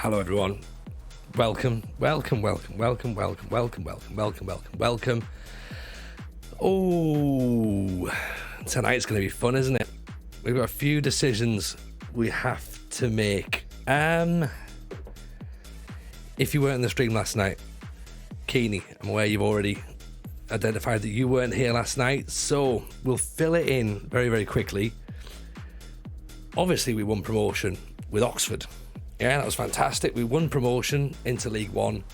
Hello everyone. Welcome. Oh, tonight's going to be fun, isn't it? We've got a few decisions we have to make. If you weren't in the stream last night, Keeney, I'm aware you've already identified that you weren't here last night, so we'll fill it in very, very quickly. Obviously, we won promotion with Oxford. Yeah, that was fantastic. We won promotion into League One.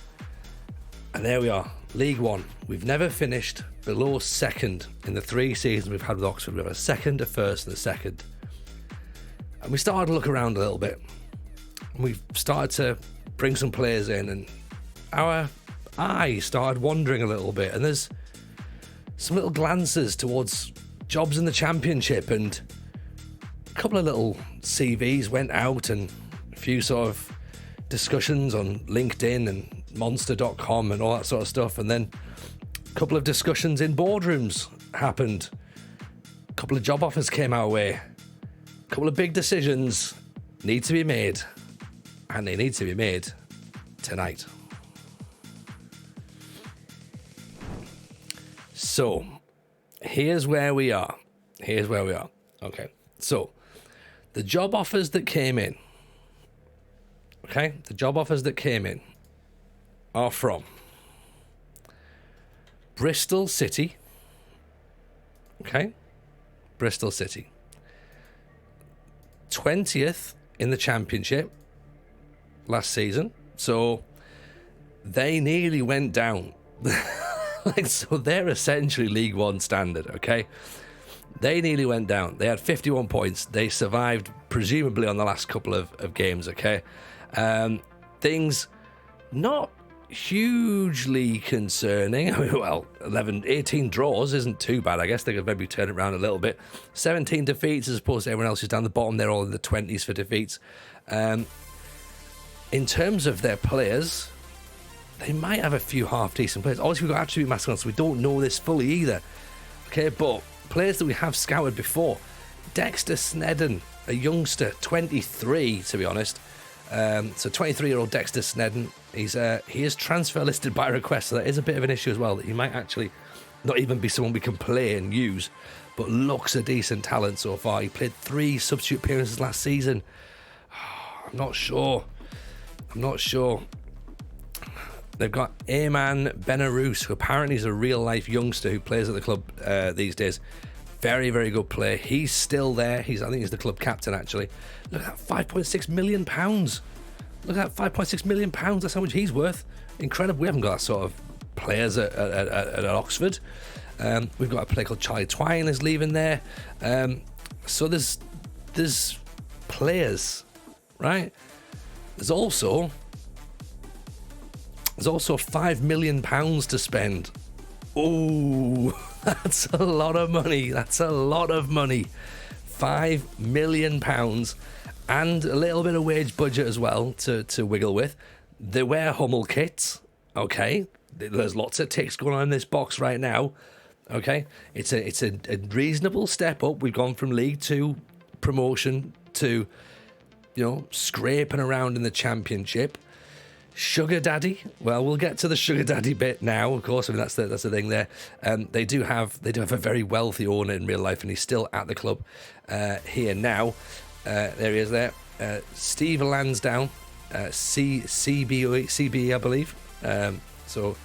And there we are, League One. We've never finished below second in the 3 seasons we've had with Oxford. We've had a second, a first, and a second. And we started to look around a little bit. And we've started to bring some players in, and our eye started wandering a little bit. And there's some little glances towards jobs in the Championship, and a couple of little CVs went out, and a few sort of discussions on LinkedIn and monster.com and all that sort of stuff. And then a couple of discussions in boardrooms happened. A couple of job offers came our way. A couple of big decisions need to be made, and they need to be made tonight. So, here's where we are. Okay, so the job offers that came in. Are from Bristol City. Okay, Bristol City. 20th in the Championship last season. So they nearly went down. So they're essentially League One standard, okay? They nearly went down. They had 51 points. They survived, presumably, on the last couple of games, okay? Things not hugely concerning. I mean, well, 18 draws isn't too bad. I guess they could maybe turn it around a little bit. 17 defeats as opposed to everyone else who's down the bottom. They're all in the 20s for defeats. In terms of their players, they might have a few half-decent players. Obviously, we've got attribute masks on, so we don't know this fully either. Okay, but players that we have scouted before. Dexter Snedden, a youngster, 23 to be honest. So 23-year-old Dexter Snedden, he is transfer listed by request, so that is a bit of an issue as well, that he might actually not even be someone we can play and use, but looks a decent talent so far. He played 3 substitute appearances last season. I'm not sure. They've got Ayman Benarous, who apparently is a real-life youngster who plays at the club these days. Very, very good player. He's still there. I think he's the club captain, actually. Look at that, £5.6 million. Look at that, £5.6 million. That's how much he's worth. Incredible. We haven't got that sort of players at Oxford. We've got a player called Charlie Twine is leaving there. So there's players, right? There's also £5 million to spend. Ooh, that's a lot of money. £5 million and a little bit of wage budget as well to wiggle with. They wear Hummel kits. Okay, there's lots of ticks going on in this box right now. Okay, it's a reasonable step up. We've gone from League 2 promotion to, scraping around in the Championship. Sugar Daddy. Well, we'll get to the Sugar Daddy bit now. Of course, I mean that's the thing there. They do have a very wealthy owner in real life, and he's still at the club here now. There he is. There, Steve Lansdowne, CBE, I believe. So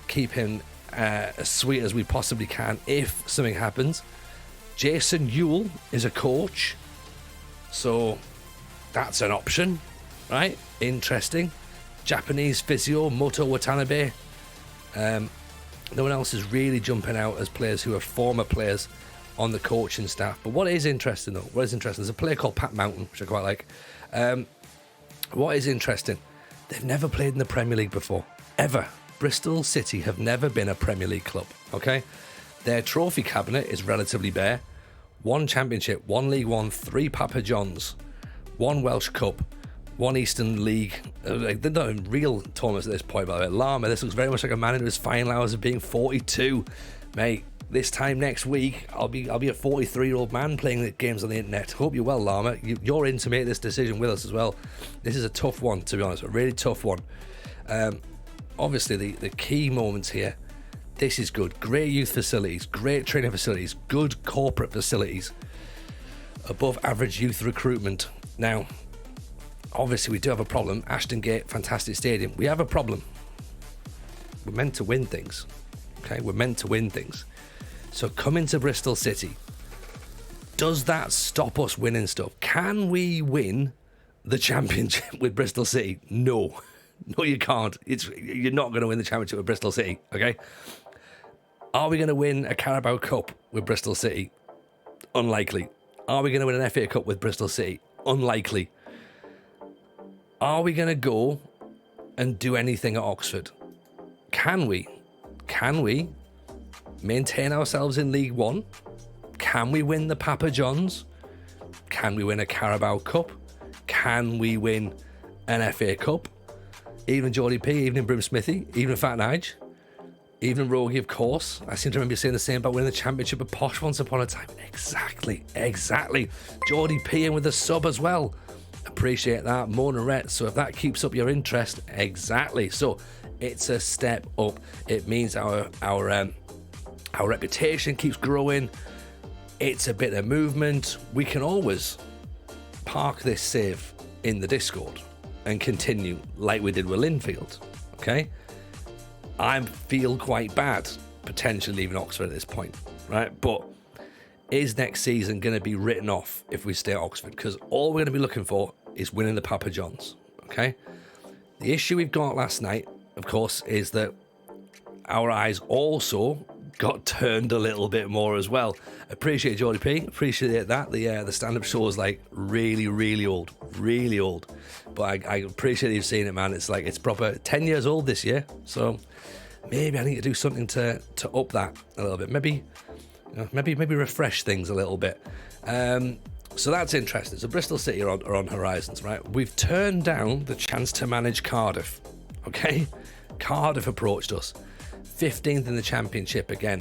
keep him as sweet as we possibly can if something happens. Jason Ewell is a coach, so that's an option, right? Interesting. Japanese physio, Moto Watanabe. No one else is really jumping out as players who are former players on the coaching staff. But what is interesting, there's a player called Pat Mountain, which I quite like. What is interesting, they've never played in the Premier League before, ever. Bristol City have never been a Premier League club, okay? Their trophy cabinet is relatively bare. 1 Championship, 1 League One, 3 Papa Johns, 1 Welsh Cup, 1 Eastern League. They're not in real tournaments at this point, by the way. Lama, this looks very much like a man in his final hours of being 42. Mate, this time next week, I'll be a 43-year-old man playing the games on the internet. Hope you're well, Llama. You're in to make this decision with us as well. This is a tough one, to be honest, a really tough one. Obviously, the key moments here. This is good. Great youth facilities, great training facilities, good corporate facilities, above average youth recruitment. Now, obviously, we do have a problem. Ashton Gate, fantastic stadium. We have a problem. We're meant to win things. Okay, we're meant to win things. So coming to Bristol City, does that stop us winning stuff? Can we win the championship with Bristol City? No, you can't. You're not going to win the championship with Bristol City, okay? Are we going to win a Carabao Cup with Bristol City? Unlikely. Are we going to win an FA Cup with Bristol City? Unlikely. Are we going to go and do anything at Oxford? Can we? Can we maintain ourselves in League One? Can we win the Papa Johns? Can we win a Carabao Cup? Can we win an FA Cup? Even Geordie P, even Broom Smithy, even Fat Nige, even Rogie, of course. I seem to remember you saying the same about winning the championship of Posh once upon a time. Exactly. Geordie P in with a sub as well. Appreciate that. Mona Rett. So if that keeps up your interest, exactly. So it's a step up. It means our reputation keeps growing. It's a bit of movement. We can always park this save in the Discord and continue like we did with Linfield. Okay? I feel quite bad potentially leaving Oxford at this point, right? But is next season going to be written off if we stay at Oxford? Because all we're going to be looking for is winning the Papa Johns. Okay? The issue we've got last night, of course, is that our eyes also got turned a little bit more as well. Appreciate Geordie P. Appreciate that. The stand-up show is like really old. But I appreciate you've seen it, man. It's like it's proper 10 years old this year. So maybe I need to do something to up that a little bit. Maybe refresh things a little bit. So that's interesting. So Bristol City are on horizons, right? We've turned down the chance to manage Cardiff. Okay, Cardiff approached us. 15th in the championship again.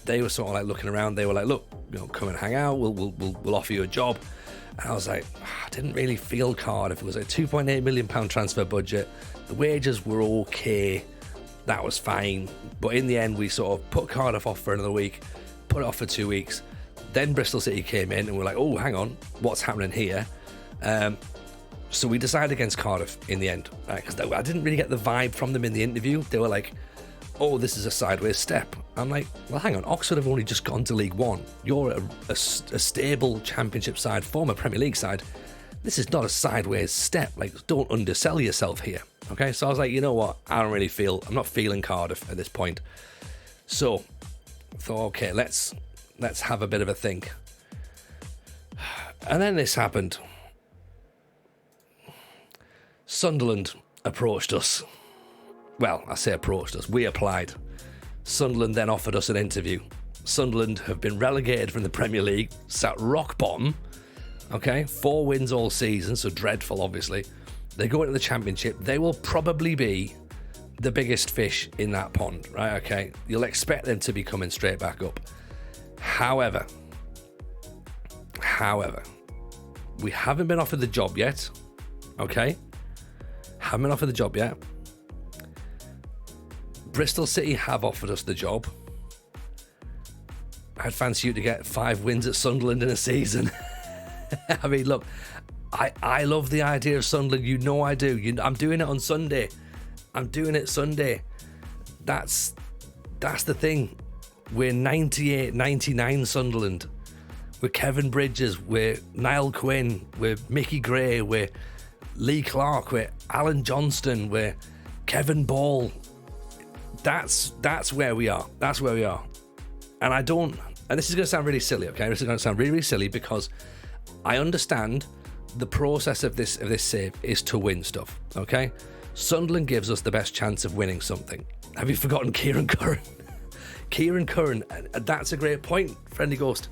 They were sort of like looking around. They were like, look, come and hang out. We'll offer you a job. And I was like, I didn't really feel Cardiff. It was a £2.8 million transfer budget. The wages were okay. That was fine. But in the end, we sort of put Cardiff off for another week, put it off for 2 weeks. Then Bristol City came in and we're like, oh, hang on, what's happening here? So we decided against Cardiff in the end, right? Because I didn't really get the vibe from them in the interview. They were like, oh, this is a sideways step. I'm like, well, hang on, Oxford have only just gone to League One. You're a stable championship side, former Premier League side. This is not a sideways step. Like, don't undersell yourself here. Okay, so I was like, you know what? I'm not feeling Cardiff at this point. So I thought, okay, let's have a bit of a think. And then this happened. Sunderland approached us. Well, I say approached us. We applied. Sunderland then offered us an interview. Sunderland have been relegated from the Premier League, sat rock bottom. Okay, 4 wins all season, so dreadful, obviously. They go into the Championship. They will probably be the biggest fish in that pond, right? Okay, you'll expect them to be coming straight back up. However, we haven't been offered the job yet. Okay, haven't been offered the job yet. Bristol City have offered us the job. I'd fancy you to get 5 wins at Sunderland in a season. I mean, look, I love the idea of Sunderland. You know I do. I'm doing it on Sunday. I'm doing it Sunday. That's the thing. We're 98, 99 Sunderland. We're Kevin Bridges. We're Niall Quinn. We're Mickey Gray. We're Lee Clark. We're Alan Johnston. We're Kevin Ball. That's where we are. That's where we are. And and this is going to sound really silly, okay? This is going to sound really, really silly because I understand the process of this save is to win stuff, okay? Sunderland gives us the best chance of winning something. Have you forgotten Kieran Curran? Kieran Curran, that's a great point, Friendly Ghost.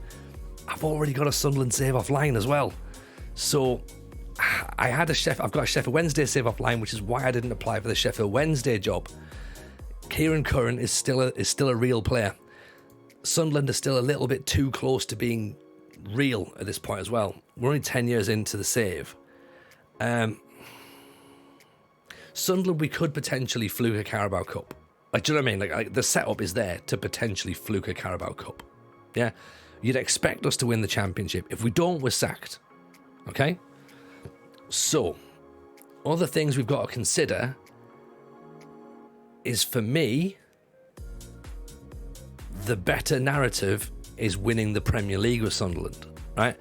I've already got a Sunderland save offline as well. So I've got a Sheffield Wednesday save offline, which is why I didn't apply for the Sheffield Wednesday job. Kieran Curran is still a real player. Sunderland are still a little bit too close to being real at this point as well. We're only 10 years into the save. Sunderland, we could potentially fluke a Carabao Cup. Like, do you know what I mean? Like the setup is there to potentially fluke a Carabao Cup. Yeah? You'd expect us to win the Championship. If we don't, we're sacked. Okay? So, other things we've got to consider is, for me, the better narrative is winning the Premier League with Sunderland, right?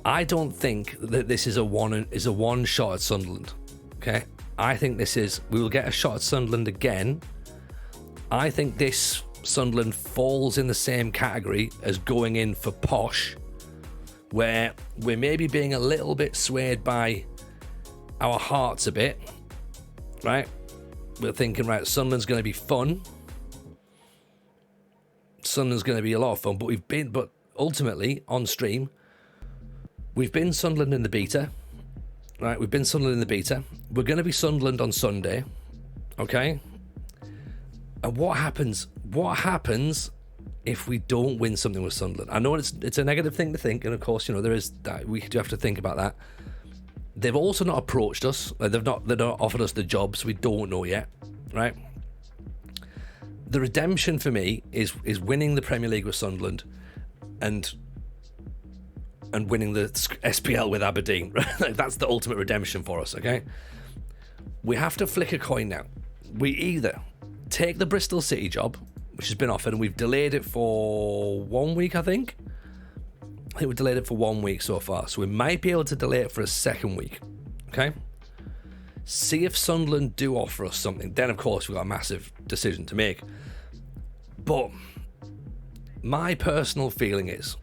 I don't think that this is a one shot at Sunderland. Okay? I think we will get a shot at Sunderland again. I think this Sunderland falls in the same category as going in for Posh, where we're maybe being a little bit swayed by our hearts a bit, right? We're thinking, right, Sunderland's going to be fun. Sunderland's going to be a lot of fun, but ultimately, on stream, we've been Sunderland in the beta, right? We've been Sunderland in the beta. We're going to be Sunderland on Sunday, okay? And what happens if we don't win something with Sunderland? I know it's a negative thing to think, and of course, there is that. We do have to think about that. They've also not approached us. They've not offered us the job, so we don't know yet, right? The redemption for me is winning the Premier League with Sunderland, and winning the SPL with Aberdeen. Right? Like, that's the ultimate redemption for us. Okay, we have to flick a coin now. We either take the Bristol City job, which has been offered, and we've delayed it for 1 week, I think we've delayed it for 1 week so far, so we might be able to delay it for a second week. Okay, see if Sunderland do offer us something. Then of course we've got a massive decision to make. But my personal feeling is,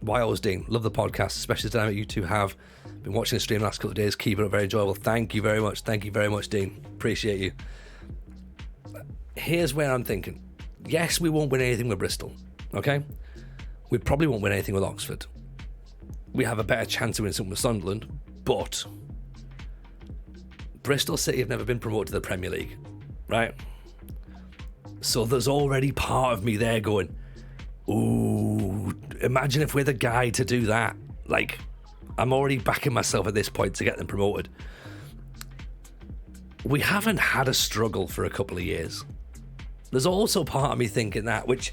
Wiles Dean, love the podcast, especially the dynamic you two have. Been watching the stream the last couple of days, keeping it very enjoyable. Thank you very much, Dean. Appreciate you. Here's where I'm thinking. Yes, we won't win anything with Bristol, okay? We probably won't win anything with Oxford. We have a better chance of winning something with Sunderland, but Bristol City have never been promoted to the Premier League, right? So there's already part of me there going, ooh, imagine if we're the guy to do that. Like, I'm already backing myself at this point to get them promoted. We haven't had a struggle for a couple of years. There's also part of me thinking that, which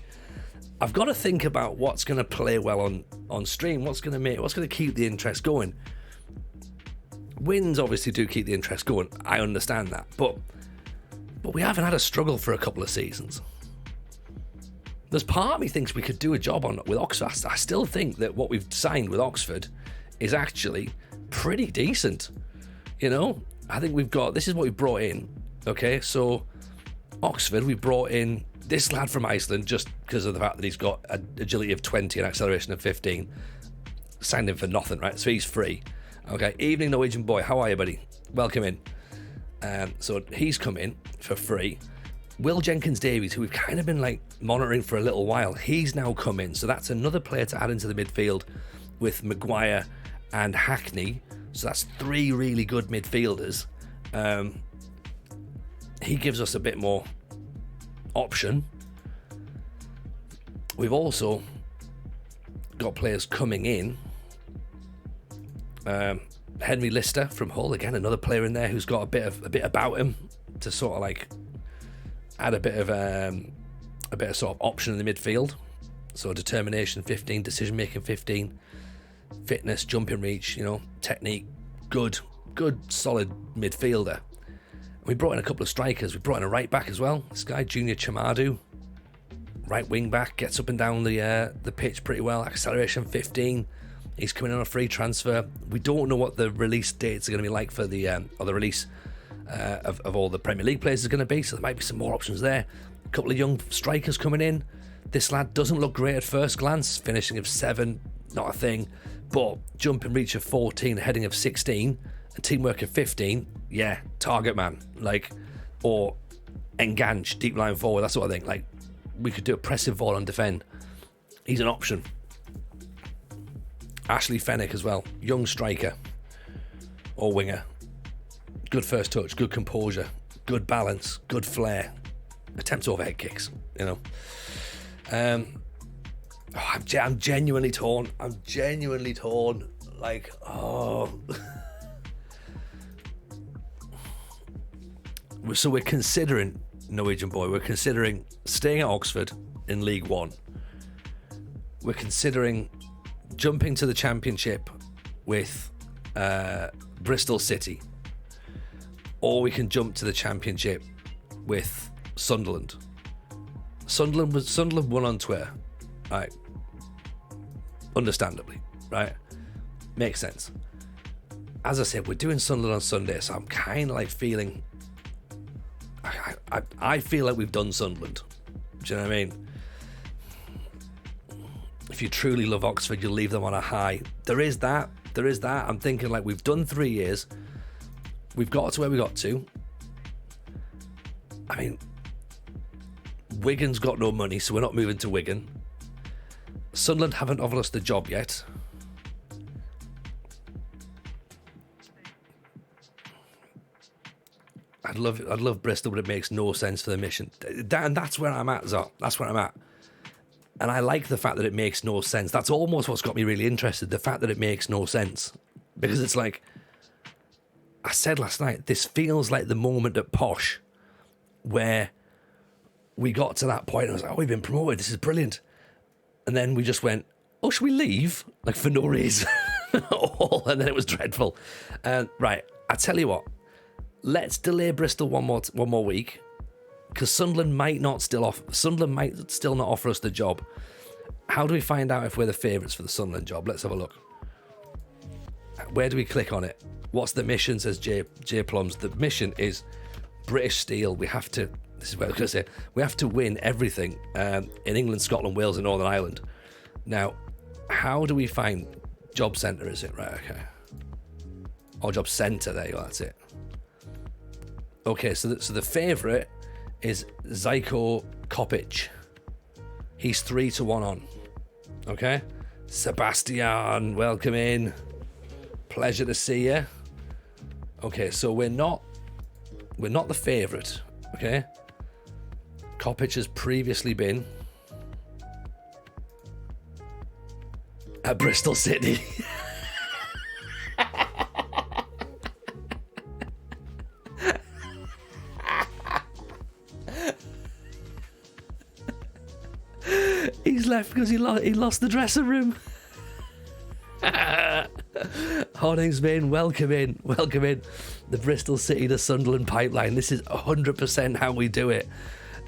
I've got to think about what's going to play well on stream, what's going to keep the interest going. Wins obviously do keep the interest going. I understand that, but we haven't had a struggle for a couple of seasons. There's part of me thinks we could do a job with Oxford. I still think that what we've signed with Oxford is actually pretty decent. I think this is what we brought in. Okay, so Oxford, we brought in this lad from Iceland just because of the fact that he's got an agility of 20 and acceleration of 15. Signed him for nothing, right? So he's free. Okay, evening Norwegian boy, how are you, buddy? Welcome in. So he's come in for free. Will Jenkins-Davies, who we've kind of been monitoring for a little while, he's now come in. So that's another player to add into the midfield with Maguire and Hackney. So that's three really good midfielders. He gives us a bit more option. We've also got players coming in. Henry Lister from Hull, again, another player in there who's got a bit about him to sort of add a bit of sort of option in the midfield. So determination 15, decision making 15, fitness, jumping reach, technique, good solid midfielder. We brought in a couple of strikers. We brought in a right back as well. This guy, Junior Chamadu, right wing back, gets up and down the pitch pretty well. Acceleration 15. He's coming on a free transfer. We don't know what the release dates are going to be like for the release of all the Premier League players is going to be. So there might be some more options there. A couple of young strikers coming in. This lad doesn't look great at first glance. Finishing of 7, not a thing. But jumping reach of 14, heading of 16, and teamwork of 15. Yeah, target man. Or engage, deep line forward, that sort of thing. We could do a pressive ball and defend. He's an option. Ashley Fennick as well, young striker or winger. Good first touch, good composure, good balance, good flair. Attempts overhead kicks, you know. I'm genuinely torn. Like, So we're considering, Norwegian boy, we're considering staying at Oxford in League One. We're considering jumping to the Championship with Bristol City. Or we can jump to the Championship with Sunderland. Sunderland won on Twitter. Right. Understandably. Right. Makes sense. As I said, we're doing Sunderland on Sunday, so I'm kind of like feeling... I feel like we've done Sunderland. Do you know what I mean? If you truly love Oxford, you'll leave them on a high. There is that. I'm thinking like we've done 3 years. We've got to where we got to. I mean, Wigan's got no money, so we're not moving to Wigan. Sunderland haven't offered us the job yet. I'd love Bristol, but it makes no sense for the mission. And that's where I'm at, Zot. That's where I'm at. And I like the fact that it makes no sense. That's almost what's got me really interested. The fact that it makes no sense. Because it's like, I said last night, this feels like the moment at Posh where we got to that point and I was like, oh, we've been promoted. This is brilliant. And then we just went, oh, should we leave? Like for no reason. And then it was dreadful. Right, I tell you what. Let's delay Bristol one more week, because Sunderland might still not offer us the job. How do we find out if we're the favourites for the Sunderland job? Let's have a look. Where do we click on it? What's the mission? Says J Plums. The mission is British Steel. We have to. This is what I was going to say. We have to win everything in England, Scotland, Wales, and Northern Ireland. Now, how do we find Job Centre? Is it right? Okay. Or Job Centre? There you go. That's it. Okay, so the favourite is Zyko Kopic. He's 3-1 on. Okay? Sebastian, welcome in. Pleasure to see you. Okay, so we're not the favourite. Okay? Kopic has previously been at Bristol City. He's left because he lost the dressing room. Horningsbane, welcome in. The Bristol City to Sunderland pipeline. This is 100% how we do it.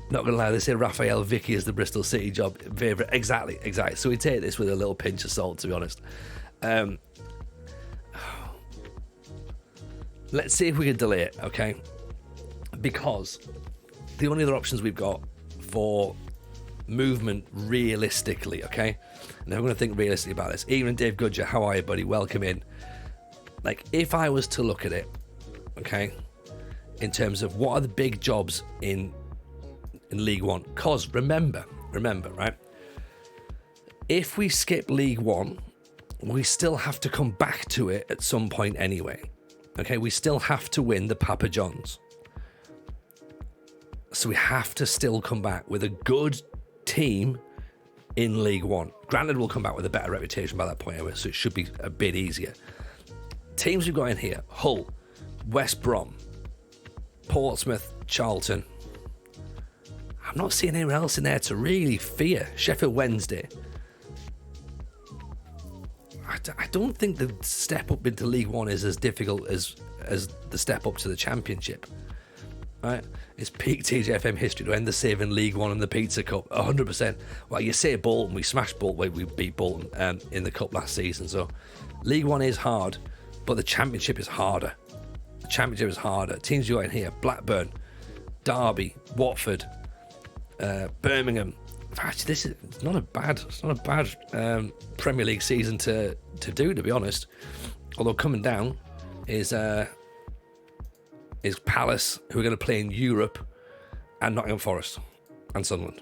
Not gonna lie, they say Raphael Vicky is the Bristol City job favourite. Exactly. So we take this with a little pinch of salt, to be honest. Let's see if we can delay it, okay? Because the only other options we've got for movement realistically, okay? And I'm going to think realistically about this. Even Dave Goodger, how are you, buddy? Welcome in. Like, if I was to look at it, okay, in terms of what are the big jobs in League One? Because remember, right? If we skip League One, we still have to come back to it at some point anyway. Okay, we still have to win the Papa Johns. So we have to still come back with a good team in League One. Granted, we'll come back with a better reputation by that point anyway, so it should be a bit easier. Teams we've got in here: Hull, West Brom, Portsmouth, Charlton. I'm not seeing anyone else in there to really fear. Sheffield Wednesday. I don't think the step up into League One is as difficult as the step up to the Championship. Right? It's peak TJFM history to end the save in League One and the Pizza Cup. 100%. Well, you say Bolton, we smashed Bolton, we beat Bolton in the Cup last season. So League One is hard, but the Championship is harder. Teams you got in here: Blackburn, Derby, Watford, Birmingham. Actually, it's not a bad Premier League season to do, to be honest. Although coming down is Palace, who are going to play in Europe, and Nottingham Forest and Sunderland.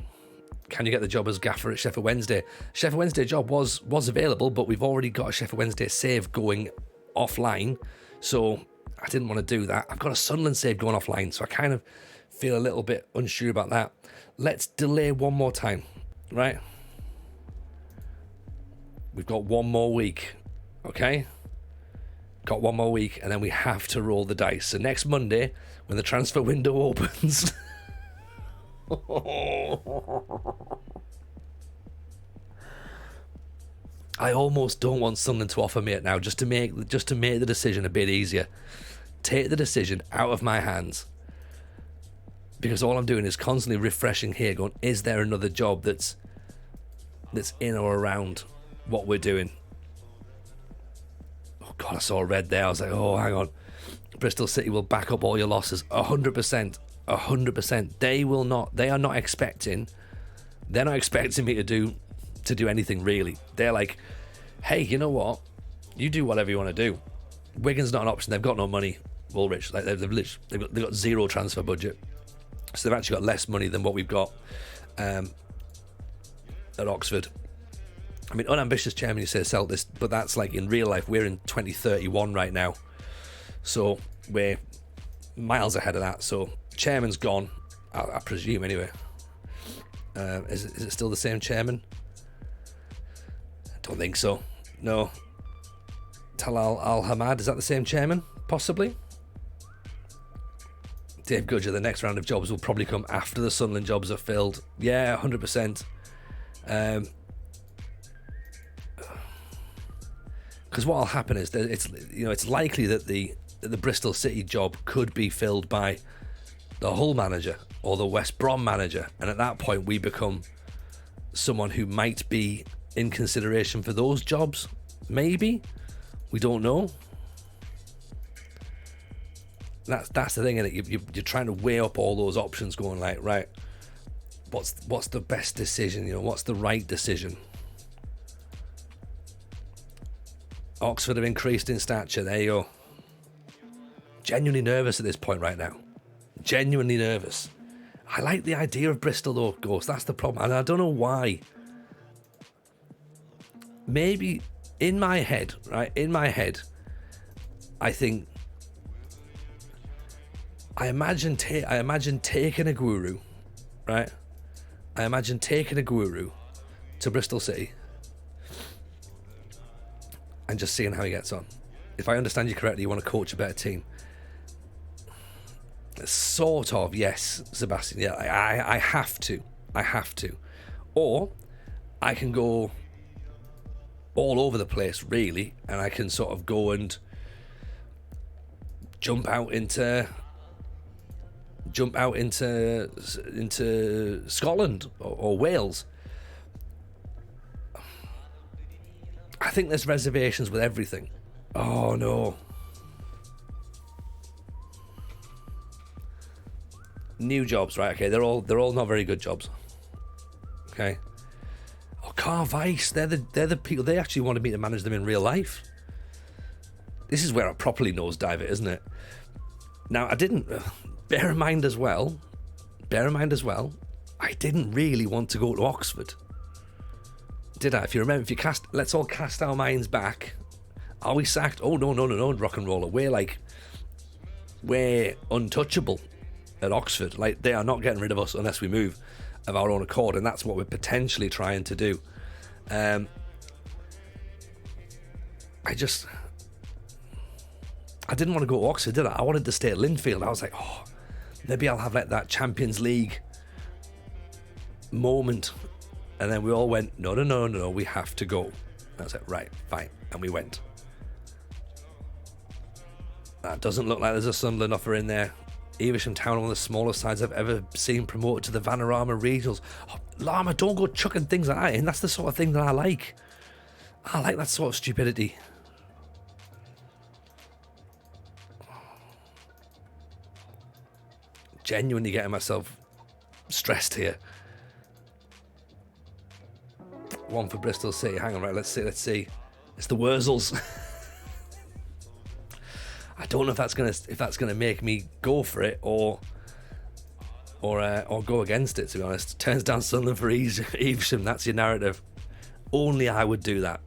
Can you get the job as gaffer at Sheffield Wednesday? Sheffield Wednesday job was available, but we've already got a Sheffield Wednesday save going offline, so I didn't want to do that. I've got a Sunderland save going offline, so I kind of feel a little bit unsure about that. Let's delay one more time, right? We've got one more week, okay? Got one more week, and then we have to roll the dice. So next Monday, when the transfer window opens... I almost don't want Sunderland to offer me it now, just to make the decision a bit easier. Take the decision out of my hands, because all I'm doing is constantly refreshing here, going, is there another job that's in or around what we're doing? Oh God, I saw red there. I was like, oh, hang on. Bristol City will back up all your losses 100%. 100%. They are not expecting. They're not expecting me to do anything really. They're like, hey, you know what? You do whatever you want to do. Wigan's not an option. They've got no money. Woolwich, like they've got zero transfer budget, so they've actually got less money than what we've got at Oxford. I mean, unambitious chairman, you say sell this, but that's like in real life. We're in 2031 right now, so we're miles ahead of that. So chairman's gone, I presume anyway. Is it still the same chairman? I don't think so. No. Talal Al-Hamad, is that the same chairman? Possibly. Dave Gudger, the next round of jobs will probably come after the Sunderland jobs are filled. Yeah, 100%. Because what will happen is that it's likely that the Bristol City job could be filled by the Hull manager or the West Brom manager, and at that point we become someone who might be in consideration for those jobs. Maybe, we don't know. That's the thing, innit? You're trying to weigh up all those options, going like, right, what's the best decision? What's the right decision? Oxford have increased in stature. There you go. Genuinely nervous at this point right now. Genuinely nervous. I like the idea of Bristol though, Ghost. That's the problem, and I don't know why. Maybe in my head, right? In my head, I think. I imagine taking a guru, right? I imagine taking a guru to Bristol City and just seeing how he gets on. If I understand you correctly, you want to coach a better team. Sort of, yes, Sebastian. Yeah, I have to. Or I can go all over the place, really, and I can sort of go and jump out into Scotland or Wales. I think there's reservations with everything. Oh no. New jobs, right? Okay, they're all not very good jobs. Okay. Oh, Carvice, they're the people. They actually wanted me to manage them in real life. This is where I properly nosedive it, isn't it? Now, I didn't. Bear in mind as well, I didn't really want to go to Oxford. Did I? If you remember, let's all cast our minds back. Are we sacked? Oh, no, rock and roller. We're untouchable at Oxford. Like, they are not getting rid of us unless we move of our own accord, and that's what we're potentially trying to do. I didn't want to go to Oxford, did I? I wanted to stay at Linfield. I was like, oh, maybe I'll have like that Champions League moment. And then we all went, no, we have to go. And I was like, right, fine. And we went. That doesn't look like there's a Sunderland offer in there. Evesham Town, one of the smallest sides I've ever seen promoted to the Vanarama Regionals. Oh, Lama, don't go chucking things like that in. That's the sort of thing that I like. I like that sort of stupidity. Genuinely getting myself stressed here. One for Bristol City. Hang on, right, let's see. It's the Wurzels. I don't know if that's gonna make me go for it or go against it, to be honest. Turns down Sunderland for Evesham. That's your narrative. Only I would do that.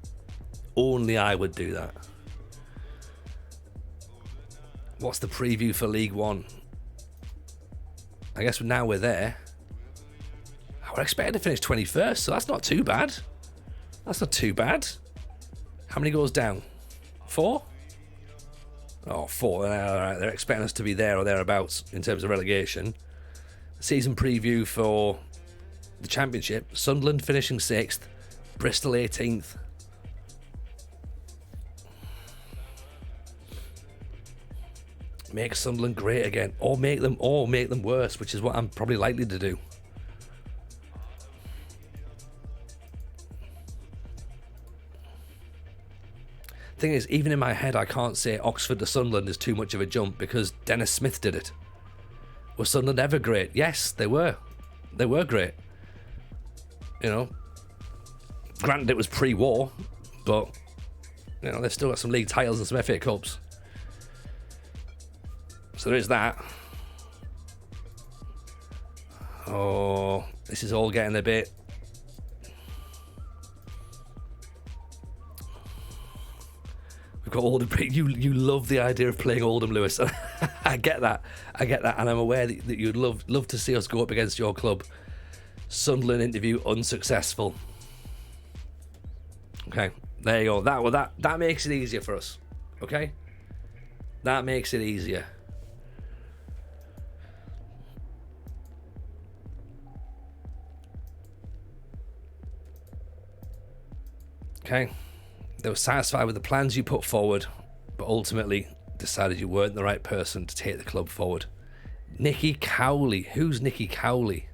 What's the preview for League One? I guess now we're there. We're expected to finish 21st, so that's not too bad. That's not too bad. How many goals down? 4? Oh, 4. All right. They're expecting us to be there or thereabouts in terms of relegation. Season preview for the Championship. Sunderland finishing 6th. Bristol 18th. Make Sunderland great again, or make them worse, which is what I'm probably likely to do. Thing is, even in my head, I can't say Oxford to Sunderland is too much of a jump because Dennis Smith did it. Was Sunderland ever great? Yes, they were. They were great. You know, granted it was pre-war, but you know they've still got some league titles and some FA Cups. So there is that. Oh, this is all getting a bit. We've got Oldham. You love the idea of playing Oldham, Lewis. I get that, and I'm aware that you'd love to see us go up against your club. Sunderland interview unsuccessful. Okay, there you go. That makes it easier for us. Okay, that makes it easier. Okay, they were satisfied with the plans you put forward, but ultimately decided you weren't the right person to take the club forward. Nicky Cowley. Who's Nicky Cowley?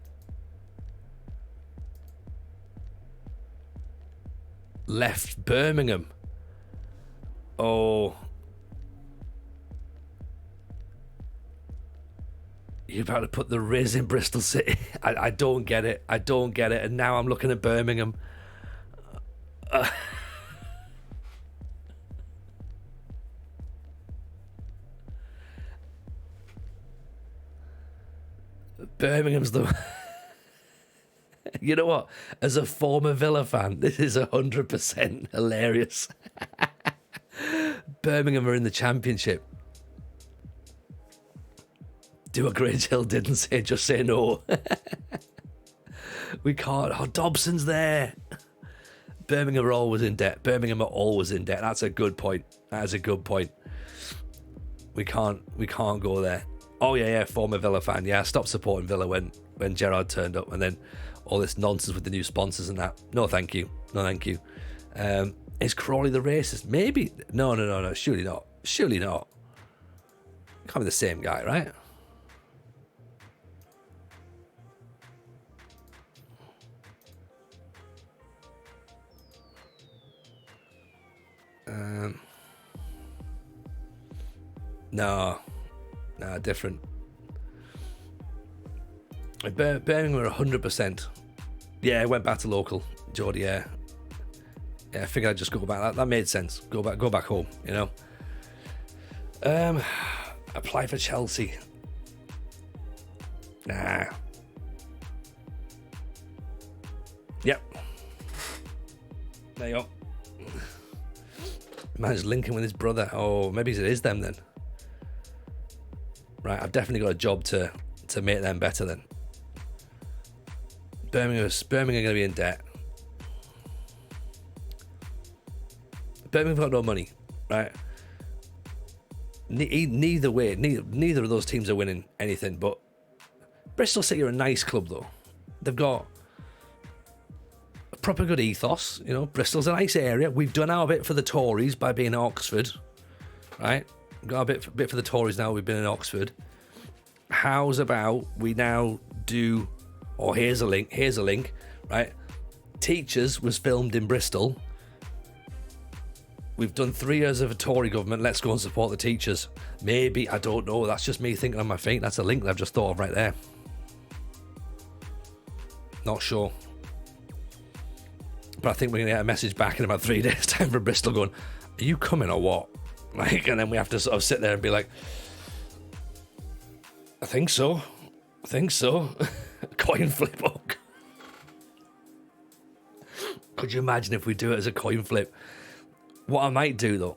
Left Birmingham. Oh. You're about to put the Riz in Bristol City. I don't get it. I don't get it. And now I'm looking at Birmingham. Birmingham's the... You know what? As a former Villa fan, this is 100% hilarious. Birmingham are in the Championship. Do what Grange Hill did and say, just say no. We can't. Oh, Dobson's there. Birmingham are always in debt. Birmingham are always in debt. That's a good point. That is a good point. We can't go there. Oh yeah, former Villa fan. Yeah, I stopped supporting Villa when Gerrard turned up, and then all this nonsense with the new sponsors and that. No, thank you. No, thank you. Is Crawley the racist? Maybe. No. Surely not. Surely not. Can't be the same guy, right? No, different. Birmingham were 100%. Yeah, I went back to local, Geordie. Yeah, I figured I'd just go back. That made sense. Go back home. You know. Apply for Chelsea. Nah. Yep. There you go. Man's linking with his brother. Oh, maybe it is them then. Right, I've definitely got a job to make them better then. Birmingham are going to be in debt. Birmingham have got no money, right? Neither of those teams are winning anything, but Bristol City are a nice club though. They've got a proper good ethos, you know. Bristol's a nice area. We've done our bit for the Tories by being in Oxford, right? We've got a bit for the Tories now. We've been in Oxford. How's about we now do... Oh, here's a link, right? Teachers was filmed in Bristol. We've done 3 years of a Tory government. Let's go and support the teachers. Maybe, I don't know. That's just me thinking on my feet. That's a link that I've just thought of right there. Not sure. But I think we're going to get a message back in about 3 days' time from Bristol going, are you coming or what? Like, and then we have to sort of sit there and be like, I think so. Coin flip. Oh. Could you imagine if we do it as a coin flip? What I might do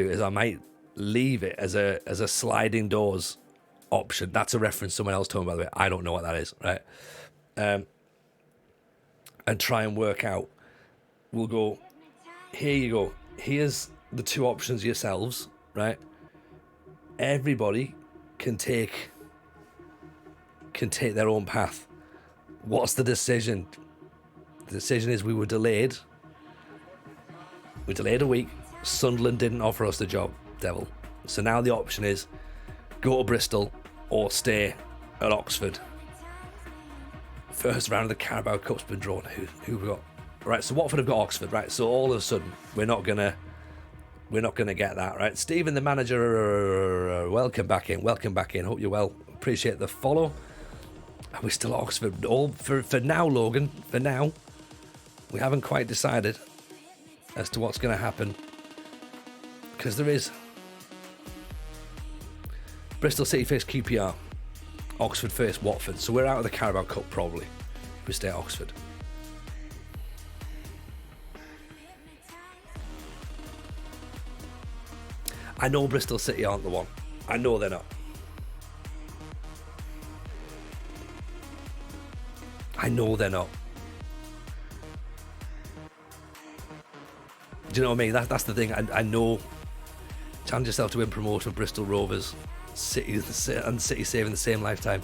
is I might leave it as a sliding doors option. That's a reference someone else told me, by the way. I don't know what that is, right? And try and work out. We'll go, here you go. Here's the two options yourselves, right? Everybody can take their own path. What's the decision? The decision is we were delayed. We delayed a week. Sunderland didn't offer us the job, devil. So now the option is go to Bristol or stay at Oxford. First round of the Carabao Cup's been drawn. Who we got? Right, so Watford have got Oxford, right? So all of a sudden, we're not gonna get that, right? Stephen, the manager, welcome back in. Hope you're well. Appreciate the follow. Are we still at Oxford? All for now, Logan. For now, we haven't quite decided as to what's going to happen, because there is Bristol City face QPR, Oxford face Watford. So we're out of the Carabao Cup probably. We stay at Oxford. I know Bristol City aren't the one. I know they're not. I know they're not. Do you know what I mean? That's the thing. I know. Challenge yourself to win promotion of Bristol Rovers, City and City saving the same lifetime.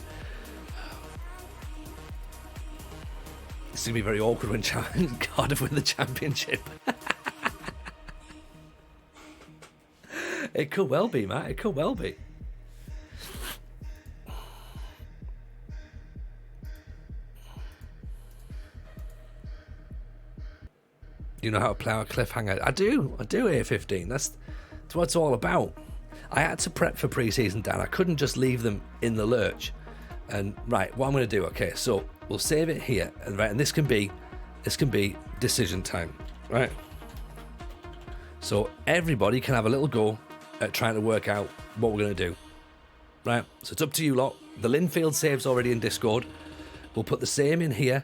It's going to be very awkward when Cardiff win the championship. It could well be, Matt. It could well be. You know how to plough a cliffhanger? I do, A15. That's what it's all about. I had to prep for pre-season, Dan. I couldn't just leave them in the lurch. And right, what I'm going to do, okay, so we'll save it here. And right, and this can be decision time, right? So everybody can have a little go at trying to work out what we're going to do, right? So it's up to you lot. The Linfield save's already in Discord. We'll put the same in here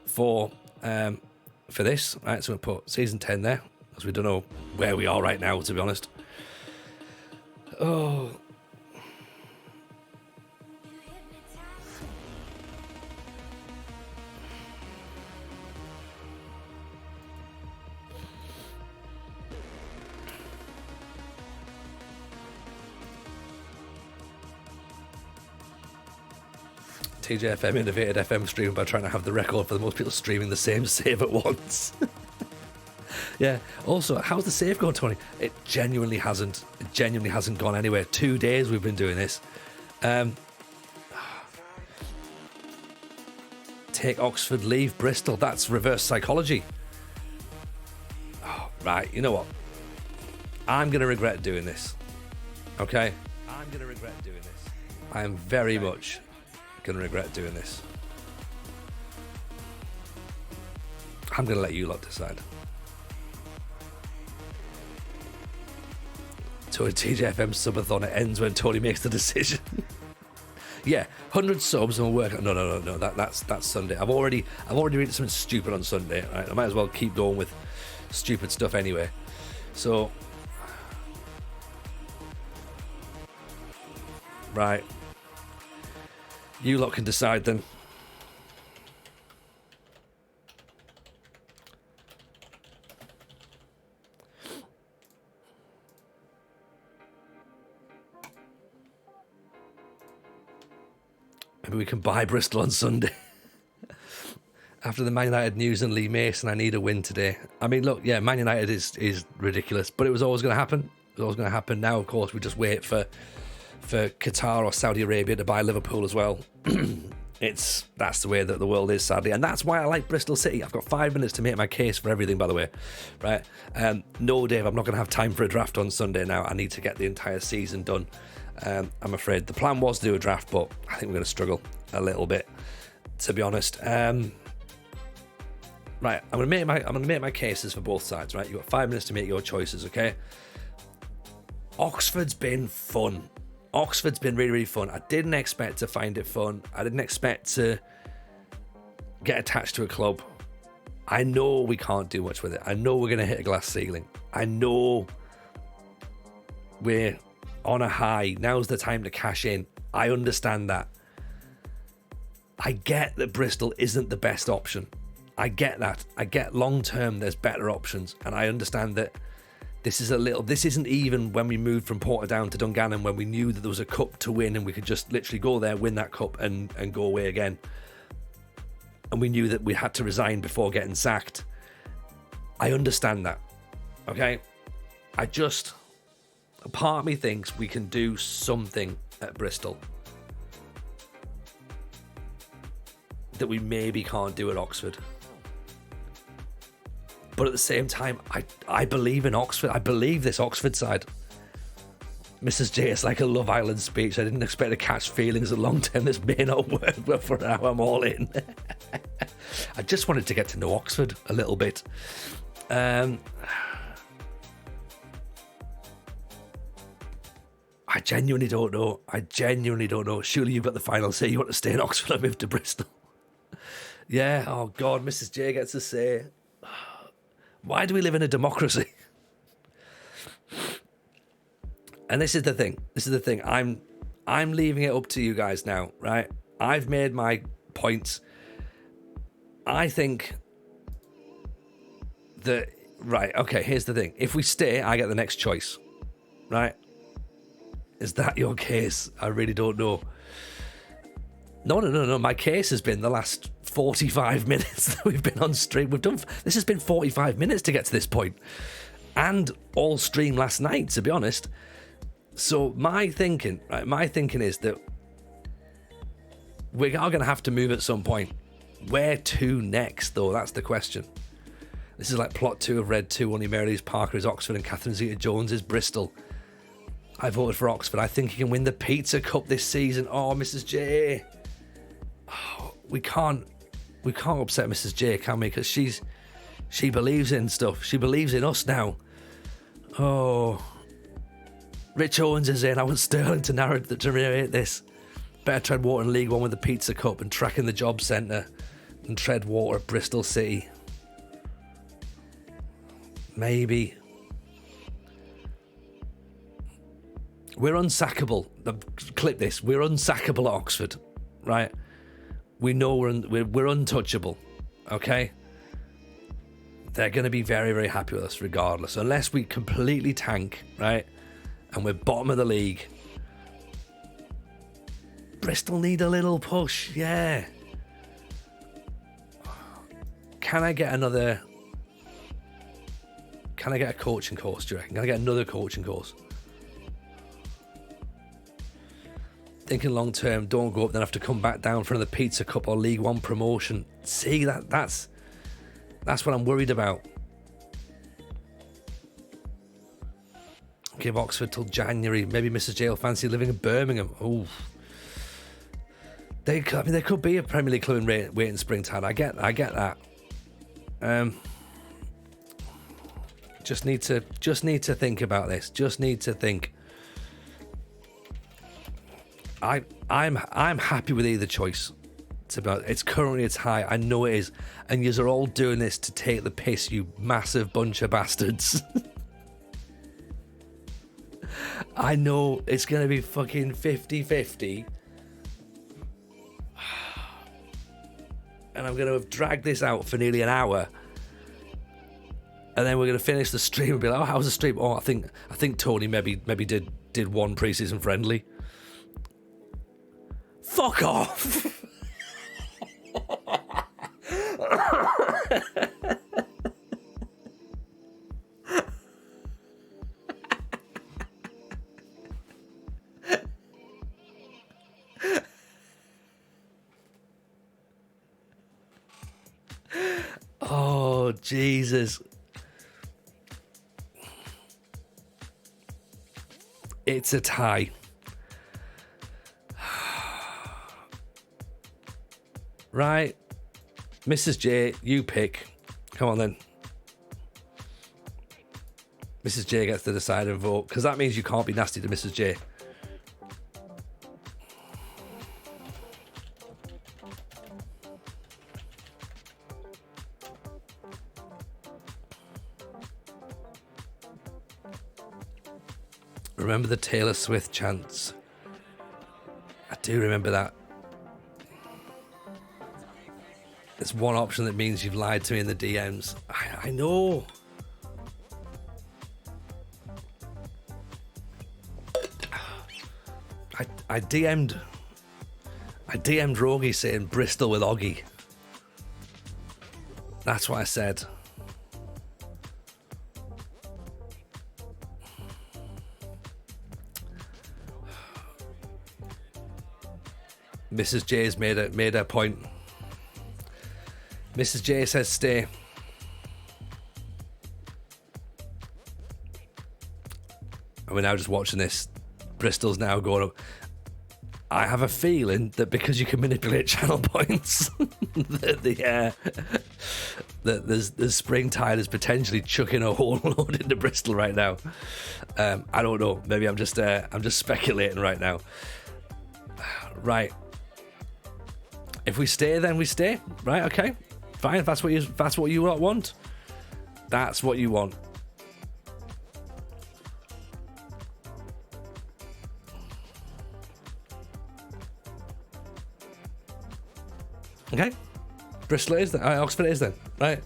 for this, right? So we'll put season 10 there, because we don't know where we are right now, to be honest. Oh. TJFM innovated FM streaming by trying to have the record for the most people streaming the same save at once. Yeah. Also, how's the save going, Tony? It genuinely hasn't gone anywhere. 2 days we've been doing this. Take Oxford, leave Bristol. That's reverse psychology. Oh, right. You know what? I'm going to regret doing this. Okay? I'm going to regret doing this. I am very much going to regret doing this. I'm going to let you lot decide. Tony TJFM subathon, it ends when Tony makes the decision. Yeah, 100 subs and we'll work. No. That's Sunday. I've already read something stupid on Sunday. Right? I might as well keep going with stupid stuff anyway. So, right. You lot can decide then. Maybe we can buy Bristol on Sunday. After the Man United news and Lee Mason, I need a win today. I mean, look, yeah, Man United is ridiculous, but it was always going to happen. It was always going to happen. Now, of course, we just wait for Qatar or Saudi Arabia to buy Liverpool as well. That's the way that the world is, sadly, and that's why I like Bristol City. I've got 5 minutes to make my case for everything, by the way, right? No, Dave, I'm not going to have time for a draft on Sunday now. I need to get the entire season done. I'm afraid the plan was to do a draft, but I think we're going to struggle a little bit, to be honest. Right, I'm going to make my cases for both sides. Right, you've got 5 minutes to make your choices. Okay. Oxford's been fun. Oxford's been really, really fun. I didn't expect to find it fun. I didn't expect to get attached to a club. I know we can't do much with it. I know we're going to hit a glass ceiling. I know we're on a high. Now's the time to cash in. I understand that. I get that Bristol isn't the best option. I get that. I get long term there's better options, and I understand that this isn't even when we moved from Portadown to Dungannon, when we knew that there was a cup to win and we could just literally go there, win that cup and go away again. And we knew that we had to resign before getting sacked. I understand that. Okay? A part of me thinks we can do something at Bristol that we maybe can't do at Oxford. But at the same time, I believe in Oxford. I believe this Oxford side. Mrs. J, it's like a Love Island speech. I didn't expect to catch feelings at long term. This may not work, but for now I'm all in. I just wanted to get to know Oxford a little bit. I genuinely don't know. Surely you've got the final say. You want to stay in Oxford or move to Bristol? Yeah, oh God, Mrs. J gets to say. Why do we live in a democracy? And this is the thing. I'm leaving it up to you guys now, right? I've made my points. I think that, right, okay, here's the thing. If we stay, I get the next choice, right? Is that your case? I really don't know. No. My case has been the last 45 minutes that we've been on stream. This has been 45 minutes to get to this point. And all stream last night, to be honest. So my thinking is that we are going to have to move at some point. Where to next, though? That's the question. This is like plot 2 of Red 2. Only Mary's Parker is Oxford and Catherine Zeta-Jones is Bristol. I voted for Oxford. I think he can win the Pizza Cup this season. Oh, Mrs. J. Oh, we can't upset Mrs. J, can we? Because she believes in stuff. She believes in us now. Oh, Rich Owens is in. I want Sterling to narrate this. Better tread water in League One with the Pizza Cup and tracking the job centre and tread water at Bristol City. Maybe. We're unsackable. Clip this. We're unsackable at Oxford, right? We know we're untouchable, okay? They're going to be very, very happy with us regardless. Unless we completely tank, right? And we're bottom of the league. Bristol need a little push, yeah. Can I get a coaching course, do you reckon? Can I get another coaching course? Thinking long term, don't go up, then have to come back down for another Pizza Cup or League One promotion. See, that's what I'm worried about. Give Oxford till January. Maybe Mrs. J will fancy living in Birmingham. Oh, there could be a Premier League club in waiting springtime. I get that. Just need to think about this. Just need to think. I'm happy with either choice. It's currently high. I know it is, and yous are all doing this to take the piss, you massive bunch of bastards. I know it's gonna be fucking 50-50, and I'm gonna have dragged this out for nearly an hour, and then we're gonna finish the stream and be like, "Oh, how's the stream? Oh, I think Tony maybe did one pre-season friendly." Fuck off. Oh, Jesus. It's a tie. Right. Mrs. J, you pick. Come on then. Mrs. J gets to decide and vote, because that means you can't be nasty to Mrs. J. Remember the Taylor Swift chants. do remember that. It's one option that means you've lied to me in the DMs. I know. I DM'd Rogie saying Bristol with Oggy. That's what I said. Mrs. J's made her point. Mrs. J says stay. And we're now just watching this. Bristol's now going up. I have a feeling that because you can manipulate channel points, that the spring tide is potentially chucking a whole load into Bristol right now. I don't know. Maybe I'm just speculating right now. Right. If we stay, then we stay. Right? Okay. Fine. If that's what you want. That's what you want. Okay, Bristol it is then. Oxford it is then, right?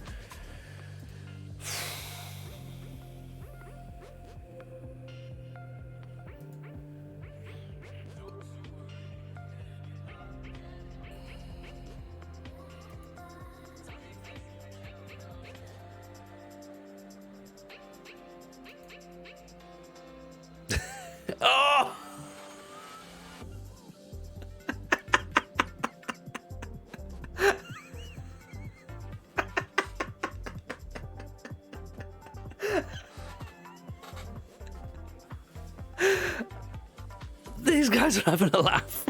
Oh! These guys are having a laugh.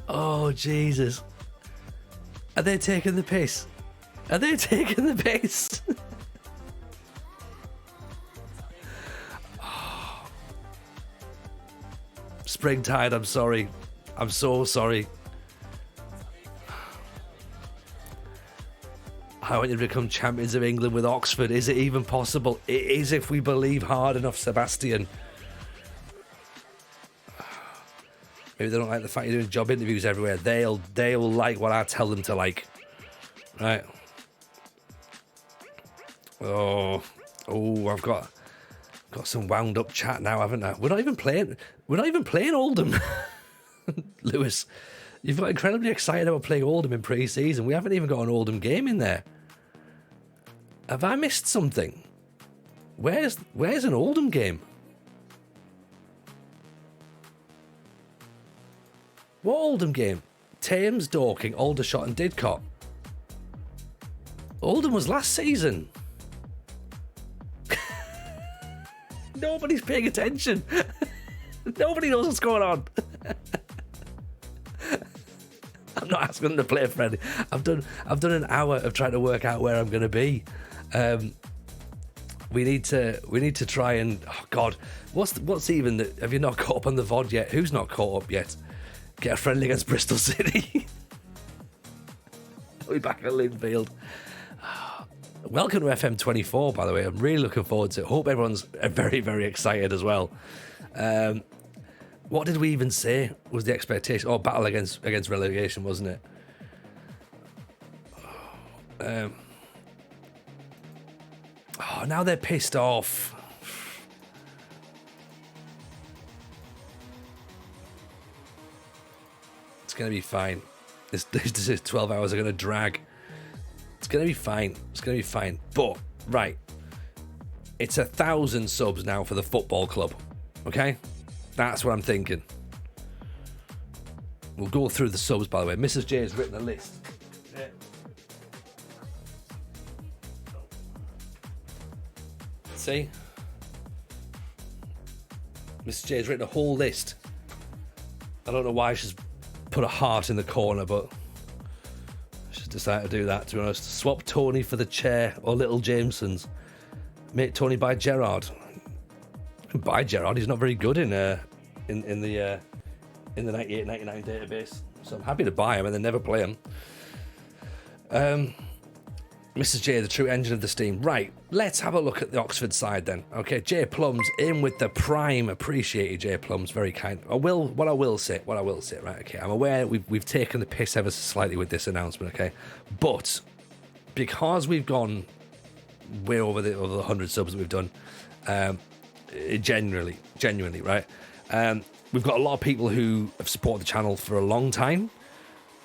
Oh, Jesus. Are they taking the piss? Are they taking the piss? Oh. Springtide, I'm sorry. I'm so sorry. I want you to become champions of England with Oxford. Is it even possible? It is if we believe hard enough, Sebastian. Maybe they don't like the fact you're doing job interviews everywhere. They'll like what I tell them to like. Right. Oh, I've got some wound up chat now, haven't I? We're not even playing Oldham. Lewis, you've got incredibly excited about playing Oldham in pre-season. We haven't even got an Oldham game in there. Have I missed something? Where's an Oldham game? What Oldham game? Thames, Dorking, Aldershot and Didcot. Oldham was last season. Nobody's paying attention. Nobody knows what's going on. I'm not asking them to play friendly. I've done an hour of trying to work out where I'm going to be. We need to try and, oh God, what's even the, have you not caught up on the VOD yet? Who's not caught up yet? Get a friendly against Bristol City. We're back at Linfield. Welcome to FM24, by the way. I'm really looking forward to it. Hope everyone's very, very excited as well. What did we even say was the expectation? Oh, battle against relegation, wasn't it? Now they're pissed off. It's going to be fine. This 12 hours are going to drag. It's going to be fine. It's going to be fine. But, right. It's 1,000 subs now for the football club. Okay? That's what I'm thinking. We'll go through the subs, by the way. Mrs. J has written a list. Yeah. See? Mrs. J has written a whole list. I don't know why she's put a heart in the corner, but she's decided to do that, to be honest. Swap Tony for the chair or Little Jameson's. Make Tony buy Gerrard. You can buy Gerrard. He's not very good in the 98-99 database. So I'm happy to buy him and then never play him. Mrs. J, the true engine of the steam. Right, let's have a look at the Oxford side then. Okay, J Plums in with the prime. Appreciate you, J Plums. Very kind. What I will say, right, okay. I'm aware we've taken the piss ever so slightly with this announcement, okay? But because we've gone way over the 100 subs that we've done, genuinely, right? We've got a lot of people who have supported the channel for a long time.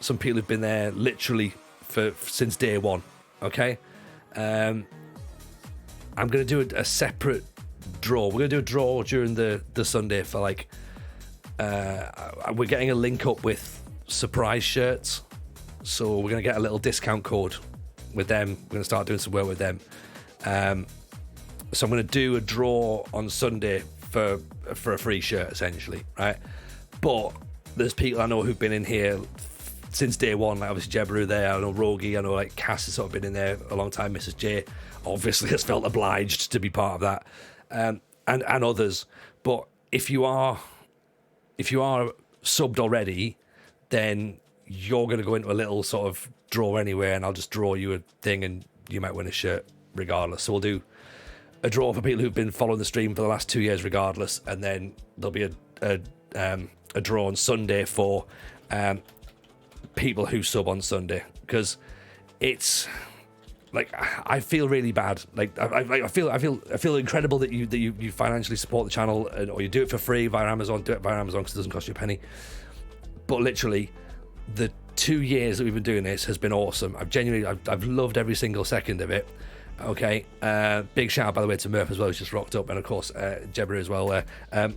Some people have been there literally since day one. Okay, I'm going to do a separate draw. We're going to do a draw during the Sunday for like, we're getting a link up with Surprise Shirts. So we're going to get a little discount code with them. We're going to start doing some work with them. So I'm going to do a draw on Sunday for a free shirt, essentially, right? But there's people I know who've been in here since day one, like obviously Jebaru there, I know Rogi, I know like Cass has sort of been in there a long time, Mrs. J obviously has felt obliged to be part of that, and others. But if you are subbed already, then you're going to go into a little sort of draw anyway, and I'll just draw you a thing and you might win a shirt regardless. So we'll do a draw for people who've been following the stream for the last 2 years regardless, and then there'll be a draw on Sunday for people who sub on Sunday, because it's like I feel really bad. Like I feel incredible that you financially support the channel, or you do it for free via Amazon. Do it via Amazon because it doesn't cost you a penny. But literally, the 2 years that we've been doing this has been awesome. I've loved every single second of it. Okay, big shout out by the way to Murph as well, who's just rocked up, and of course Jebaru as well. Like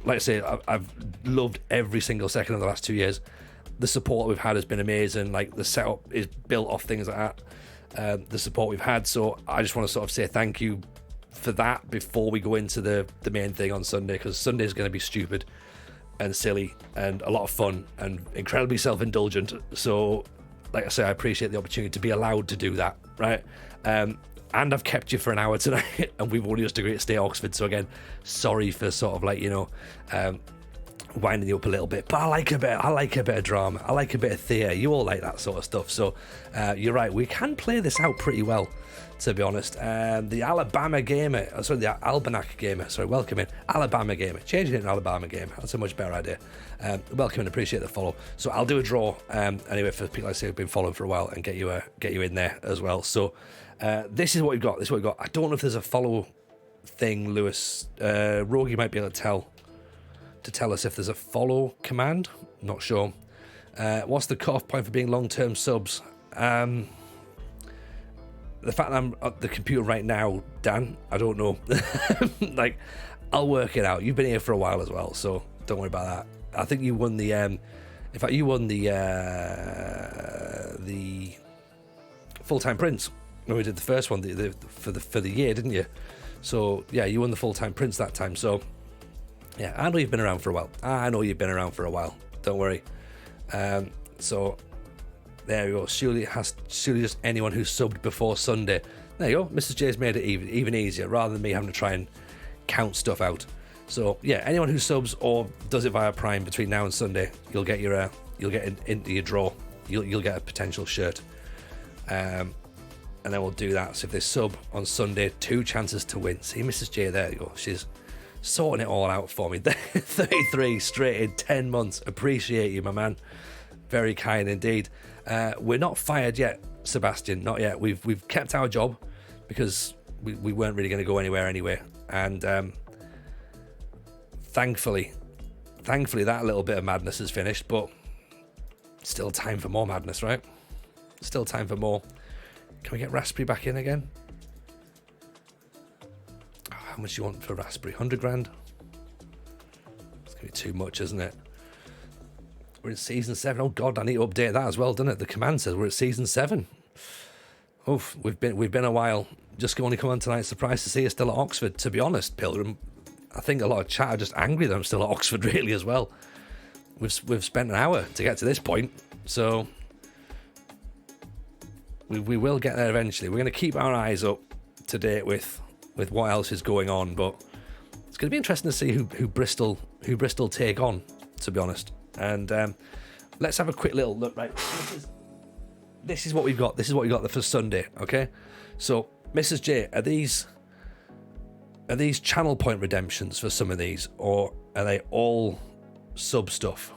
I say, I've loved every single second of the last 2 years. The support we've had has been amazing. Like the setup is built off things like that. The support we've had. So I just want to sort of say thank you for that before we go into the main thing on Sunday, because Sunday is going to be stupid and silly and a lot of fun and incredibly self-indulgent. So like I say, I appreciate the opportunity to be allowed to do that, right? And I've kept you for an hour tonight and we've only just agreed to stay at Oxford. So again, sorry for sort of like, winding you up a little bit, but I like a bit of drama. I like a bit of theatre. You all like that sort of stuff. So you're right, we can play this out pretty well, to be honest. The Alabama Gamer, the Almanac Gamer, welcome in. Alabama Gamer, changing it to Alabama Gamer. That's a much better idea. Welcome and appreciate the follow. So I'll do a draw anyway for people I say who've been following for a while and get you in there as well. So this is what we've got. I don't know if there's a follow thing, Lewis. Rogi might be able to tell us if there's a follow command. Not sure. What's the cutoff point for being long-term subs? The fact that I'm at the computer right now, Dan, I don't know. Like, I'll work it out. You've been here for a while as well, so don't worry about that. I think you won the in fact you won the full-time prince when we did the first one for the year, didn't you? So yeah, you won the full-time prince that time. So yeah, I know you've been around for a while. Don't worry. So there you go. Surely just anyone who subbed before Sunday. There you go. Mrs. J's made it even easier, rather than me having to try and count stuff out. So yeah, anyone who subs or does it via Prime between now and Sunday, you'll get into your draw. You'll get a potential shirt. And then we'll do that. So if they sub on Sunday, 2 chances to win. See Mrs. J, there you go. She's sorting it all out for me. 33 straight in 10 months. Appreciate you, my man. Very kind indeed. We're not fired yet, Sebastian. Not yet. We've kept our job because we weren't really going to go anywhere anyway. And thankfully that little bit of madness is finished. But still time for more madness, right? Still time for more. Can we get Raspberry back in again? How much do you want for Raspberry? 100 grand? It's going to be too much, isn't it? We're in season 7. Oh God, I need to update that as well, doesn't it? The command says we're at season 7. Oof, we've been a while. Just only come on tonight. Surprised to see you still at Oxford. To be honest, Pilgrim, I think a lot of chat are just angry that I'm still at Oxford really as well. We've spent an hour to get to this point, so we will get there eventually. We're going to keep our eyes up to date with what else is going on, but it's going to be interesting to see who Bristol take on, to be honest. And let's have a quick little look. Right, this is what we've got. This is what we got for Sunday. Okay, So, Mrs. J, are these channel point redemptions for some of these, or are they all sub stuff?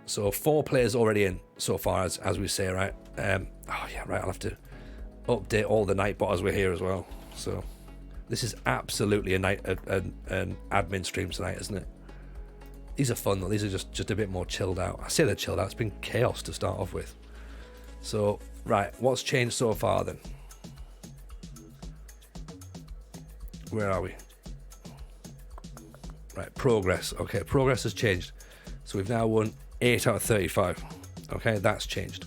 So 4 players already in so far, as we say, right? Oh yeah, right. I'll have to update all the night botters we're here as well. So this is absolutely an admin stream tonight, isn't it? These are fun though. These are just a bit more chilled out. I say they're chilled out. It's been chaos to start off with. So right, what's changed so far then? Where are we? Right, progress. Okay, progress has changed. So we've now won 8 out of 35. Okay, that's changed.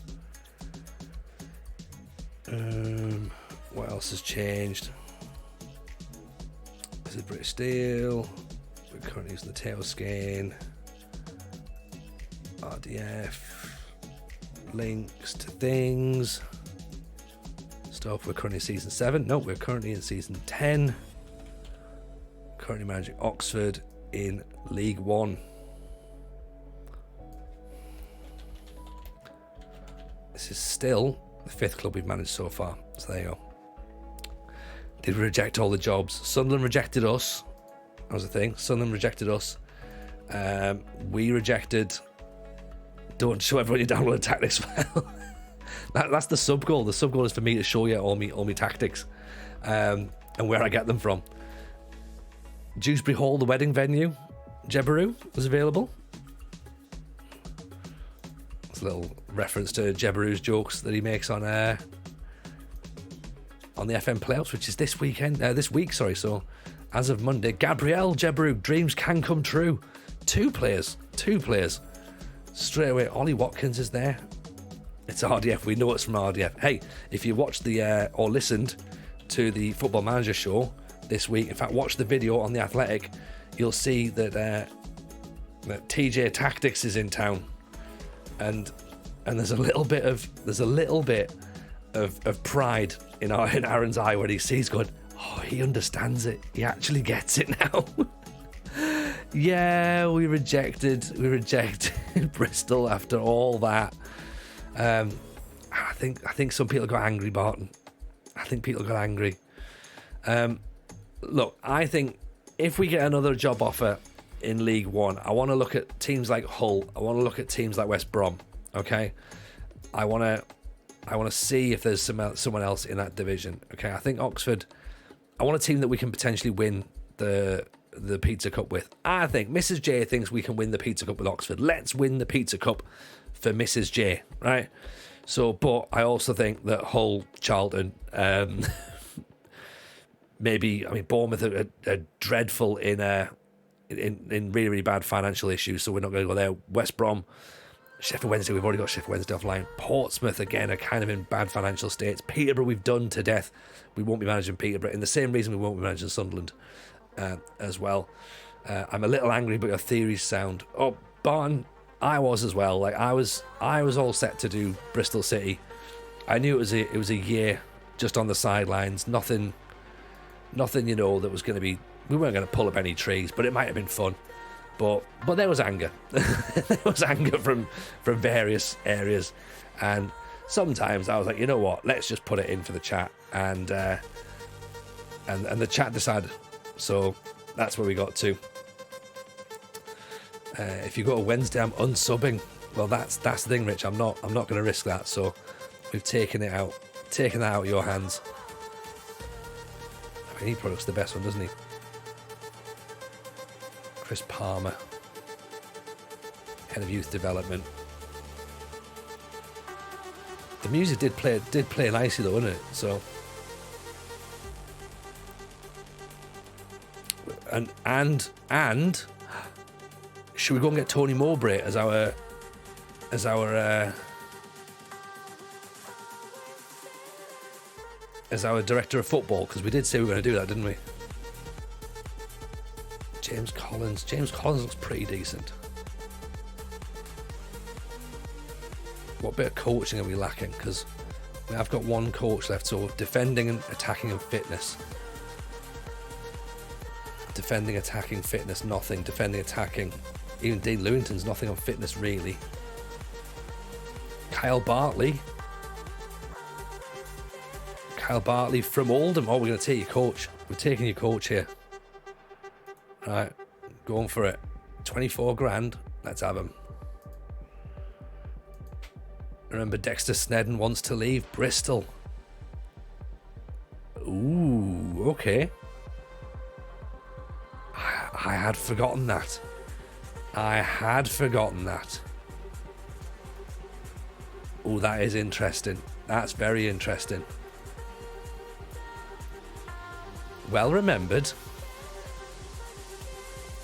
What else has changed? This is British Steel. We're currently using the tail skin. RDF. Links to things. Stuff. We're currently in season 7. No, we're currently in season 10. Currently managing Oxford in League One. This is still the 5th club we've managed so far. So there you go. Did we reject all the jobs? Sunderland rejected us. That was the thing. Sunderland rejected us. We rejected. Don't show everyone your download tactics file. That's the sub goal. The sub goal is for me to show you all my tactics, and where I get them from. Dewsbury Hall, the wedding venue, Jebaru was available. It's a little reference to Jebaru's jokes that he makes on the FM playoffs, which is this week. So as of Monday, Gabriel Jebaru, dreams can come true. Two players. Straight away, Ollie Watkins is there. It's RDF. We know it's from RDF. Hey, if you watched or listened to the Football Manager show this week, in fact, watch the video on The Athletic, you'll see that TJ Tactics is in town, and there's a little bit of pride in Aaron's eye when he sees going, oh, he understands it. He actually gets it now. Yeah, we rejected Bristol after all that. I think some people got angry, Barton. I think people got angry. Look, I think if we get another job offer in League One, I want to look at teams like Hull. I want to look at teams like West Brom. Okay, I want to see if there's someone else in that division. Okay, I think Oxford. I want a team that we can potentially win the Pizza Cup with. I think Mrs. J thinks we can win the Pizza Cup with Oxford. Let's win the Pizza Cup for Mrs. J, right? So, but I also think that Hull, Charlton, maybe, I mean, Bournemouth are dreadful in really, really bad financial issues, so we're not going to go there. West Brom, Sheffield Wednesday, we've already got Sheffield Wednesday offline. Portsmouth, again, are kind of in bad financial states. Peterborough, we've done to death. We won't be managing Peterborough, in the same reason we won't be managing Sunderland as well. I'm a little angry, but your theories sound... Oh, Barton, I was as well. Like, I was all set to do Bristol City. I knew it was a year just on the sidelines. Nothing, you know, that was going to be... We weren't going to pull up any trees, but it might have been fun. But there was anger. There was anger from various areas, and sometimes I was like, you know what? Let's just put it in for the chat, and the chat decided. So that's where we got to. If you go to Wednesday, I'm unsubbing. Well, that's the thing, Rich. I'm not going to risk that. So we've taken that out of your hands. I mean, he product's the best one, doesn't he? Chris Palmer, head of youth development. The music did play nicely though, didn't it? So, and should we go and get Tony Mowbray as our director of football? Because we did say we were going to do that, didn't we? James Collins looks pretty decent. What bit of coaching are we lacking? Because we have got one coach left, so defending and attacking and fitness. Defending, attacking, fitness, nothing. Defending, attacking. Even Dean Lewington's nothing on fitness, really. Kyle Bartley. Kyle Bartley from Oldham. Oh, we're going to take your coach. We're taking your coach here. Right, going for it. 24 grand. Let's have him. Remember, Dexter Snedden wants to leave Bristol. Ooh, okay. I had forgotten that. Oh, that is interesting. That's very interesting. Well remembered.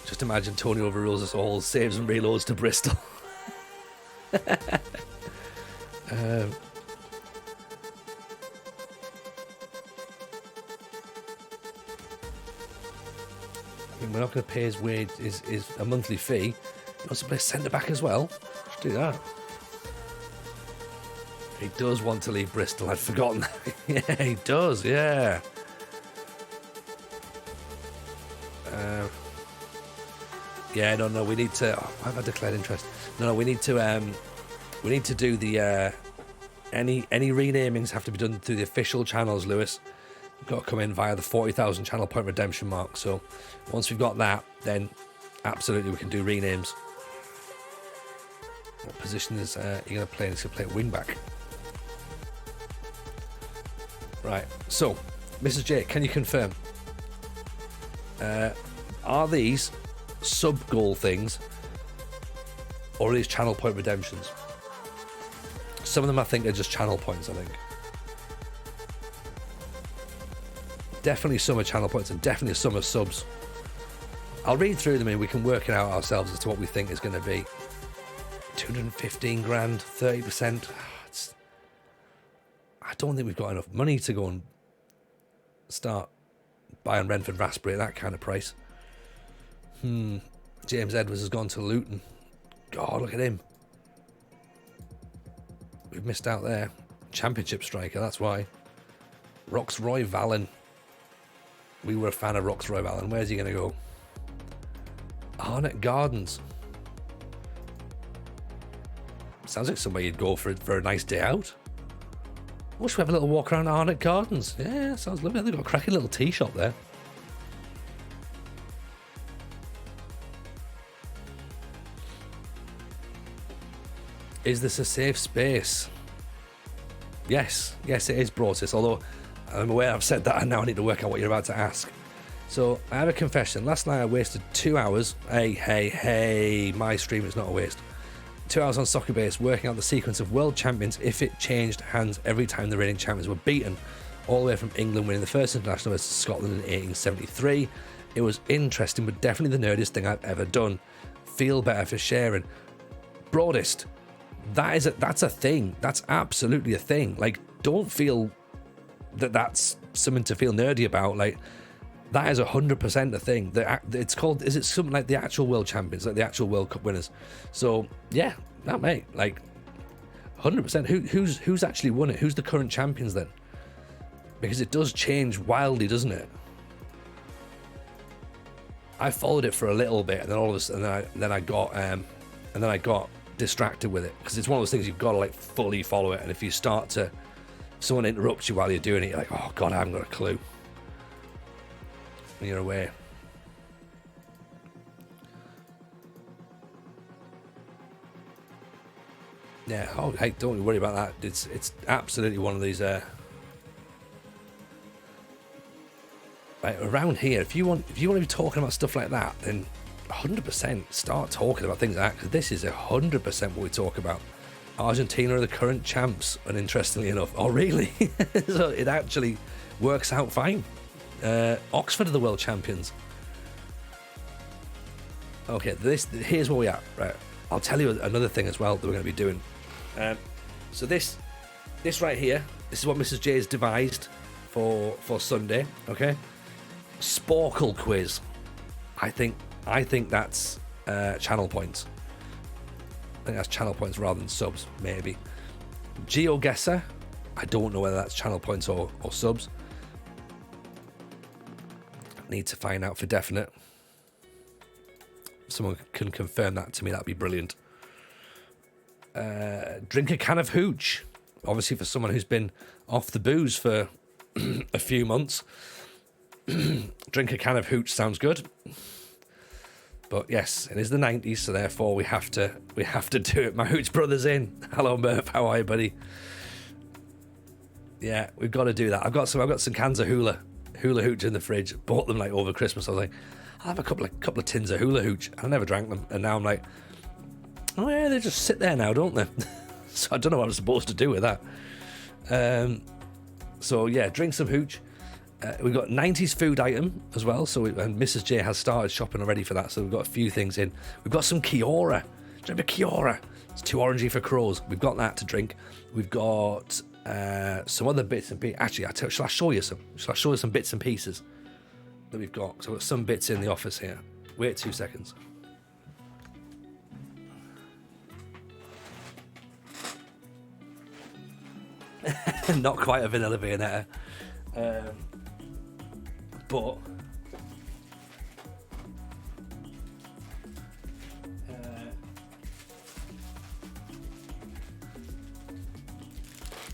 Just imagine Tony overrules us all, saves and reloads to Bristol. We're not going to pay his wage, his a monthly fee. He wants to play centre back as well. Let's do that. He does want to leave Bristol. I'd forgotten that. Yeah, he does. Yeah. Yeah. No. We need to. Why have I declared interest? No. We need to do the. Any renamings have to be done through the official channels, Lewis. We've got to come in via the 40,000 channel point redemption mark. So once we've got that, then absolutely we can do renames. What position is he going to play? He's going to play at wing back. Right. So, Mrs. J, can you confirm? Are these sub goal things, or are these channel point redemptions? Some of them I think are just channel points. I think. Definitely some are channel points and definitely some are subs. I'll read through them and we can work it out ourselves as to what we think is going to be. 215 grand, 30%. I don't think we've got enough money to go and start buying Renford Raspberry at that kind of price. James Edwards has gone to Luton. God, look at him. We've missed out there. Championship striker, that's why. Roxroy Vallon. We were a fan of Roxroy Vallon. Where's he going to go? Arnott Gardens. Sounds like somewhere you'd go for a nice day out. Oh, should we have a little walk around Arnott Gardens? Yeah, sounds lovely. They've got a cracking little tea shop there. Is this a safe space? Yes, it is, Brotis. Although I'm aware I've said that and now I need to work out what you're about to ask. So I have a confession. Last night I wasted 2 hours. Hey, my stream is not a waste. 2 hours on Soccer Base working out the sequence of world champions if it changed hands every time the reigning champions were beaten. All the way from England winning the first international versus Scotland in 1873. It was interesting, but definitely the nerdiest thing I've ever done. Feel better for sharing. Broadest. That's a thing. That's absolutely a thing. Like, don't feel that that's something to feel nerdy about. Like, that is 100% a thing. It's called, is it something like the actual world champions, like the actual World Cup winners? So yeah, that mate, like 100%. Who's actually won it? Who's the current champions then? Because it does change wildly, doesn't it? I followed it for a little bit, and then all of a sudden, then I got distracted with it, because it's one of those things you've got to like fully follow it, and if you start to, someone interrupts you while you're doing it, you're like, oh god, I haven't got a clue. When you're away. Yeah. Oh, hey, don't worry about that. It's absolutely one of these. Like around here, if you want to be talking about stuff like that, then 100% start talking about things like that, because this is 100% what we talk about. Argentina are the current champs, uninterestingly enough. Oh, really? So it actually works out fine. Oxford are the world champions. Okay, here's where we are. Right, I'll tell you another thing as well that we're going to be doing. So this right here, this is what Mrs. J has devised for Sunday. Okay, Sporkle quiz. I think that's channel points. I think that's channel points rather than subs, maybe. GeoGuessr. I don't know whether that's channel points or subs. Need to find out for definite. If someone can confirm that to me, that'd be brilliant. Drink a can of hooch. Obviously for someone who's been off the booze for a few months. Drink a can of hooch sounds good. But yes, it is the 90s, so therefore we have to do it. My hooch brother's in. Hello, Murph. How are you, buddy? Yeah, we've got to do that. I've got some cans of hula hooch in the fridge. Bought them like over Christmas. I was like, I'll have a couple of tins of hula hooch. I never drank them, and now I'm like, oh yeah, they just sit there now, don't they? So I don't know what I'm supposed to do with that. So yeah, drink some hooch. We've got 90s food item as well. So and Mrs. J has started shopping already for that. So we've got a few things in. We've got some Kiora. Do you remember Kiora? It's too orangey for crows. We've got that to drink. We've got some other bits and pieces. Actually, shall I show you some? Shall I show you some bits and pieces that we've got? So we've got some bits in the office here. Wait 2 seconds. Not quite a vanilla Viennetta. But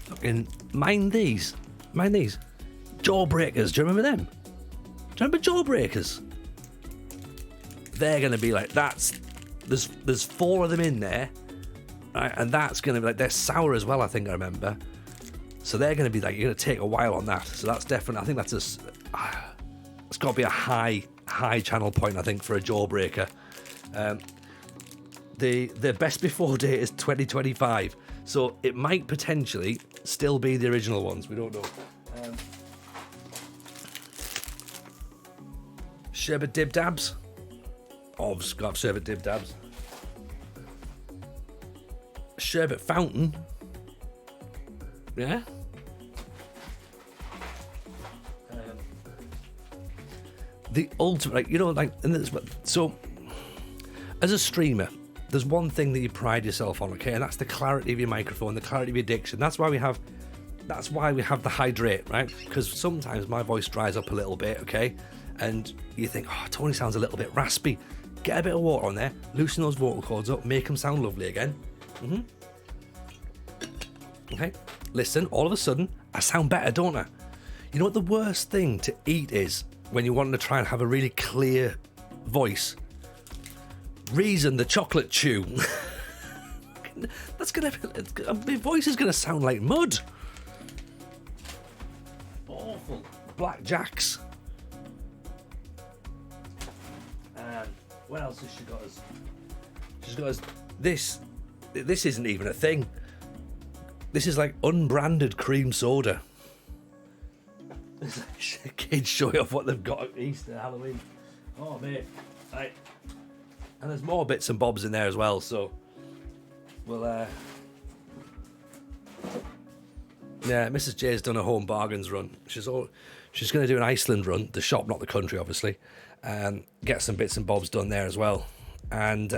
fucking mind these Jawbreakers. Do you remember them? Do you remember Jawbreakers? They're gonna be like, there's 4 of them in there, right? And that's gonna be like, they're sour as well, I think I remember. So they're gonna be like, you're gonna take a while on that. So that's definitely, I think that's it's got to be a high channel point, I think, for a Jawbreaker. The best before date is 2025, so it might potentially still be the original ones. We don't know. Sherbet Dib Dabs. Oh, I've got Sherbet Dib Dabs. Sherbet Fountain. Yeah. The ultimate, like, you know, like, and this, so as a streamer, there's one thing that you pride yourself on, okay, and that's the clarity of your microphone, the clarity of your diction. That's why we have the hydrate, right? Because sometimes my voice dries up a little bit, okay, and you think, oh, Tony sounds a little bit raspy. Get a bit of water on there, loosen those vocal cords up, make them sound lovely again. Okay, listen, all of a sudden I sound better, don't I? You know what the worst thing to eat is when you want to try and have a really clear voice? Reason the chocolate chew. That's gonna be, my voice is gonna sound like mud. Awful. Blackjacks. And what else has she got us? She's got us this. This isn't even a thing. This is like unbranded cream soda. Kids showing off what they've got at Easter, Halloween. Oh, mate. Right. And there's more bits and bobs in there as well, so we'll, yeah, Mrs. J's done a home bargains run. She's going to do an Iceland run, the shop, not the country, obviously, and get some bits and bobs done there as well. And,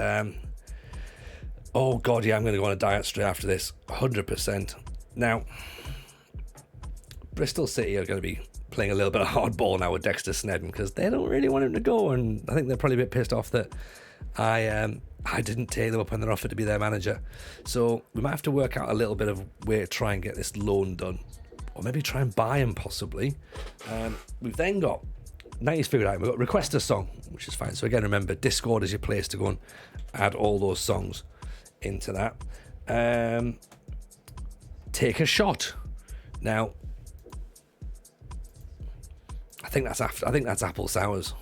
oh, God, yeah, I'm going to go on a diet straight after this, 100%. Now, Bristol City are going to be playing a little bit of hardball now with Dexter Snedden because they don't really want him to go, and I think they're probably a bit pissed off that I didn't take them up on their offer to be their manager. So we might have to work out a little bit of way to try and get this loan done, or maybe try and buy him possibly. We've then got 90s food item. We've got request a song, which is fine. So again, remember, Discord is your place to go and add all those songs into that. Take a shot. Now, I think that's apple sours.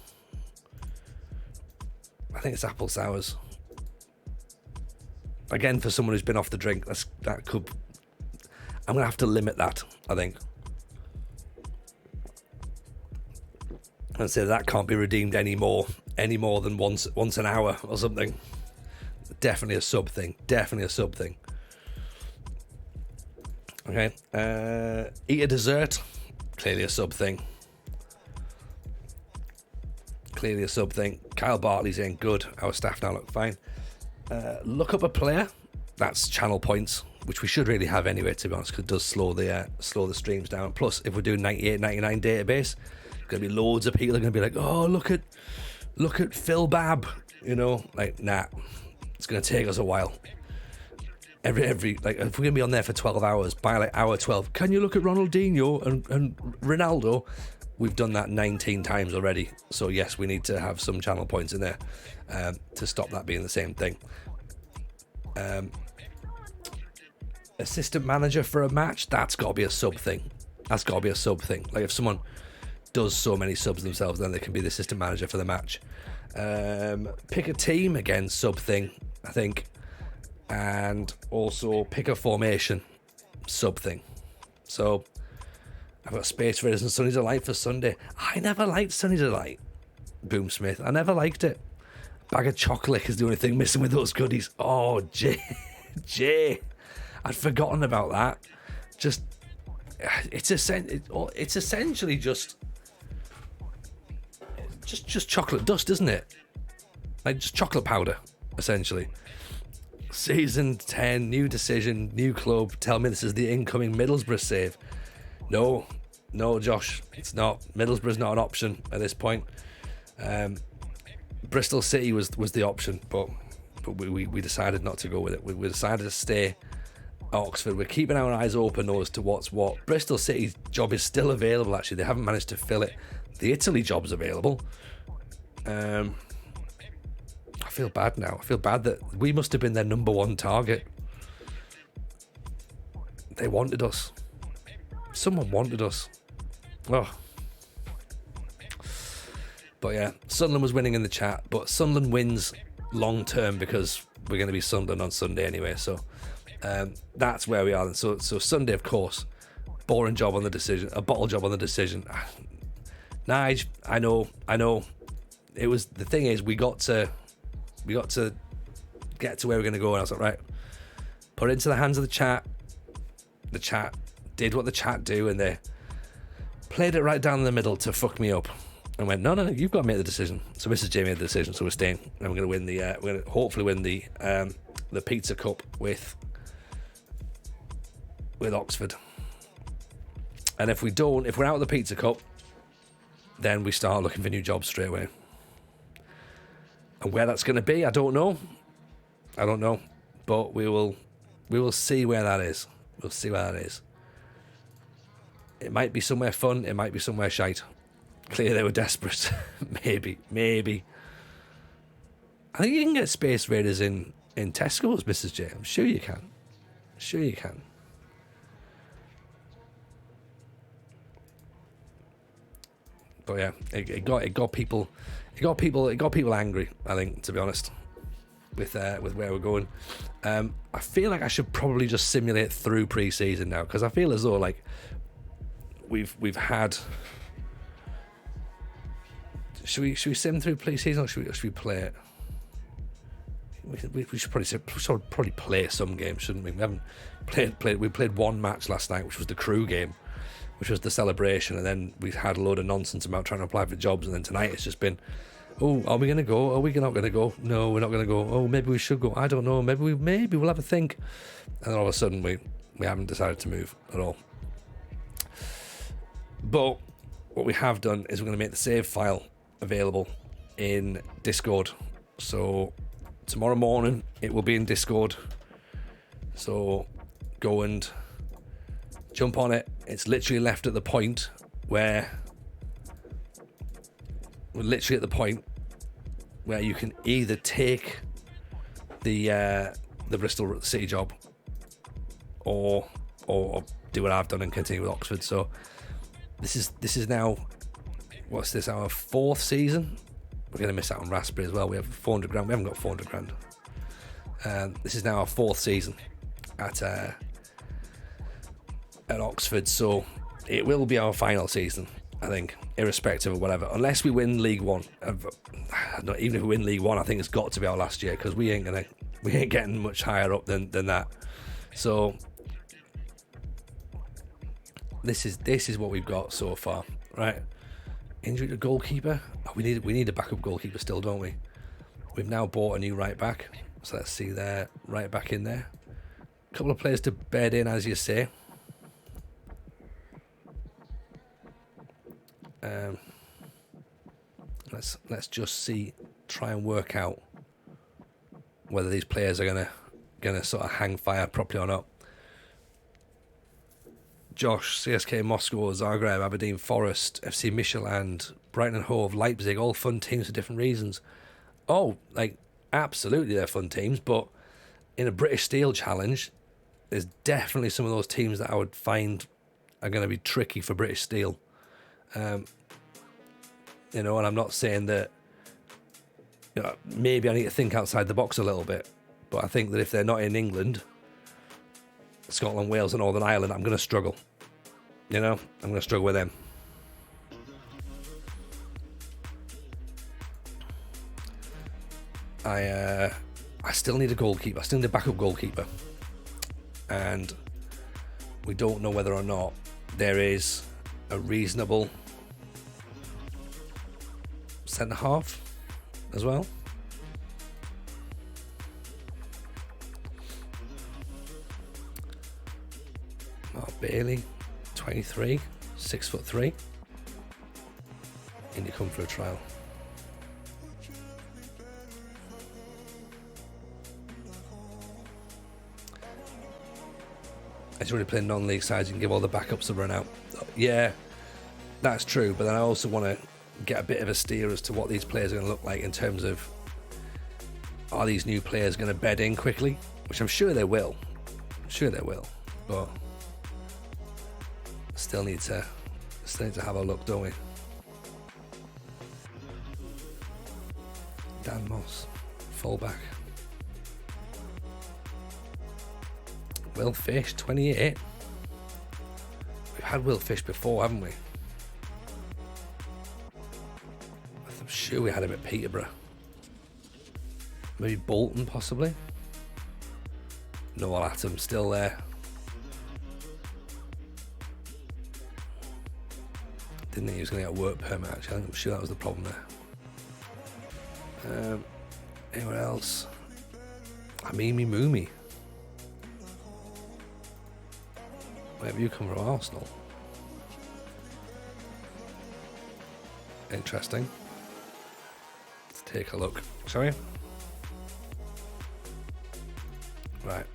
I think it's apple sours. Again, for someone who's been off the drink, I'm gonna have to limit that, I think, and say that can't be redeemed any more than once an hour or something. Definitely a sub thing. Okay. Eat a dessert. Clearly a sub thing. Kyle Bartley's in. Good. Our staff now look fine. Look up a player. That's channel points, which we should really have anyway, to be honest, because it does slow the streams down. Plus, if we're doing 98, 99 database, there's going to be loads of people are going to be like, oh, look at Phil Babb. You know, like, nah. It's going to take us a while. Every like, if we're gonna be on there for 12 hours, by like hour 12, can you look at Ronaldinho and Ronaldo? We've done that 19 times already. So yes, we need to have some channel points in there to stop that being the same thing. Assistant manager for a match, that's got to be a sub thing. That's got to be a sub thing. Like if someone does so many subs themselves, then they can be the assistant manager for the match. Pick a team, again, sub thing, I think. And also pick a formation, sub thing. So I've got Space Raiders and Sunny Delight for Sunday. I never liked Sunny Delight, Boom Smith. I never liked it. Bag of chocolate is the only thing missing with those goodies. Oh, Jay. I'd forgotten about that. Just, it's essentially just chocolate dust, isn't it? Like just chocolate powder, essentially. Season 10, new decision, new club. Tell me this is the incoming Middlesbrough save. No, Josh, it's not. Middlesbrough's not an option at this point. Bristol City was the option, but we decided not to go with it. We decided to stay at Oxford. We're keeping our eyes open as to what's what. Bristol City's job is still available, actually. They haven't managed to fill it. The Italy job's available. I feel bad now. I feel bad that we must have been their number one target. They wanted us. Someone wanted us. Oh. But yeah, Sunderland was winning in the chat, but Sunderland wins long term because we're going to be Sunderland on Sunday anyway. So that's where we are. So Sunday, of course, boring job on the decision, a bottle job on the decision. Nige, I know. It was, the thing is, we got to get to where we're going to go, and I was like, right, put it into the hands of the chat. The chat did what the chat do, and they played it right down the middle to fuck me up, and went, no, you've got to make the decision. So Mrs. J made the decision, so we're staying, and we're going to win the we're going to hopefully win the pizza cup with Oxford. And if we're out of the pizza cup, then we start looking for new jobs straight away. And where that's going to be, I don't know, but we will see where that is. We'll see where that is. It might be somewhere fun, it might be somewhere shite. Clearly they were desperate. maybe. I think you can get Space Raiders in Tesco's, Mrs. J. I'm sure you can. But yeah, it got people angry, I think, to be honest, with where we're going. I feel like I should probably just simulate through pre-season now, because I feel as though like we've had. Should we sim through pre-season, or should we play it? We should probably play some games, shouldn't we? We haven't played. We played one match last night, which was the crew game, which was the celebration, and then we had a load of nonsense about trying to apply for jobs, and then tonight it's just been, oh, are we going to go? Are we not going to go? No, we're not going to go. Oh, maybe we should go. I don't know. Maybe we'll have a think. And then all of a sudden we haven't decided to move at all. But what we have done is we're going to make the save file available in Discord. So tomorrow morning it will be in Discord. So go and jump on it. It's literally left at the point where you can either take the Bristol City job or do what I've done and continue with Oxford. So this is now, what's this, our 4th season? We're going to miss out on Raspberry as well. We have 400 grand. We haven't got 400 grand. This is now our 4th season at Oxford, so it will be our final season, I think, irrespective of whatever, unless we win League One. Even if we win League One, I think it's got to be our last year, because we ain't getting much higher up than that. So this is what we've got so far, right? Injury to goalkeeper. Oh, we need a backup goalkeeper still, don't we? We've now bought a new right back, so let's see there, right back in there. A couple of players to bed in, as you say. Let's just try and work out whether these players are gonna going to sort of hang fire properly or not. Josh, CSK Moscow, Zagreb, Aberdeen Forest, FC Midtjylland, Brighton and Hove, Leipzig, all fun teams for different reasons. Oh, like, absolutely they're fun teams, but in a British Steel Challenge, there's definitely some of those teams that I would find are going to be tricky for British Steel. And I'm not saying that, maybe I need to think outside the box a little bit, but I think that if they're not in England, Scotland, Wales and Northern Ireland, I'm going to struggle. I'm going to struggle with them. I still need a goalkeeper. I still need a backup goalkeeper. And we don't know whether or not there is a reasonable centre-half as well. Mark Bailey, 23, 6'3". And you come for a trial. As you already play non-league sides, you can give all the backups a run out. Yeah, that's true, but then I also want to get a bit of a steer as to what these players are going to look like in terms of, are these new players going to bed in quickly? Which I'm sure they will. But still need to have a look, don't we? Dan Moss, fullback. Will Fish, 28. We've had Will Fish before, haven't we? I'm sure we had him at Peterborough. Maybe Bolton, possibly. Noel Atom still there. Didn't think he was going to get a work permit, actually. I'm sure that was the problem there. Anyone else? Amimi Moomy. Where have you come from? Arsenal. Interesting. Let's take a look. Sorry? Right.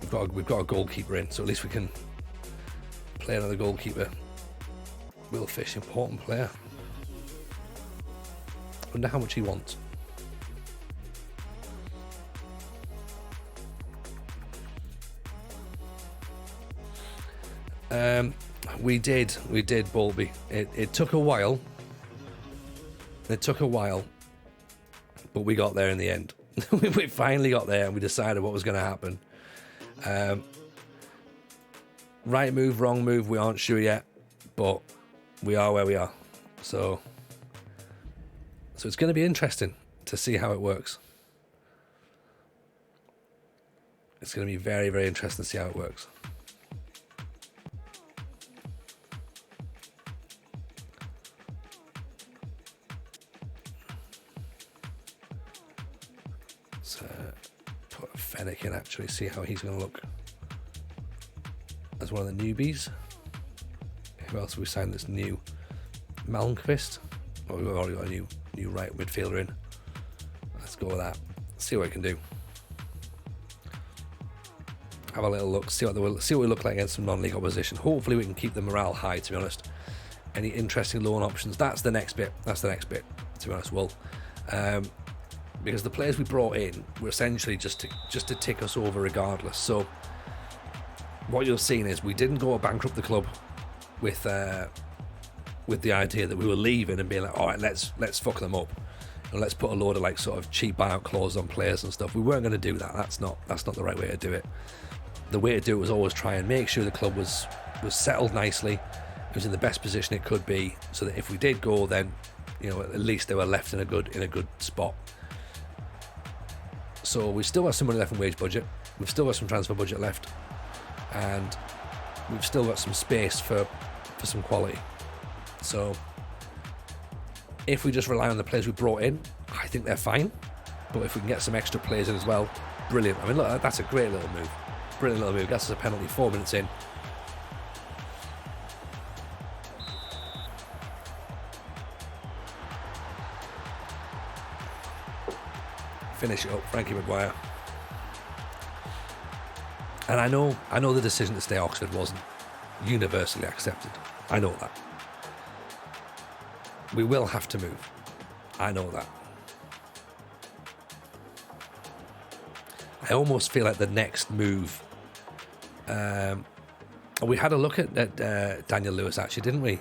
We've got a goalkeeper in, so at least we can play another goalkeeper. Will Fish, important player. Wonder how much he wants. We did Bolby. It took a while. But we got there in the end. We finally got there and we decided what was going to happen. Right move, wrong move, we aren't sure yet, but we are where we are. So it's going to be interesting to see how it works. It's going to be very, very interesting to see how it works. Put Fennick in, actually, see how he's going to look as one of the newbies. Who else have we signed that's new? Malmqvist. Oh, we've already got a new right midfielder in. Let's go with that. See what we can do. Have a little look. See what we look like against some non-league opposition. Hopefully, we can keep the morale high. To be honest, any interesting loan options? That's the next bit. To be honest, Will. Because the players we brought in were essentially just to tick us over regardless. So what you're seeing is we didn't go bankrupt the club with the idea that we were leaving and being like, all right, let's fuck them up and let's put a load of like sort of cheap buyout clauses on players and stuff. We weren't going to do that. That's not the right way to do it. The way to do it was always try and make sure the club was settled nicely. It was in the best position it could be, so that if we did go, then at least they were left in a good spot. So we've still got some money left in wage budget. We've still got some transfer budget left, and we've still got some space for some quality. So if we just rely on the players we brought in, I think they're fine. But if we can get some extra players in as well, brilliant. I mean, look, that's a great little move. Brilliant little move. Gets us a penalty 4 minutes in. finish it up, Frankie Maguire. And I know the decision to stay at Oxford wasn't universally accepted. I know that. We will have to move. I know that. I almost feel like the next move. We had a look at Daniel Lewis, actually, didn't we?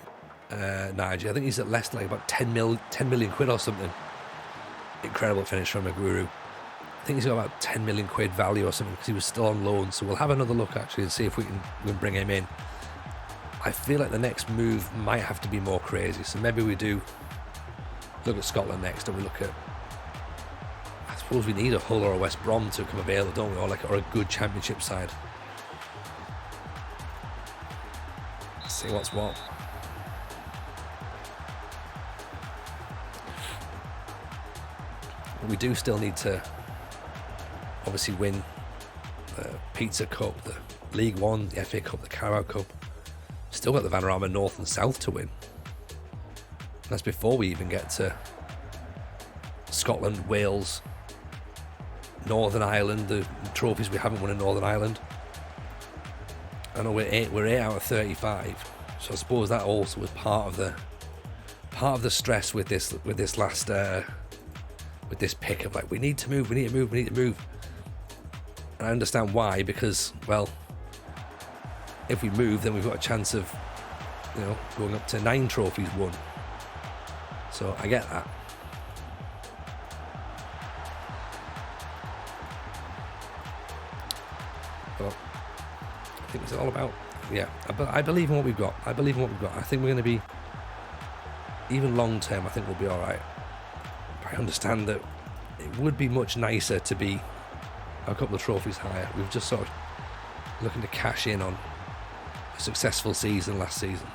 Nigel, I think he's at Leicester, like about 10 million quid or something. Incredible finish from Aguero. I think he's got about 10 million quid value or something because he was still on loan. So we'll have another look actually and see if we can bring him in. I feel like the next move might have to be more crazy. So maybe we do look at Scotland next, or we look at, I suppose we need a Hull or a West Brom to come available, don't we? Or a good championship side. Let's see what's what. We do still need to obviously win the Pizza Cup, the League One, the FA Cup, the Carabao Cup. Still got the Vanarama North and South to win. That's before we even get to Scotland, Wales, Northern Ireland, the trophies we haven't won in Northern Ireland. I know we're 8 out of 35, so I suppose that also was part of the stress with this last with this pick of like, we need to move. And I understand why, because, well, if we move, then we've got a chance of, going up to 9 trophies won. So I get that. But I think it's all about, I believe in what we've got. I think we're going to be, even long term, I think we'll be all right. I understand that it would be much nicer to be a couple of trophies higher. We've just sort of looking to cash in on a successful season last season.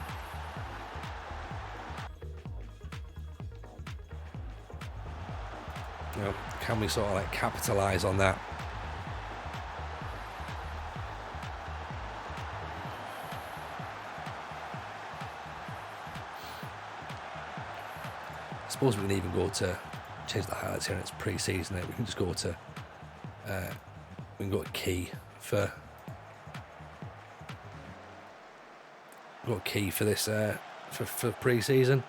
Can we sort of like capitalise on that? I suppose we can even go to change the highlights here, and it's pre-season. We can just go to key for this for pre-season.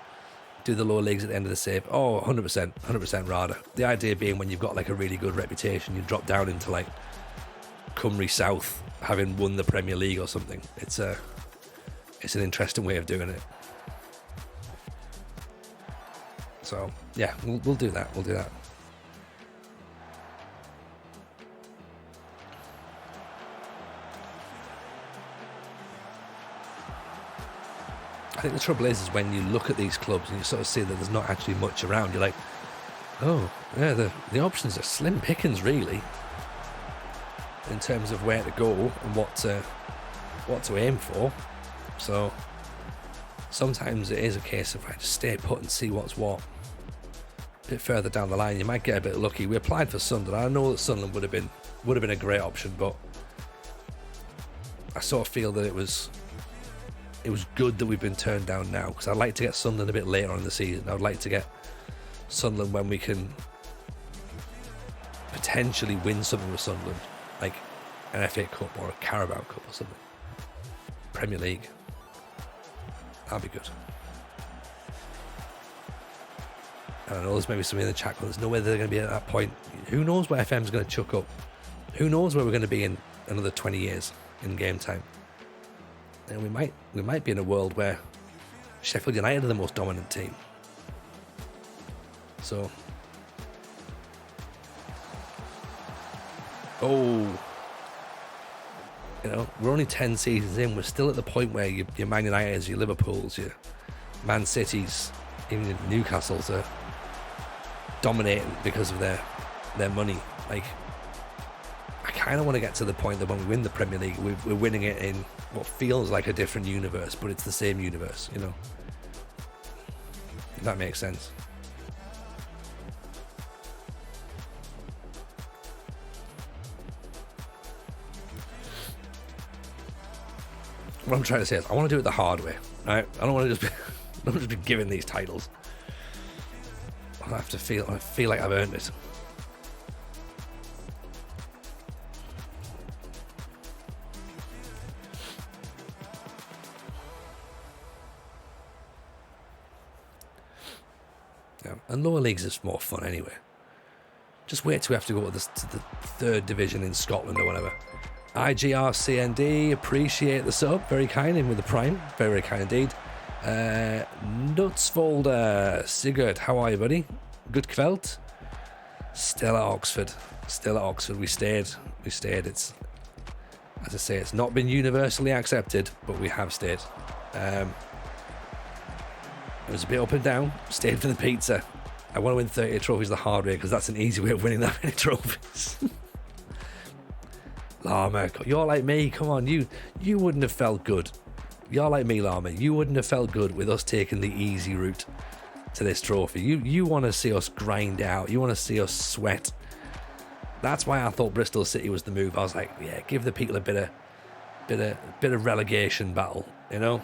Do the lower leagues at the end of the save. 100% rather. The idea being, when you've got like a really good reputation, you drop down into like Cymru South, having won the Premier League or something. It's an interesting way of doing it. So yeah, we'll do that. I think the trouble is when you look at these clubs and you sort of see that there's not actually much around, you're like, oh yeah, the options are slim pickings really, in terms of where to go and what to aim for. So sometimes it is a case of, just stay put and see what's what. A bit further down the line, you might get a bit lucky. We applied for Sunderland. I know that Sunderland would have been a great option, but I sort of feel that it was good that we've been turned down now, because I'd like to get Sunderland a bit later on in the season. I would like to get Sunderland when we can potentially win something with Sunderland, like an FA Cup or a Carabao Cup or something. Premier League. That'd be good. And I know there's maybe somebody in the chat, but there's no way they're going to be at that point. Who knows where FM's going to chuck up? Who knows where we're going to be in another 20 years in game time? And we might be in a world where Sheffield United are the most dominant team. So, we're only 10 seasons in. We're still at the point where your Man Uniteds, your Liverpools, your Man Cities, even your Newcastles are dominating because of their money. Like, I kind of want to get to the point that when we win the Premier League, we're winning it in what feels like a different universe, but it's the same universe, If that makes sense. What I'm trying to say is, I want to do it the hard way, right? I don't want to just be given these titles. I feel like I've earned it. And lower leagues is more fun anyway. Just wait till we have to go to the third division in Scotland or whatever. IGRCND, appreciate the sub. Very kind in with the prime. Very, very kind indeed. Nutsfolder. Sigurd, how are you, buddy? Good kveld. Still at Oxford. We stayed. It's, as I say, it's not been universally accepted, but we have stayed. It was a bit up and down. Stayed for the pizza. I want to win 30 trophies the hard way because that's an easy way of winning that many trophies. Llama, you're like me. Come on, you wouldn't have felt good. You're like me, Llama. You wouldn't have felt good with us taking the easy route to this trophy. You want to see us grind out. You want to see us sweat. That's why I thought Bristol City was the move. I was like, yeah, give the people a bit of relegation battle, you know.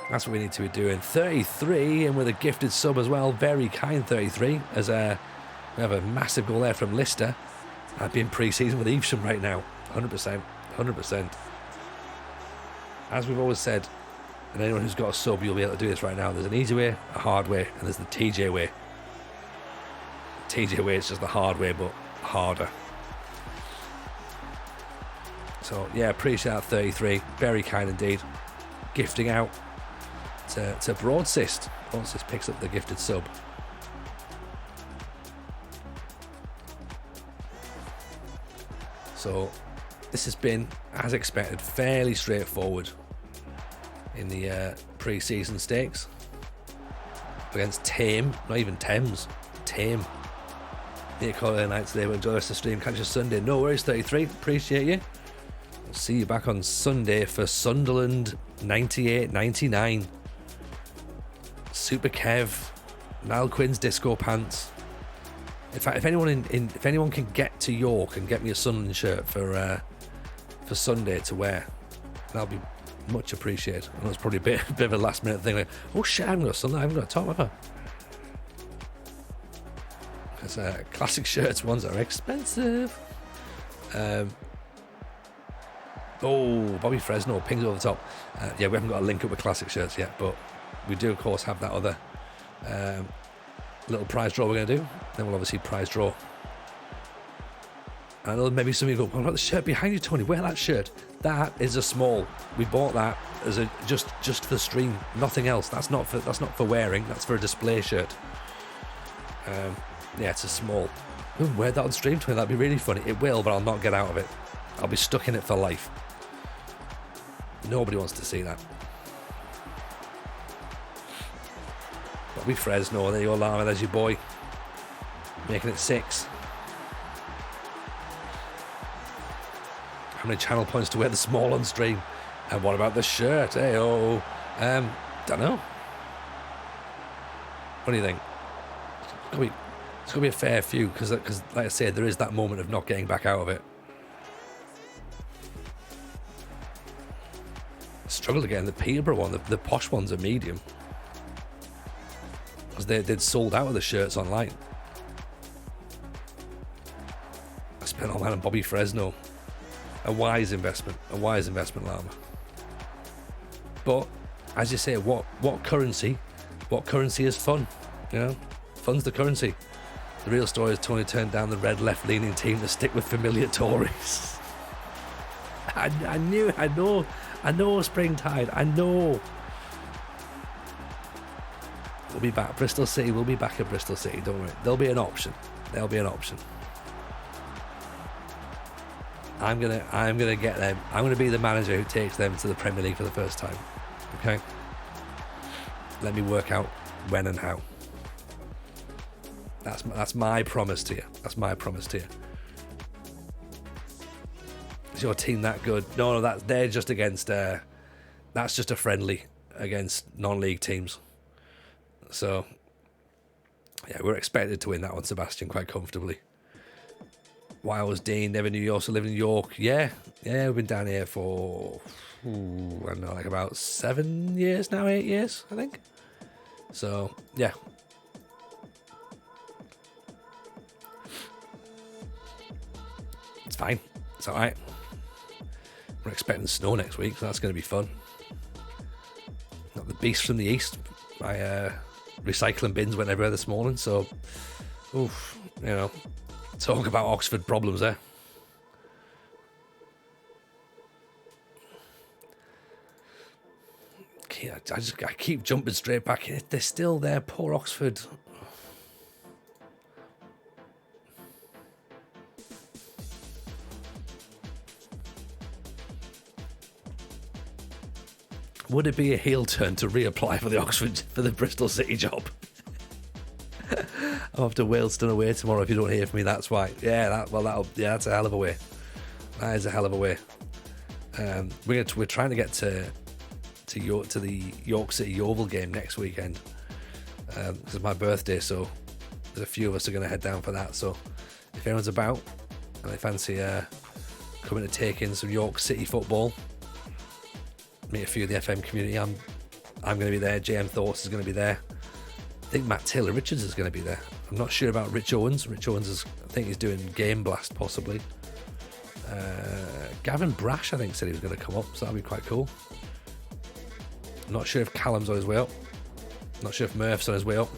That's what we need to be doing. 33, and with a gifted sub as well. Very kind 33, as we have a massive goal there from Lister. I'd be in pre-season with Evesham right now. 100%. As we've always said, and anyone who's got a sub, you'll be able to do this right now. There's an easy way, a hard way, and there's the TJ way. TJ way is just the hard way, but harder. So, yeah, appreciate that 33. Very kind indeed. Gifting out to Broadcyst. Broadcyst picks up the gifted sub. So this has been, as expected, fairly straightforward in the pre-season stakes against Tame, not even Thames, Tame. Yeah, call it a night today, but enjoy the rest of the stream. Catch you Sunday. No worries, 33. Appreciate you. I'll see you back on Sunday for Sunderland 98-99. Super Kev, Niall Quinn's Disco Pants. In fact, if anyone can get to York and get me a Sunderland shirt for Sunday to wear, that'll be much appreciated. I know it's probably a bit of a last minute thing. Like, oh shit, I haven't got a Sunderland. I haven't got a top ever. Because classic shirts ones are expensive. Bobby Fresno pings over the top. Yeah, we haven't got a link up with classic shirts yet, but we do of course have that other little prize draw we're going to do. Then we'll obviously prize draw. And I know maybe some of you go, what about the shirt behind you, Tony? Wear that shirt. That is a small. We bought that as a just for stream, nothing else. That's not for wearing. That's for a display shirt. Yeah, it's a small. Ooh, wear that on stream, Tony. That'd be really funny. It will, but I'll not get out of it. I'll be stuck in it for life. Nobody wants to see that. Bobby Fresno, there you go, Llama, there's your boy. Making it 6. How many channel points to wear the small on stream? And what about the shirt? Hey, don't know. What do you think? It's going to be a fair few, because like I said, there is that moment of not getting back out of it. Struggled again. The Peterborough one, the posh ones are medium. Because they'd sold out of the shirts online. I spent all that on Bobby Fresno. A wise investment, Llama. But as you say, what currency is fun? You know, fun's the currency. The real story is Tony turned down the red left-leaning team to stick with familiar Tories. I know Springtide, I know. We'll be back. Bristol City, we'll be back at Bristol City, don't worry. There'll be an option. I'm gonna get them. I'm gonna be the manager who takes them to the Premier League for the first time. Okay? Let me work out when and how. That's my promise to you. Is your team that good? No, they're just against. That's just a friendly against non-league teams. So, yeah, we're expected to win that one, Sebastian, quite comfortably. Why was Dean? Never knew you also lived in York. Yeah, we've been down here for, I don't know, like about 7 years now, 8 years, I think. So, yeah. It's fine. It's all right. We're expecting snow next week, so that's going to be fun. Got the beast from the east, my recycling bins went everywhere this morning. So, oof, talk about Oxford problems there. I keep jumping straight back in. They're still there, poor Oxford. Would it be a heel turn to reapply for the Bristol City job? I'm off to Wailston away tomorrow. If you don't hear from me, that's why. Yeah, that's a hell of a way. That is a hell of a way. We're trying to get to the York City Yeovil game next weekend. This is my birthday, so there's a few of us are going to head down for that. So if anyone's about and they fancy coming to take in some York City football, meet a few of the FM community. I'm going to be there. JM Thoughts is going to be there. I think Matt Taylor Richards is going to be there. I'm not sure about Rich Owens. Rich Owens I think he's doing Game Blast possibly. Gavin Brash I think said he was going to come up, so that'll be quite cool. I'm not sure if Callum's on his way up. Not sure if Murph's on his way up.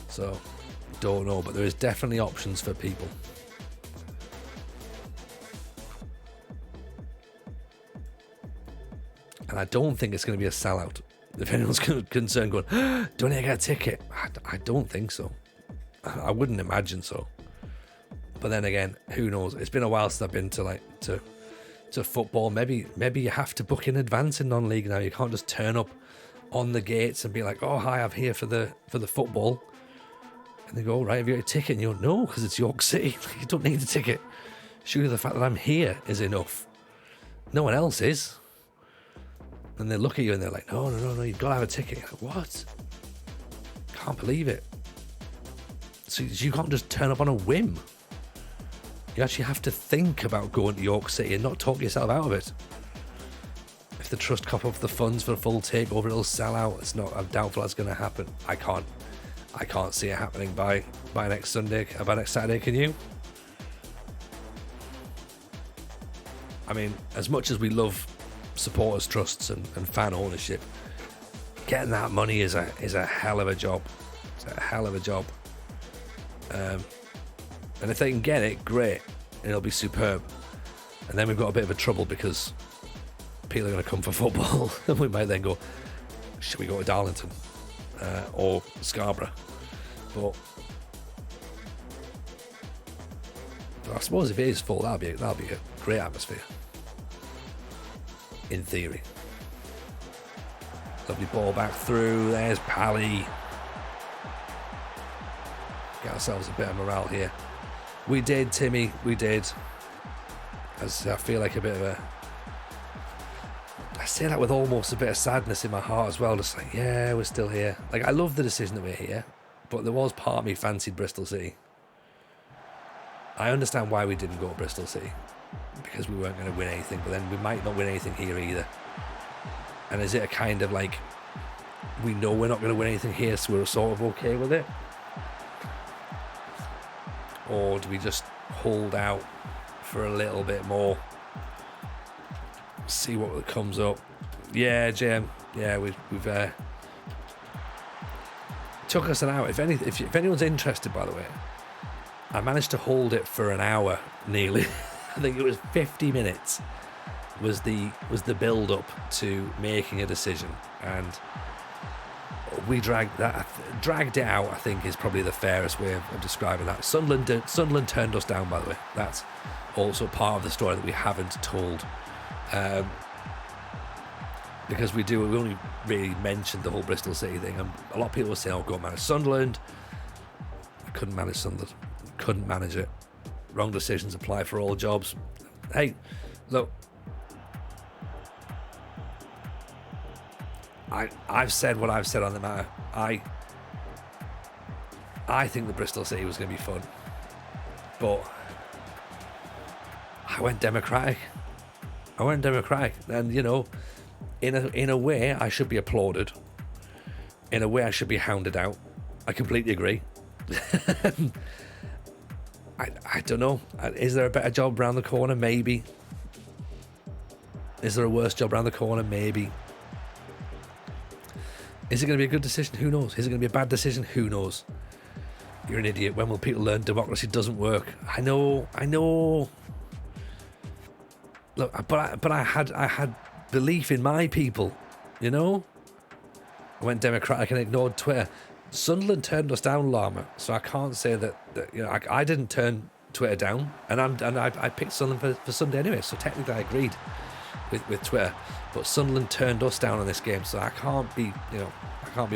So don't know, but there is definitely options for people. And I don't think it's going to be a sellout. If anyone's concerned going, do I need to get a ticket? I don't think so. I wouldn't imagine so. But then again, who knows? It's been a while since I've been to football. Maybe you have to book in advance in non-league now. You can't just turn up on the gates and be like, oh, hi, I'm here for the football. And they go, right, have you got a ticket? And you go, no, because it's York City. You don't need a ticket. Surely the fact that I'm here is enough. No one else is. And they look at you and they're like, no, you've got to have a ticket. You're like, what? Can't believe it. So you can't just turn up on a whim. You actually have to think about going to York City and not talk yourself out of it. If the trust cop up the funds for a full takeover, it'll sell out. I'm doubtful that's going to happen. I can't see it happening by next Saturday, can you? I mean, as much as we love supporters trusts and fan ownership, getting that money is a hell of a job. It's a hell of a job. And if they can get it, great, it'll be superb. And then we've got a bit of a trouble because people are going to come for football and we might then go, should we go to Darlington or Scarborough? But I suppose if it is full, that'll be a great atmosphere. In theory. Lovely ball back through. There's Pally. Get ourselves a bit of morale here. We did, Timmy. We did. I feel like a bit of a... I say that with almost a bit of sadness in my heart as well. Just like, yeah, we're still here. Like, I love the decision that we're here, but there was part of me fancied Bristol City. I understand why we didn't go to Bristol City, because we weren't going to win anything, but then we might not win anything here either. And is it a kind of like, we know we're not going to win anything here, so we're sort of okay with it? Or do we just hold out for a little bit more, see what comes up? Yeah, Jim. Yeah, we've took us an hour. If anyone's interested, by the way, I managed to hold it for an hour nearly. I think it was 50 minutes was the build up to making a decision, and we dragged it out. I think is probably the fairest way of describing that. Sunderland turned us down, by the way. That's also part of the story that we haven't told, because we only really mentioned the whole Bristol City thing, and a lot of people were saying, "Oh, go manage Sunderland." We couldn't manage Sunderland. Couldn't manage it. Wrong decisions apply for all jobs. Hey, look, I've said what I've said on the matter. I think the Bristol City was going to be fun, but I went democratic. And in a way, I should be applauded. In a way, I should be hounded out. I completely agree. I don't know. Is there a better job around the corner? Maybe. Is there a worse job around the corner? Maybe. Is it going to be a good decision? Who knows? Is it going to be a bad decision? Who knows? You're an idiot. When will people learn democracy doesn't work? I know. Look, but I had belief in my people, you know? I went democratic and ignored Twitter. Sunderland turned us down, Llama, so I can't say that you know, I didn't turn Twitter down, and I picked Sunderland for Sunday anyway, so technically I agreed with Twitter, but Sunderland turned us down in this game, so I can't be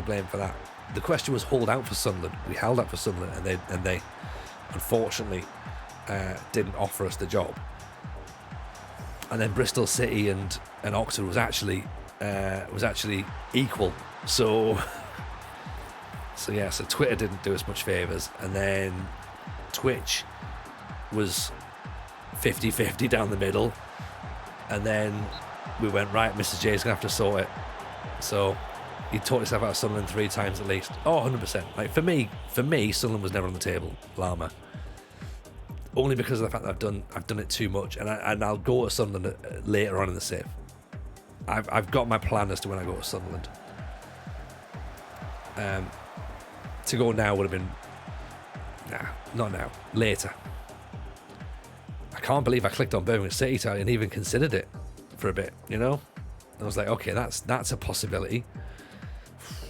blamed for that. The question was hold out for Sunderland. We held out for Sunderland, and they unfortunately didn't offer us the job. And then Bristol City and Oxford was actually equal. So Twitter didn't do us much favours, and then Twitch was 50-50 down the middle, and then we went, right, Mrs. J's gonna have to sort it. So he taught himself out of Sunderland 3 times at least. Oh, 100%. Like for me, Sunderland was never on the table, Llama. Only because of the fact that I've done it too much, and I'll go to Sunderland later on in the save. I've got my plan as to when I go to Sunderland. To go now would have been not now, later. I can't believe I clicked on Birmingham City Town and even considered it for a bit, you know. I was like, okay, that's a possibility.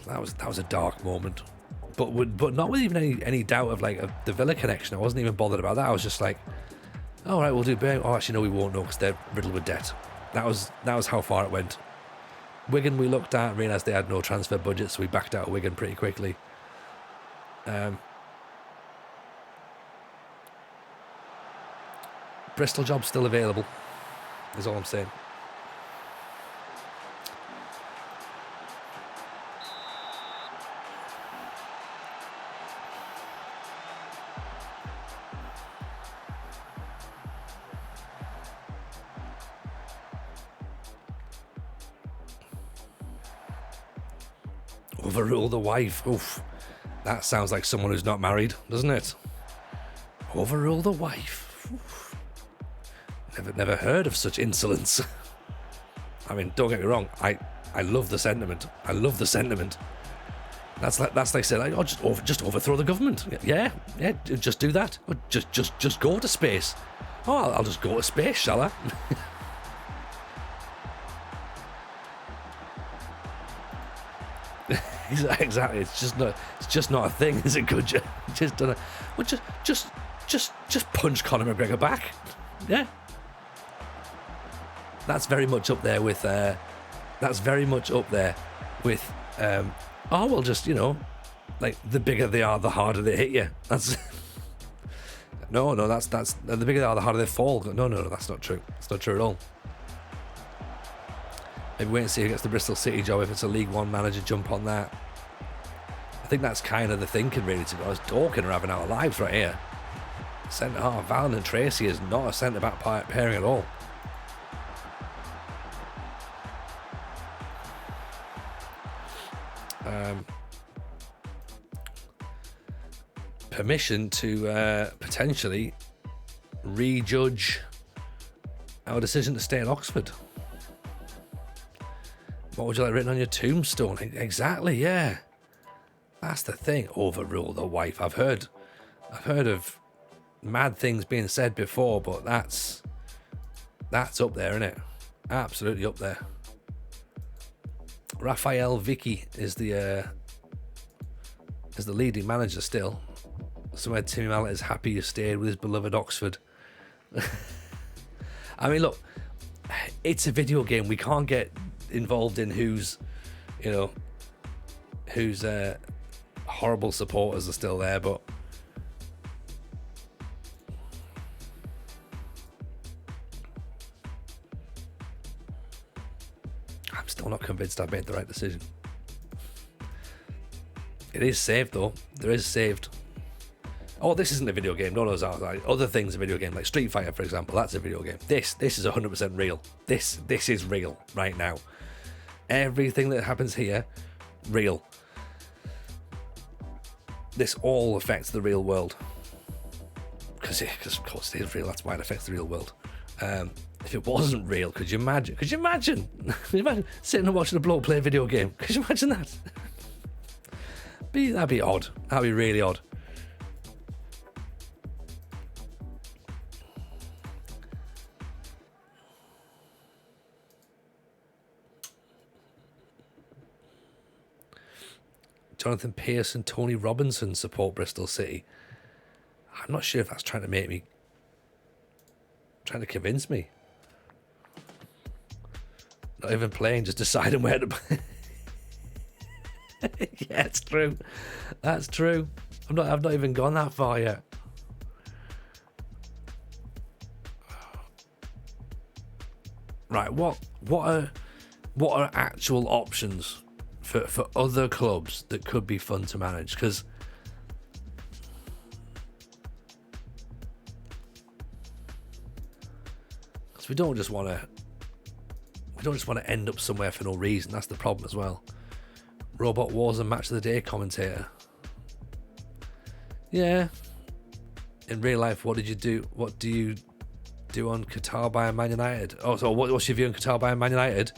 That was a dark moment. But not with even any doubt of like the Villa connection. I wasn't even bothered about that. I was just like, all right, we'll do Birmingham. Oh, actually, no, we won't know because they're riddled with debt. That was how far it went. Wigan we looked at and realised they had no transfer budget, so we backed out of Wigan pretty quickly. Bristol job's still available, is all I'm saying. Overrule the wife. Oof. That sounds like someone who's not married, doesn't it? Overrule the wife. Oof. Never heard of such insolence. I mean, don't get me wrong. I love the sentiment. I love the sentiment. That's like saying, oh, just overthrow the government. Yeah, just do that. Or just go to space. Oh, I'll just go to space, shall I? Exactly. It's just not a thing, is it? Good. Just don't know. Well, just punch Conor McGregor back. Yeah. That's very much up there with. Oh well, just like the bigger they are, the harder they hit you. That's. No. That's the bigger they are, the harder they fall. No. That's not true. It's not true at all. Maybe wait and see who gets the Bristol City job. If it's a League One manager, jump on that. I think that's kind of the thinking, really. To be honest, Dorkin are having our lives right here. Centre half, Valen and Tracy is not a centre back pairing at all. Permission to potentially rejudge our decision to stay in Oxford. What would you like written on your tombstone? Exactly, yeah. That's the thing. Overrule the wife. I've heard of mad things being said before, but that's up there, isn't it? Absolutely up there. Raphael Vicky is the leading manager still. Somewhere Timmy Mallet is happy he stayed with his beloved Oxford. I mean, look, it's a video game. We can't get involved in whose horrible supporters are still there, but I'm still not convinced I've made the right decision. It is saved though. There is saved. Oh, this isn't a video game. No, like other things a video game, like Street Fighter, for example. That's a video game. This is 100% real. This is real right now. Everything that happens here, real. This all affects the real world. Because of course it is real. That's why it affects the real world. If it wasn't real, could you imagine? Could you imagine sitting and watching a bloke play a video game? Could you imagine that? That'd be odd. That'd be really odd. Jonathan Pearce and Tony Robinson support Bristol City. I'm not sure if that's trying to convince me. Not even playing, just deciding where to play. Yeah, it's true. That's true. I've not even gone that far yet. Right, what are actual options for other clubs that could be fun to manage? Because we don't just want to end up somewhere for no reason. That's the problem as well. Robot Wars and Match of the Day commentator. Yeah. In real life, what do you do on Qatar Bayern Man United? Oh, so what's your view on Qatar Bayern Man United?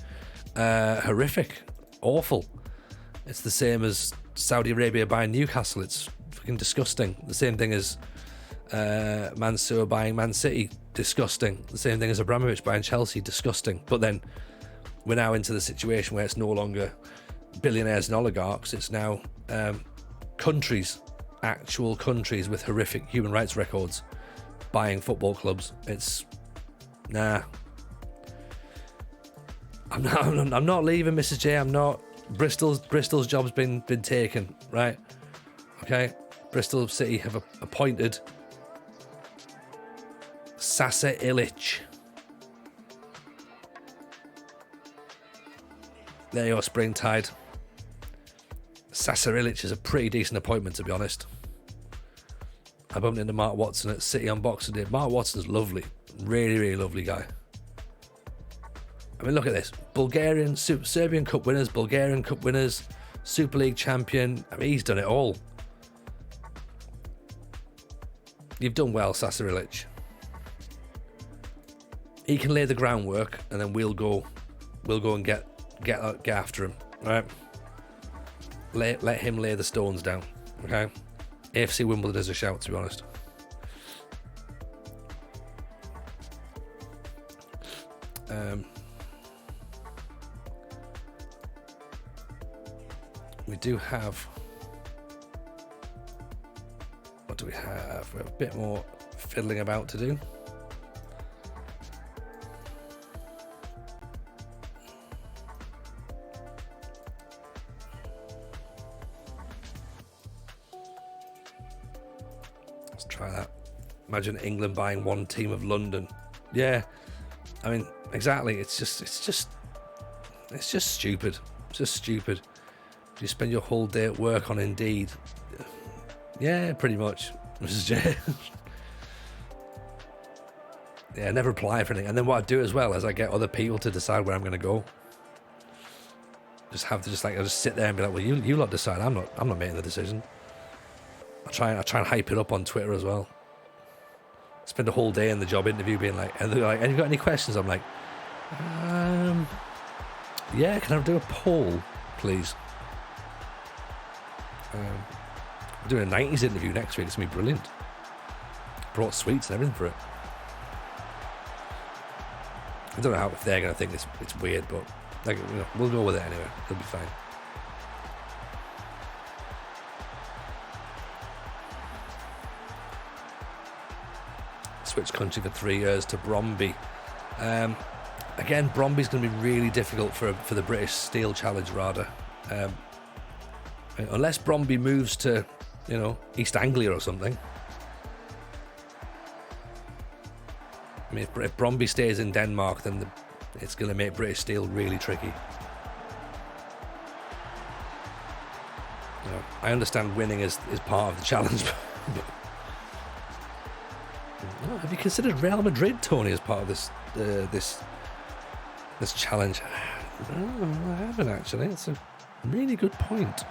Horrific. Awful. It's the same as Saudi Arabia buying Newcastle. It's fucking disgusting. The same thing as Mansour buying Man City. Disgusting. The same thing as Abramovich buying Chelsea. Disgusting. But then we're now into the situation where it's no longer billionaires and oligarchs. It's now countries, actual countries with horrific human rights records buying football clubs. It's nah. I'm not leaving, Mrs. J. I'm not. Bristol's job's been taken, right? Okay. Bristol City have appointed Sasa Ilic. There you are, Springtide. Sasa Ilic is a pretty decent appointment, to be honest. I bumped into Mark Watson at City on Boxing Day. Mark Watson's lovely. Really, really lovely guy. I mean, look at this. Serbian Cup winners, Bulgarian Cup winners, Super League champion. I mean, he's done it all. You've done well, Sasa Ilic. He can lay the groundwork, and then we'll go and get after him, right? Let him lay the stones down, okay? AFC Wimbledon is a shout, to be honest. We do have. What do we have? We have a bit more fiddling about to do. Let's try that. Imagine England buying one team of London. Yeah, I mean, exactly. It's just stupid. It's just stupid. Do you spend your whole day at work on Indeed? Yeah, pretty much, Mrs. J. Yeah, never apply for anything. And then what I do as well is I get other people to decide where I'm going to go. I'll just sit there and be like, well, you lot decide. I'm not making the decision. I try and hype it up on Twitter as well. Spend a whole day in the job interview being like, and they're like, "Have you got any questions?" I'm like, yeah, can I do a poll, please? I'm doing a 90s interview next week. It's going to be brilliant. Brought sweets and everything for it. I don't know if they're going to think it's weird, but like, we'll go with it anyway. It'll be fine. Switch country for 3 years to Bromby. Again, Bromby's going to be really difficult for the British Steel Challenge, rather. Unless Bromby moves to, East Anglia or something. I mean, if Bromby stays in Denmark, then it's going to make British Steel really tricky. I understand winning is part of the challenge. Have you considered Real Madrid, Tony, as part of this challenge? No, I haven't actually. It's a really good point.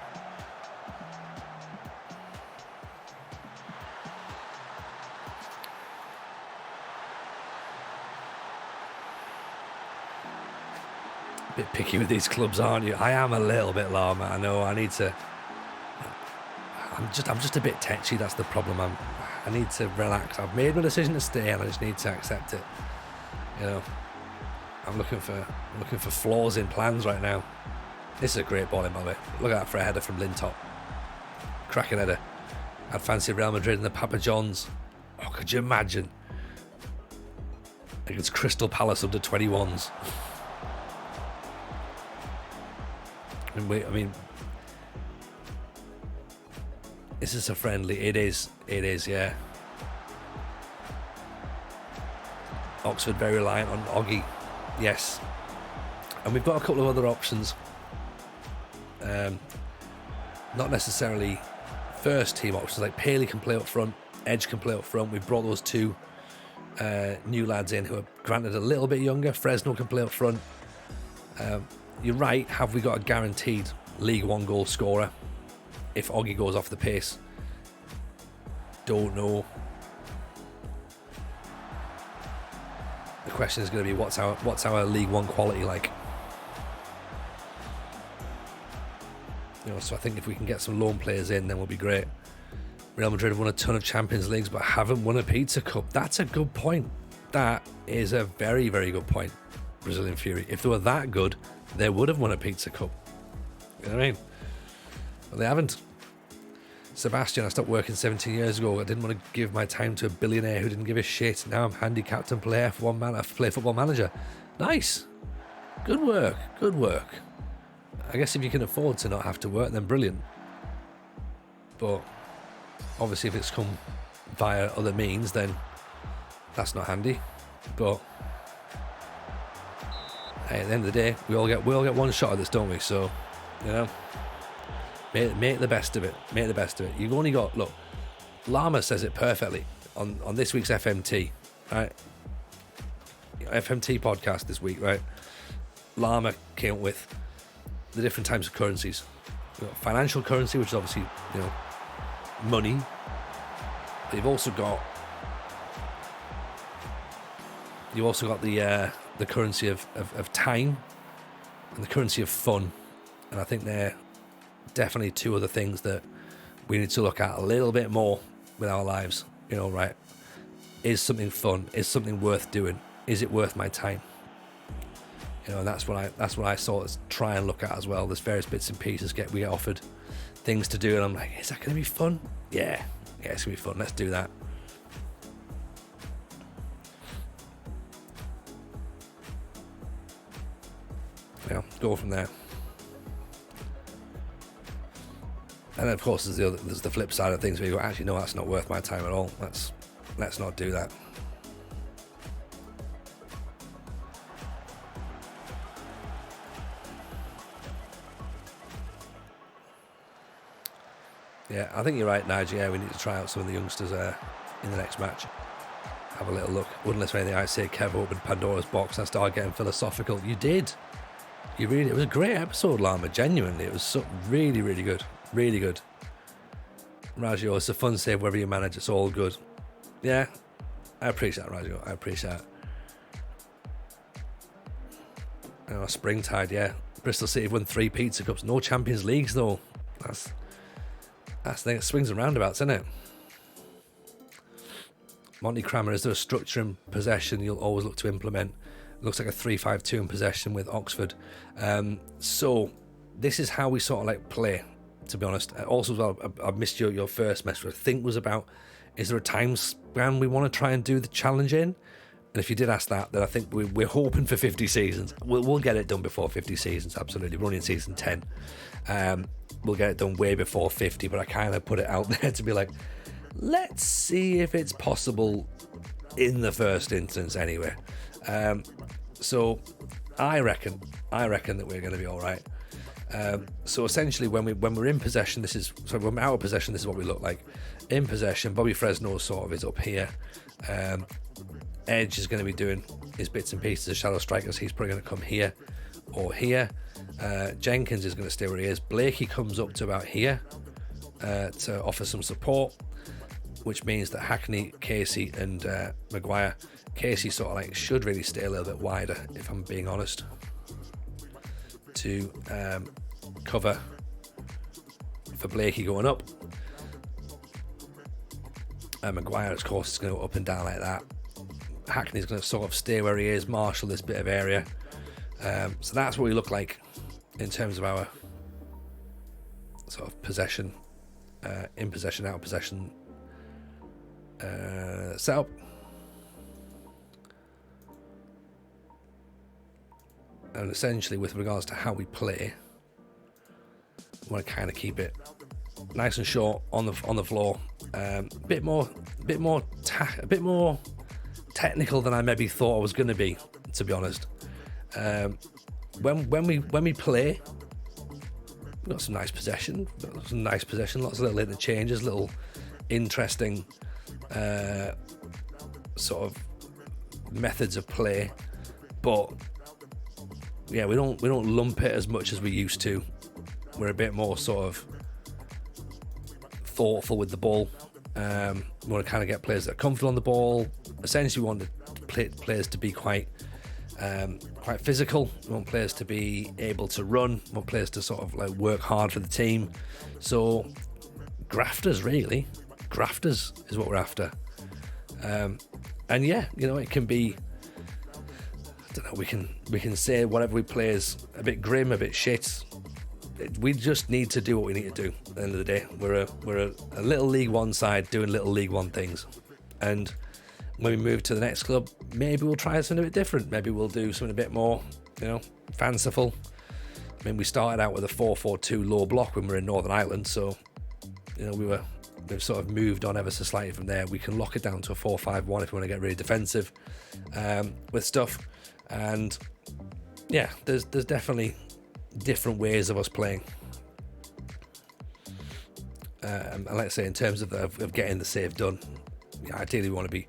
A bit picky with these clubs, aren't you? I am a little bit, Lama. I know. I need to I'm just a bit tetchy. That's the problem. I need to relax. I've made my decision to stay, and I just need to accept it. You know, I'm looking for flaws in plans right now. This is a great ball in, by the way. Look at that for a header from Lintop. Cracking header. I'd fancy Real Madrid and the Papa Johns. Oh, could you imagine? Against Crystal Palace under 21s. I mean, is this a friendly? It is, yeah. Oxford very reliant on Oggy. Yes. And we've got a couple of other options. Not necessarily first team options, like Paley can play up front, Edge can play up front. We've brought those two new lads in who are granted a little bit younger. Fresno can play up front. You're right, have we got a guaranteed League One goal scorer if Oggy goes off the pace? Don't know. The question is going to be what's our League One quality like? You know, so I think if we can get some loan players in, then we'll be great. Real Madrid have won a ton of Champions Leagues but haven't won a Pizza Cup. That's a good point. That is a very, very good point, Brazilian Fury. If they were that good, they would have won a Pizza Cup. You know what I mean? But they haven't. Sebastian, I stopped working 17 years ago. I didn't want to give my time to a billionaire who didn't give a shit. Now I'm handicapped and play play Football Manager. Nice. Good work. Good work. I guess if you can afford to not have to work, then brilliant. But obviously if it's come via other means, then that's not handy. But hey, at the end of the day, we all get one shot at this, don't we? So, you know, make the best of it. Make the best of it. You've only got, look, Llama says it perfectly on this week's FMT, right? FMT podcast this week, right? Llama came up with the different types of currencies. You've got financial currency, which is obviously, you know, money. But you've also got the currency of time and the currency of fun. And I think they're definitely two other things that we need to look at a little bit more with our lives. You know, right? Is something fun? Is something worth doing? Is it worth my time? You know, and that's what I sort of try and look at as well. There's various bits and pieces we get offered things to do, and I'm like, is that going to be fun? Yeah, it's going to be fun. Let's do that. Yeah, go from there. And then of course there's the flip side of things where you go, actually no, that's not worth my time at all. Let's not do that. Yeah, I think you're right, Nigel. Yeah, we need to try out some of the youngsters in the next match. Have a little look. Wouldn't listen to anything I say. Kev opened Pandora's box and I started getting philosophical. You did. It was a great episode, Llama. Genuinely, it was really, really good. Really good. Rajo, it's a fun save wherever you manage. It's all good. Yeah, I appreciate that, Rajo. I appreciate that. Oh, Springtide, yeah. Bristol City have won 3 Pizza Cups. No Champions Leagues, though. That's the thing. It swings and roundabouts, isn't it? Monty Crammer, is there a structure in possession you'll always look to implement? It looks like a 3-5-2 in possession with Oxford. So this is how we sort of like play, to be honest. Also, as well, I missed your first message. I think was about, is there a time span we want to try and do the challenge in? And if you did ask that, then I think we're hoping for 50 seasons. We'll get it done before 50 seasons, absolutely. We're only in season 10. We'll get it done way before 50, but I kind of put it out there to be like, let's see if it's possible in the first instance anyway. So I reckon that we're going to be all right. So essentially, when we're in possession, when we're out of possession, this is what we look like. In possession, Bobby Fresno sort of is up here. Edge is going to be doing his bits and pieces as shadow strikers. He's probably going to come here or here. Jenkins is going to stay where he is. Blakey comes up to about here to offer some support, which means that Hackney, Casey and Maguire. Casey sort of like should really stay a little bit wider, if I'm being honest, to cover for Blakey going up. Maguire, of course, is going to go up and down like that. Hackney's going to sort of stay where he is, marshal this bit of area. So that's what we look like in terms of our sort of possession, in possession, out of possession setup. And essentially, with regards to how we play, we want to kind of keep it nice and short on the floor. A bit more technical than I maybe thought I was going to be honest. When we play, we've got some nice possession. Lots of little interchanges, little interesting sort of methods of play, but yeah, we don't lump it as much as we used to. We're a bit more sort of thoughtful with the ball. We want to kind of get players that are comfortable on the ball. Essentially, we want players to be quite physical. We want players to be able to run. We want players to sort of like work hard for the team. So grafters, really. Grafters is what we're after. And yeah, it can be, I don't know, we can say whatever we play is a bit grim, a bit shit. We just need to do what we need to do at the end of the day. We're a little League One side doing little League One things. And when we move to the next club, maybe we'll try something a bit different. Maybe we'll do something a bit more, fanciful. I mean, we started out with a 4-4-2 low block when we were in Northern Ireland, so we've sort of moved on ever so slightly from there. We can lock it down to a 4-5-1 if we want to get really defensive with stuff. And yeah, there's definitely different ways of us playing. And like I say, in terms of getting the save done, ideally we want to be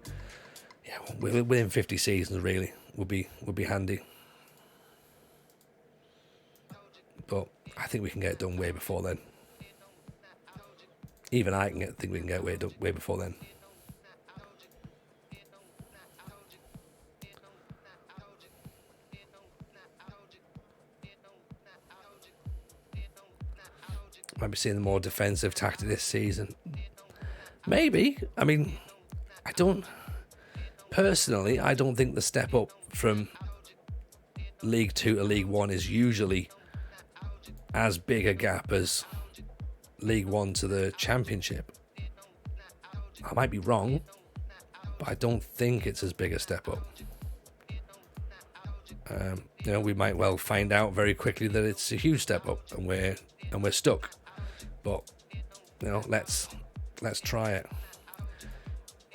within 50 seasons. Really, would be handy. But I think we can get it done way before then. Even I think we can get it way before then. Might be seeing a more defensive tactic this season. Maybe. I mean, I don't think the step up from League 2 to League 1 is usually as big a gap as League 1 to the Championship. I might be wrong, but I don't think it's as big a step up. We might well find out very quickly that it's a huge step up and we're stuck. But let's try it.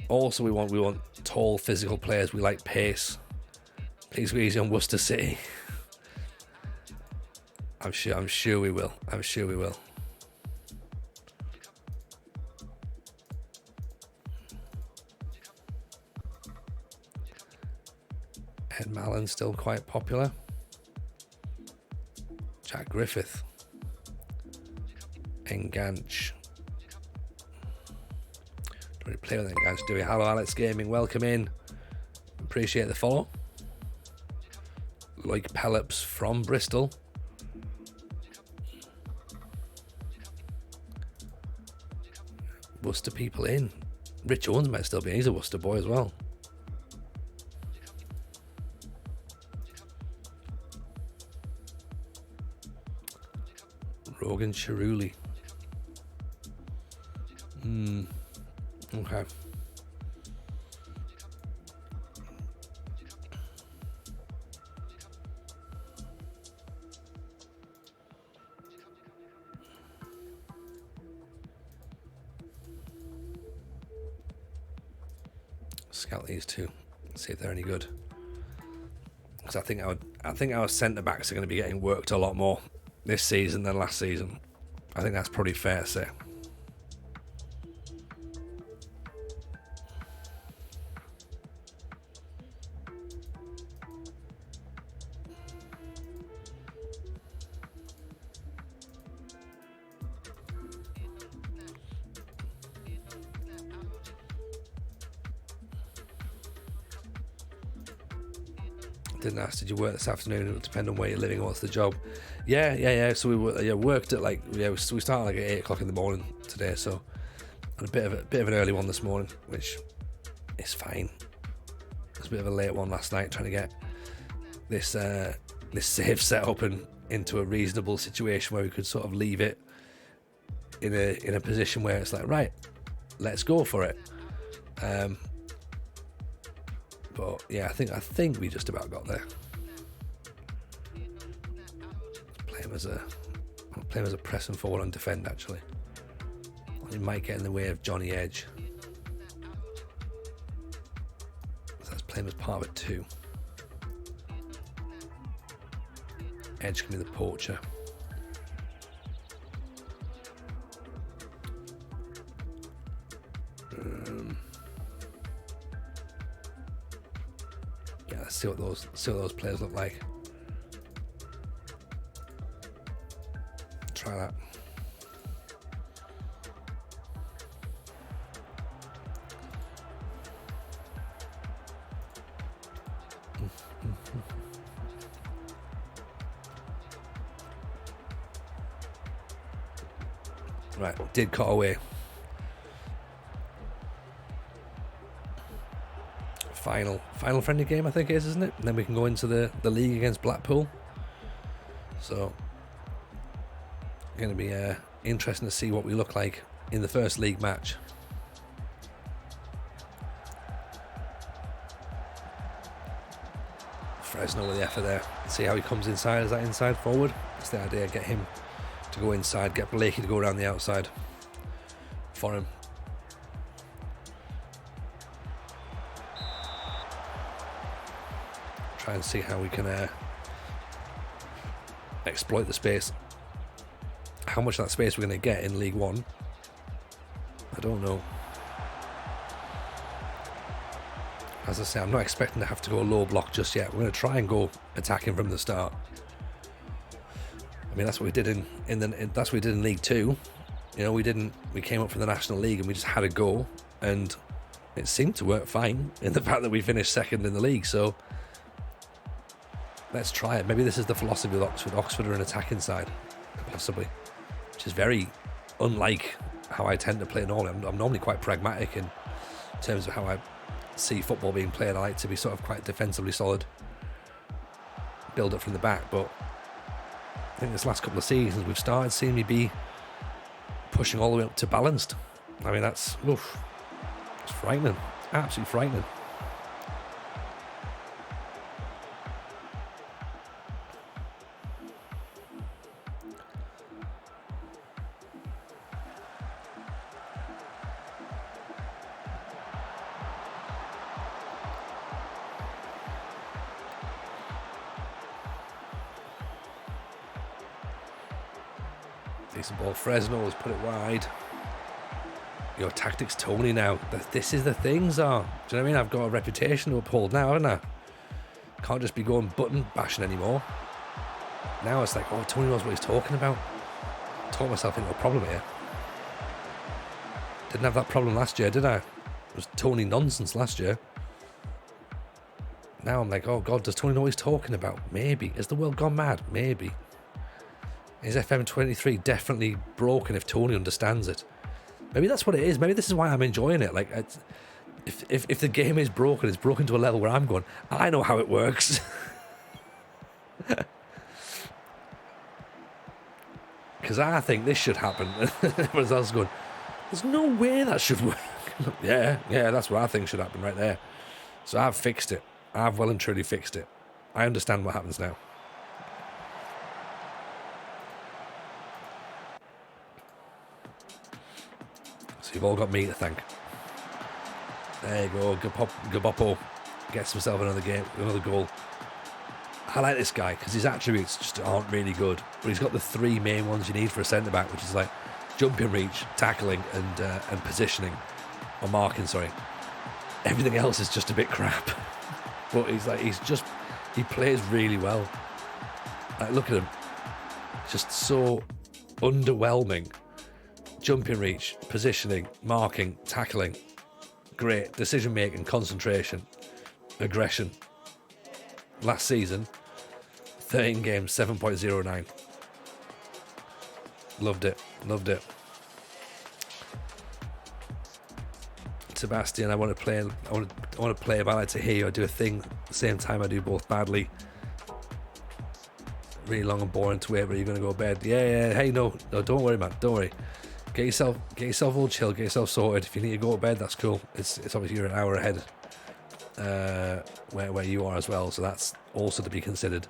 Also, we want tall, physical players. We like pace. Please go easy on Worcester City. I'm sure we will. Ed Mallon's still quite popular. Jack Griffith. Enganche. Don't really play with Enganche, do we? Hello, Alex Gaming. Welcome in. Appreciate the follow. Like Pellops from Bristol. Worcester people in. Rich Owens might still be. He's a Worcester boy as well. Rogan Chiruli. Okay. Scout these two. See if they're any good. Because I think our centre backs are going to be getting worked a lot more this season than last season. I think that's probably fair to say. Didn't ask, did you work this afternoon? It would depend on where you're living and what's the job. Yeah. So we worked at we started like at 8 o'clock in the morning today. So Had a bit of an early one this morning, which is fine. It was a bit of a late one last night, trying to get this save set up and into a reasonable situation where we could sort of leave it in a position where it's like, right, let's go for it. But yeah, I think we just about got there. Play him as a press and forward and defend, actually. He might get in the way of Johnny Edge. So let's play him as part of it too. Edge can be the poacher. Yeah, let's see what those players look like. Try that. Right, did cut away. Final friendly game, I think it is, isn't it? And then we can go into the league against Blackpool. So, going to be interesting to see what we look like in the first league match. Fresno with the effort there. See how he comes inside. Is that inside forward? That's the idea. Get him to go inside. Get Blakey to go around the outside for him. Try and see how we can exploit the space. How much of that space we're going to get in League One, I don't know. As I say, I'm not expecting to have to go low block just yet. We're going to try and go attacking from the start. I mean, that's what we did that's what we did in League Two. You know, we came up from the National League and we just had a go, and it seemed to work fine in the fact that we finished second in the league. So let's try it. Maybe this is the philosophy of Oxford. Oxford are an attacking side, possibly, which is very unlike how I tend to play normally. I'm normally quite pragmatic in terms of how I see football being played. I like to be sort of quite defensively solid, build up from the back. But I think this last couple of seasons we've started seeing me be pushing all the way up to balanced. I mean, it's frightening, absolutely frightening. Decent ball. Fresno has put it wide. Your tactics, Tony, now. This is the thing, Zar. Do you know what I mean? I've got a reputation to uphold now, haven't I? Can't just be going button bashing anymore. Now it's like, oh, Tony knows what he's talking about. Talk myself into a problem here. Didn't have that problem last year, did I? It was Tony nonsense last year. Now I'm like, oh God, does Tony know what he's talking about? Maybe. Has the world gone mad? Maybe. Is FM23 definitely broken if Tony understands it? Maybe that's what it is. Maybe this is why I'm enjoying it. Like, if the game is broken, it's broken to a level where I'm going, I know how it works. Because I think this should happen. Everyone else is going, there's no way that should work. yeah, that's what I think should happen right there. So I've fixed it. I've well and truly fixed it. I understand what happens now. So you've all got me to thank. There you go. Gaboppo gets himself another goal. I like this guy because his attributes just aren't really good, but he's got the three main ones you need for a centre back, which is like jumping reach, tackling, and positioning, or marking. Sorry. Everything else is just a bit crap. But he plays really well. Like, look at him. Just so underwhelming. Jumping reach, positioning, marking, tackling. Great. Decision making, concentration, aggression. Last season, 13 games, 7.09. Loved it. Sebastian, I want to play but I like to hear you. I do a thing at the same time I do both badly. Really long and boring to wait, but you're gonna go to bed. Yeah. Hey, no, don't worry, man. Don't worry. Get yourself all chill. Get yourself sorted. If you need to go to bed, that's cool. It's obviously you're an hour ahead where you are as well, so that's also to be considered.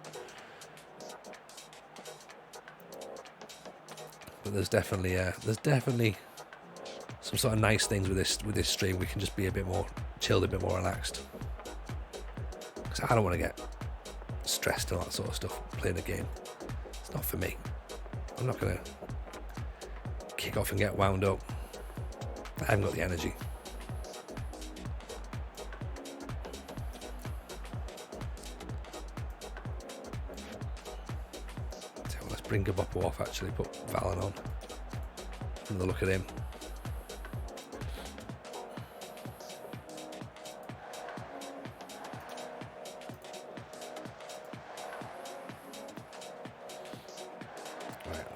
But there's definitely some sort of nice things with this stream. We can just be a bit more chilled, a bit more relaxed. Because I don't want to get stressed and all that sort of stuff playing a game. It's not for me. I'm not gonna kick off and get wound up. I haven't got the energy. So let's bring Gaboppo off, actually put Valen on. Another look at him.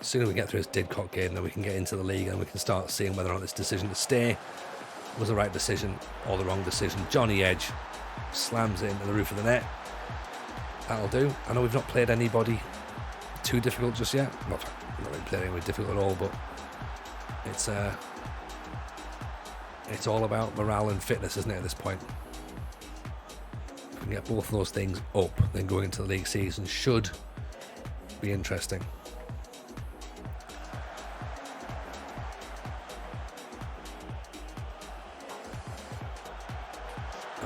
As soon as we get through this Didcot game, then we can get into the league and we can start seeing whether or not this decision to stay was the right decision or the wrong decision. Johnny Edge slams it into the roof of the net. That'll do. I know we've not played anybody too difficult just yet. Not really played anybody difficult at all, but it's all about morale and fitness, isn't it, at this point? If we can get both of those things up, then going into the league season should be interesting.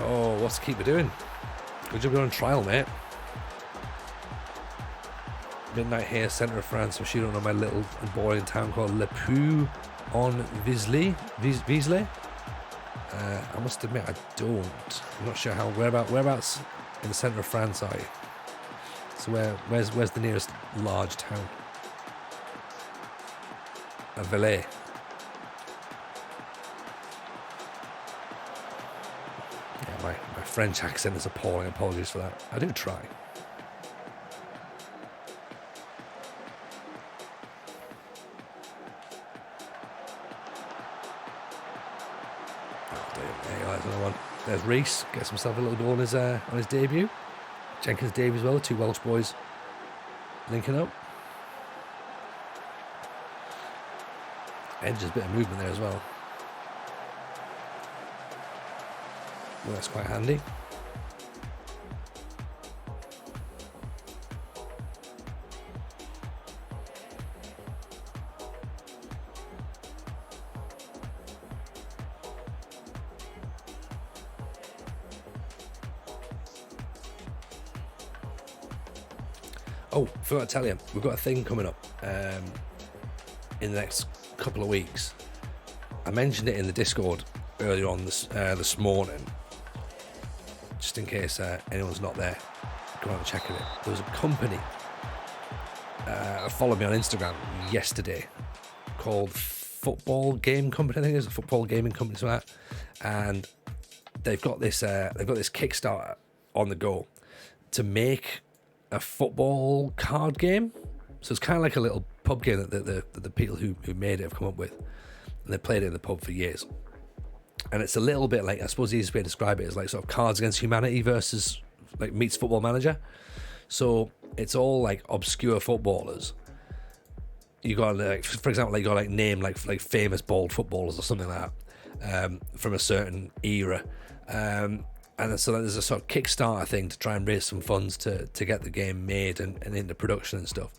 Oh, what's the keeper doing? Good job you're on trial, mate. Midnight here, centre of France. I'm shooting on my little and boring town called Le Puy en Visley. I must admit, I don't. I'm not sure whereabouts in the centre of France are you? So where's the nearest large town? A Valais. My French accent is appalling. Apologies for that. I do try. There you go, there's another one. There's Reese. Gets himself a little goal on his debut. Jenkins' debut as well. Two Welsh boys linking up. Edge's a bit of movement there as well. Well, that's quite handy. Oh, forgot to tell you, we've got a thing coming up in the next couple of weeks. I mentioned it in the Discord earlier on this morning. Just in case anyone's not there, go on and check it. There was a company followed me on Instagram yesterday called Football Game Company. I think it's a football gaming company, something like that. And they've got this Kickstarter on the go to make a football card game. So it's kind of like a little pub game that the people who made it have come up with, and they played it in the pub for years. And it's a little bit like, I suppose the easiest way to describe it is like sort of Cards Against Humanity versus like meets Football Manager. So it's all like obscure footballers. You got like, for example, like you got like name like famous bald footballers or something like that from a certain era. And so there's a sort of Kickstarter thing to try and raise some funds to get the game made and into production and stuff.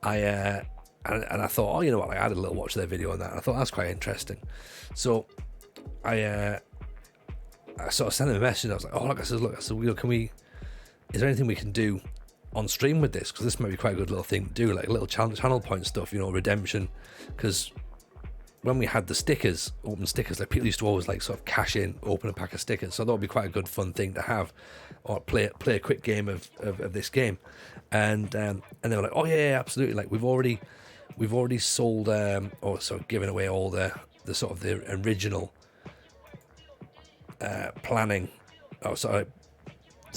And I thought, oh, you know what? Like, I had a little watch of their video on that. And I thought that's quite interesting. So I sort of sent him a message. I was like, oh, look, I said, is there anything we can do on stream with this? Because this might be quite a good little thing to do, like a little channel point stuff, redemption. Because when we had the stickers, open stickers, like people used to always like sort of cash in, open a pack of stickers. So I thought it'd be quite a good fun thing to have, or play a quick game of this game. And they were like, oh yeah, absolutely. Like we've already sold or sort of given away all the sort of the original planning, or sort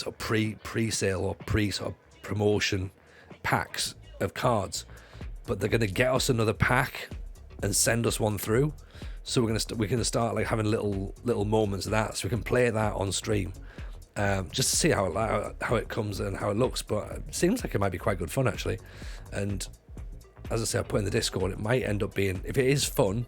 of pre-sale or sort of promotion packs of cards, but they're going to get us another pack and send us one through. So we're gonna start like having little moments of that, so we can play that on stream, just to see how it comes and how it looks. But it seems like it might be quite good fun actually. And as I say, I put in the Discord, it might end up being, if it is fun,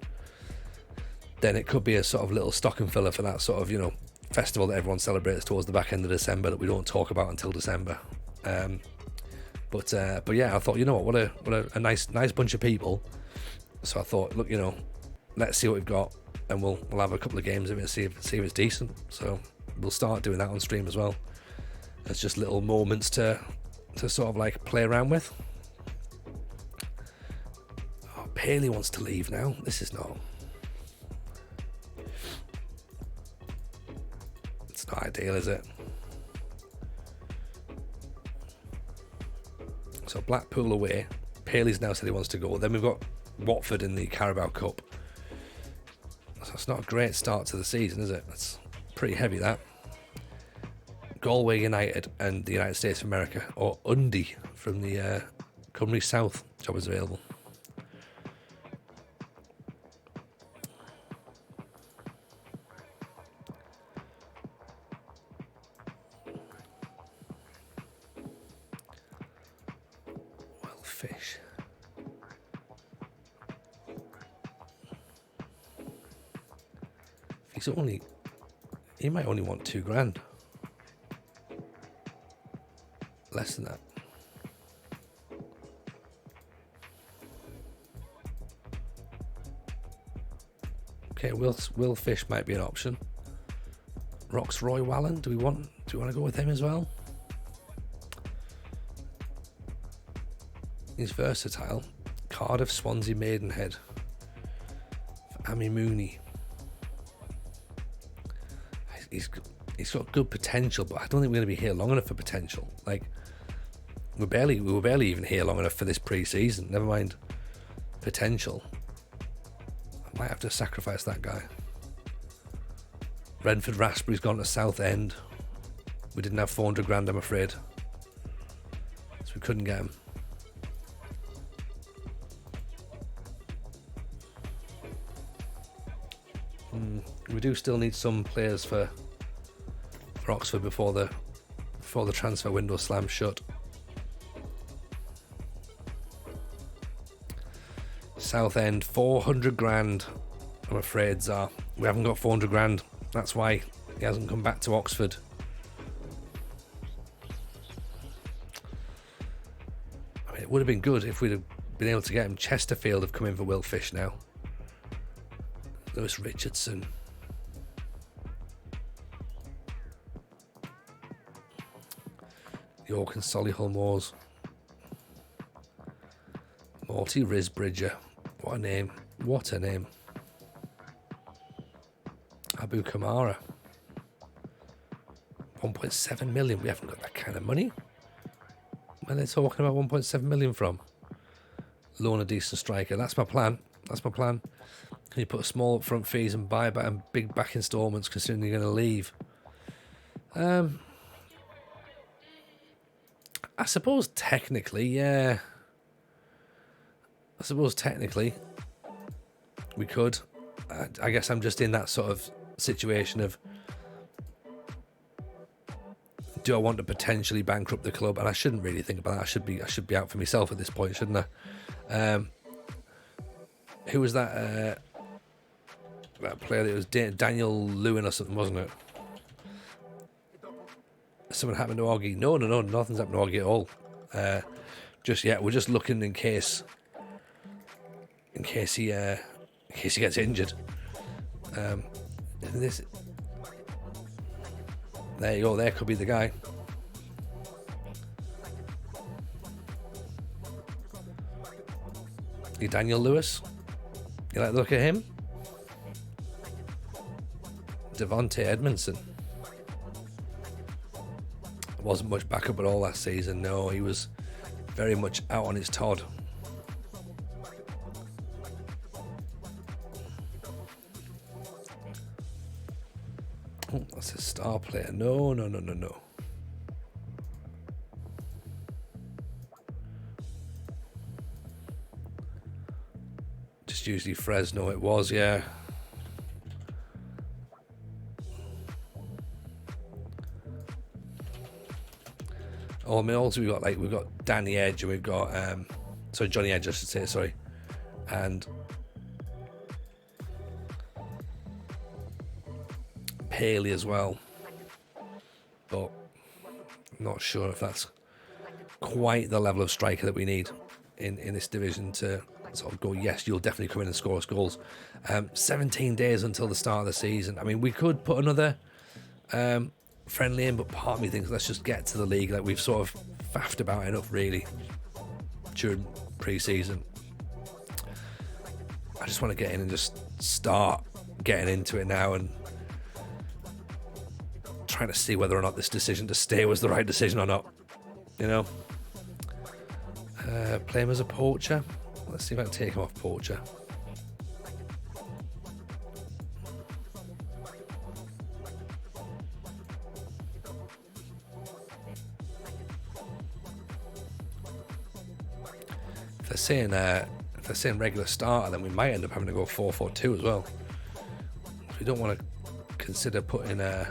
then it could be a sort of little stocking filler for that sort of, you know, festival that everyone celebrates towards the back end of December that we don't talk about until December. But yeah, I thought, you know what a nice bunch of people. So I thought, look, you know, let's see what we've got, and we'll have a couple of games of it and see if it's decent. So we'll start doing that on stream as well. It's just little moments to sort of like play around with. Oh, Paley wants to leave now. This is not. It's not ideal, is it? So Blackpool away. Paley's now said he wants to go. Then we've got Watford in the Carabao Cup. So it's not a great start to the season, is it? That's pretty heavy, that. Galway United and the United States of America, or Undy from the Cymru South job is available. Well, fish. He might only want £2,000. Less than that. Okay, Will Fish might be an option. Rox Roy Wallen, do we want to go with him as well? He's versatile. Cardiff, Swansea, Maidenhead. For Amy Mooney. He's got good potential, but I don't think we're going to be here long enough for potential. Like, we were barely even here long enough for this pre-season. Never mind potential. I might have to sacrifice that guy. Renford Raspberry's gone to Southend. We didn't have £400,000, I'm afraid, so we couldn't get him. We do still need some players for Oxford before the transfer window slams shut. Southend, £400,000. I'm afraid, Zar. We haven't got £400,000. That's why he hasn't come back to Oxford. I mean, it would have been good if we'd have been able to get him. Chesterfield have come in for Will Fish now. Lewis Richardson. York and Solihull Moors. Morty Risbridger. What a name. What a name. Abu Kamara. 1.7 million. We haven't got that kind of money. Where are they talking about 1.7 million from? Loan a decent striker. That's my plan. Can you put a small upfront fees and buy back and big back installments considering you're going to leave? I suppose technically, yeah. We could. I guess I'm just in that sort of situation of, do I want to potentially bankrupt the club? And I shouldn't really think about that. I should be out for myself at this point, shouldn't I? Who was that? That player that was Daniel Lewin or something, wasn't it? Something happened to Augie? No, nothing's happened to Augie at all. We're just looking in case he gets injured. There you go. There could be the guy. You Daniel Lewis? You like the look at him? Devontae Edmondson. Wasn't much backup at all last season. No, he was very much out on his Todd. Oh, that's a star player. No. Just usually Fresno. It was, yeah. Oh, I mean, also we've got Danny Edge, and we've got Johnny Edge, I should say, sorry, and Paley as well. But I'm not sure if that's quite the level of striker that we need in this division to sort of go, yes, you'll definitely come in and score us goals. 17 days until the start of the season. I mean, we could put another friendly in, but part of me thinks let's just get to the league. Like, we've sort of faffed about enough really during pre-season. I just want to get in and just start getting into it now and trying to see whether or not this decision to stay was the right decision or not, you know. Play him as a poacher. Let's see if I can take him off poacher. If they're saying regular starter, then we might end up having to go 4-4-2 as well. We don't want to consider putting an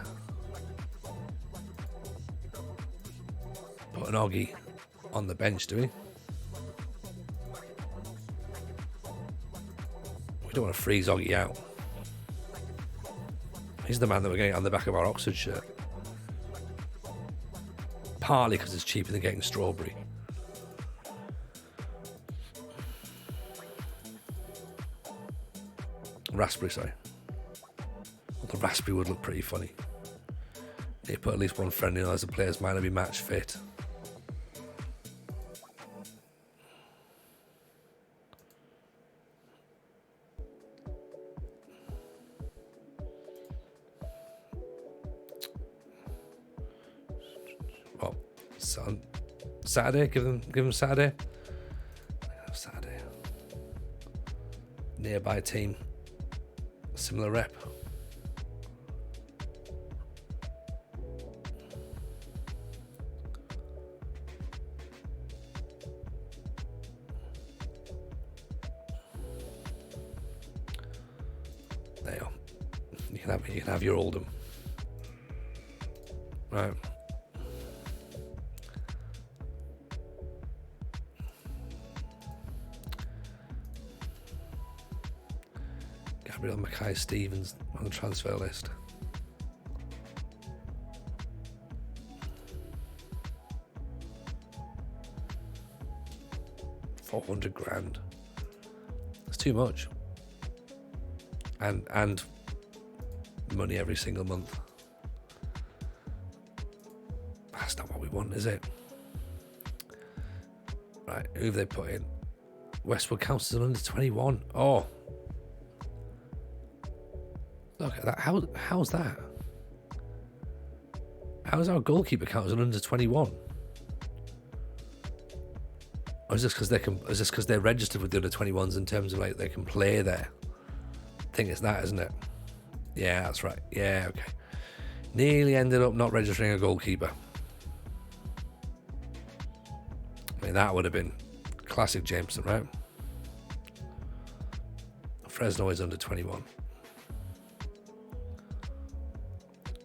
Oggy on the bench, do we? We don't want to freeze Oggy out. He's the man that we're getting on the back of our Oxford shirt. Partly because it's cheaper than getting Strawberry. Raspberry, sorry. Well, the Raspberry would look pretty funny. They put at least one friendly on as the players might not be match fit. Well, Saturday, give them Saturday. Saturday. Nearby team. Similar rep. There you go. You can have your Oldham. Right. Gabriel Mackay-Stevens on the transfer list. $400,000. It's too much. And money every single month. That's not what we want, is it? Right, who have they put in? Westwood counts as an under 21. Oh. Look at that. How's that? How's our goalkeeper count as an under 21? Or is this because they're registered with the under 21s in terms of like they can play there? I think it's that, isn't it? Yeah, that's right. Yeah, okay. Nearly ended up not registering a goalkeeper. I mean, that would have been classic Jameson, right? Fresno is under 21.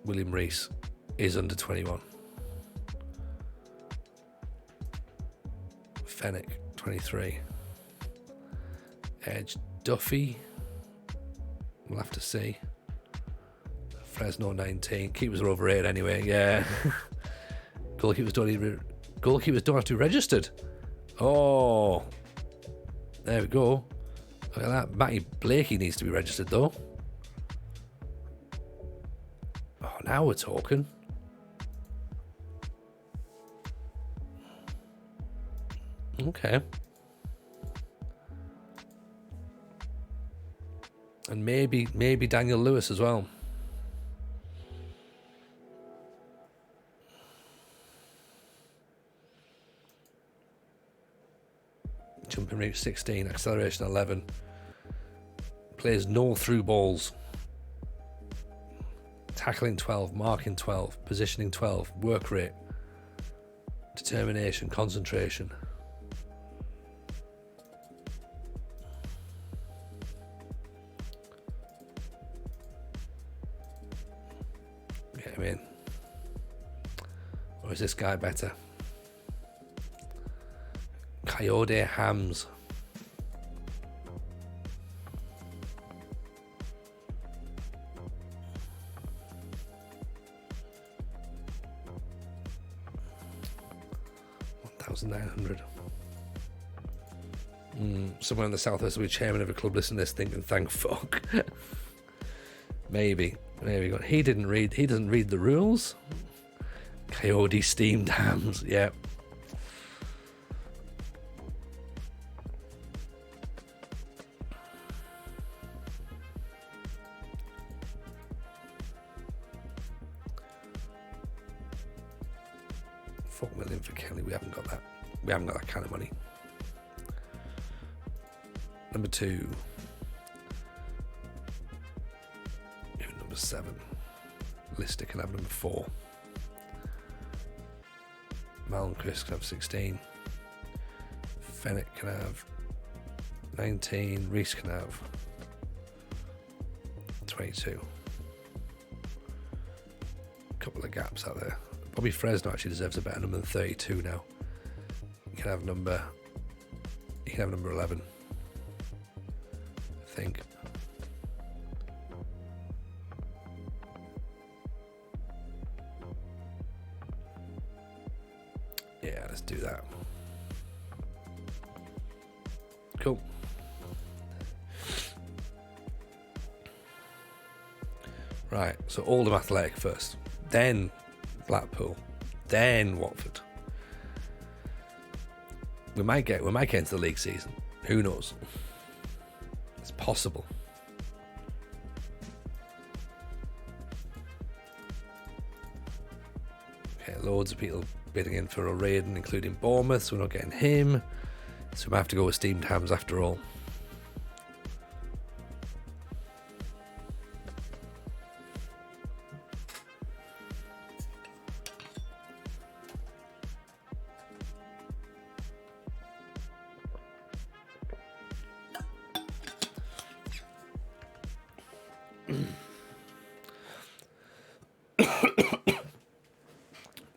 William Rees is under 21. Fenwick, 23. Edge, Duffy. We'll have to see. Fresno, 19. Keepers are over 8 anyway, yeah. Goalkeepers don't have to be registered. Oh. There we go. Look at that. Matty Blakey needs to be registered though. Oh, now we're talking. Okay. And maybe Daniel Lewis as well. Jumping route 16, acceleration 11. Plays no through balls. Tackling 12, marking 12, positioning 12, work rate, determination, concentration. Get him in. Or is this guy better? Coyote Hams. $1,900. Somewhere in the southwest will be chairman of a club listening to this thinking, thank fuck. Maybe. He doesn't read the rules. Coyote steamed hams, yeah. $4 million for Kelly. We haven't got that. We haven't got that kind of money. Number 2. Number 7. Lister can have number 4. Malcolm Chris can have 16. Fennec can have 19. Reese can have 22. A couple of gaps out there. Bobby Fresno actually deserves a better number than 32 now. He can have number 11. I think. Yeah, let's do that. Cool. Right, so Oldham Athletic first, then Blackpool, then Watford. We might get into the league season. Who knows? It's possible. Okay, loads of people bidding in for O'Riordan, including Bournemouth, so we're not getting him. So we might have to go with steamed hams after all.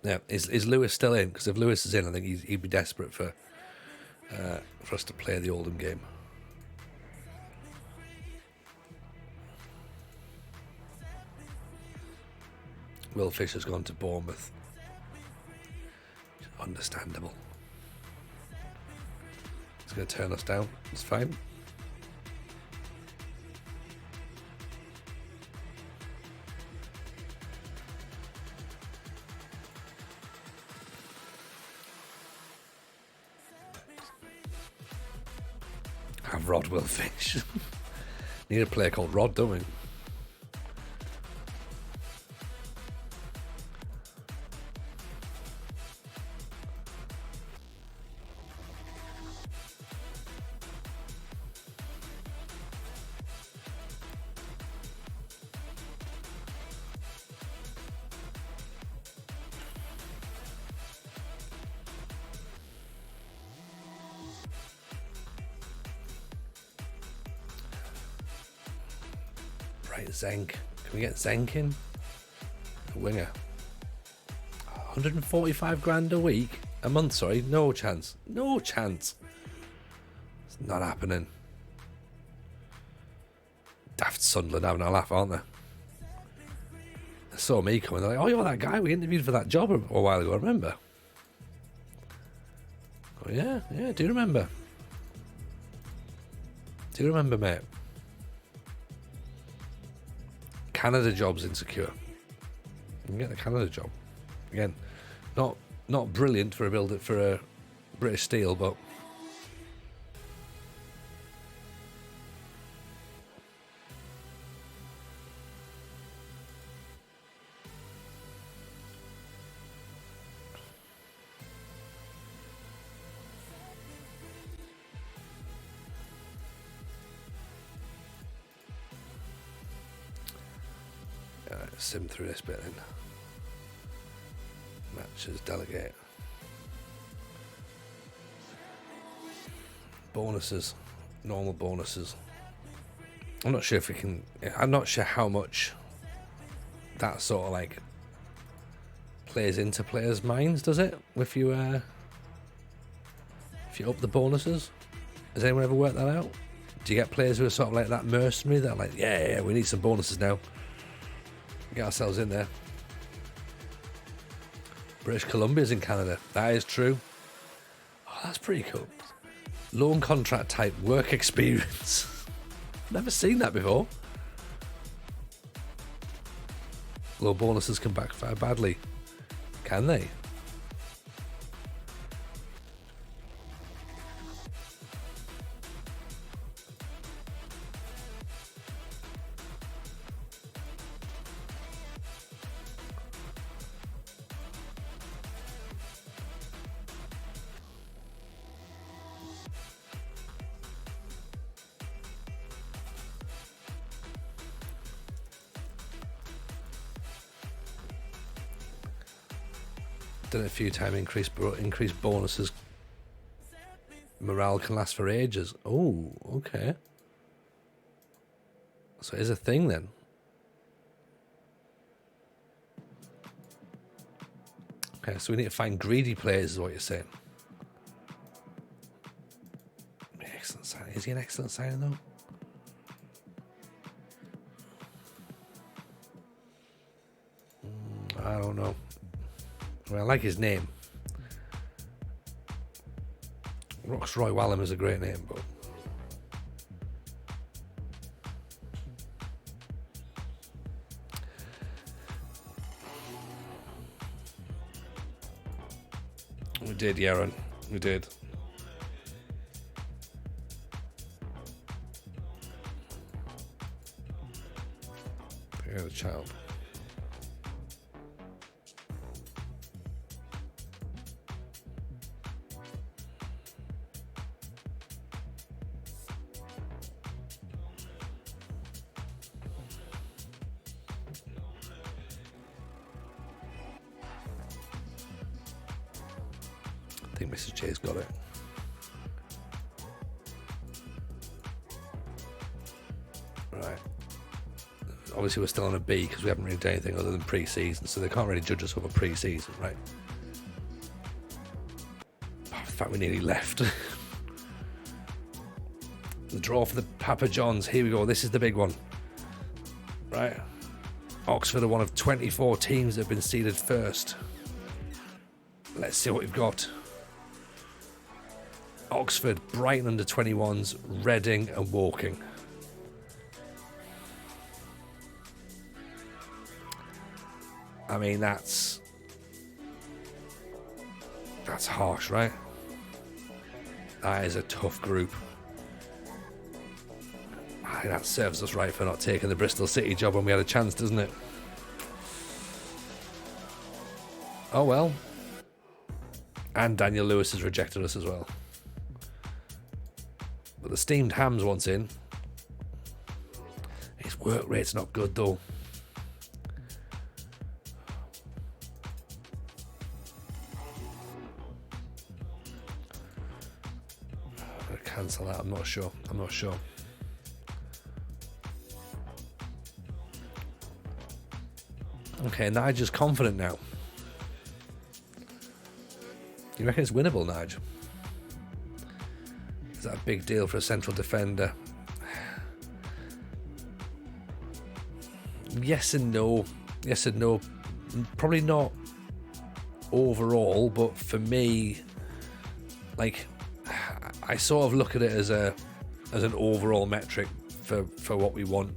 Yeah, is Lewis still in? Because if Lewis is in, I think he'd be desperate for us to play the Oldham game. Will Fisher's gone to Bournemouth. Understandable. It's going to turn us down. It's fine. Have Rod Will Fish. Need a player called Rod, don't we? Right, Zenk. Can we get Zenk in? A winger. 145 grand a week? A month, sorry. No chance. No chance. It's not happening. Daft Sunderland having a laugh, aren't they? They saw me coming. They're like, oh, you're that guy we interviewed for that job a while ago, remember? Oh, yeah, do remember. Do remember, mate. Canada job's insecure. You can get the Canada job. Again, not brilliant for a British Steel, but sim through this bit then. Matches, delegate. Bonuses. Normal bonuses. I'm not sure how much that sort of like plays into players' minds, does it? If you if you up the bonuses? Has anyone ever worked that out? Do you get players who are sort of like that mercenary that are like, yeah, we need some bonuses now. Get ourselves in there. British Columbia's in Canada. That is true. Oh, that's pretty cool. Loan contract type work experience. Never seen that before. Low bonuses can backfire badly. Can they? Done it a few times. Increased bonuses. Morale can last for ages. Oh, okay. So it is a thing then. Okay, so we need to find greedy players, is what you're saying. Excellent signing. Is he an excellent signing though? I don't know. Well, I like his name. Roxroy Wallam is a great name, but we did, Yaron. We did. Here's a child. I think Mrs. J's got it. Right. Obviously, we're still on a B because we haven't really done anything other than pre-season, so they can't really judge us over pre-season, right? Oh, in fact, we nearly left. The draw for the Papa Johns. Here we go. This is the big one. Right. Oxford are one of 24 teams that have been seeded first. Let's see what we've got. Oxford, Brighton under 21s, Reading and Woking. I mean, that's harsh, right? That is a tough group. I think that serves us right for not taking the Bristol City job when we had a chance, doesn't it? Oh well. And Daniel Lewis has rejected us as well. But the steamed hams wants in. His work rate's not good though. I'm gonna cancel that. I'm not sure. Okay, Nigel's confident now. You reckon it's winnable, Nigel? Is that a big deal for a central defender? Yes and no. Yes and no. Probably not overall, but for me, like, I sort of look at it as an overall metric for what we want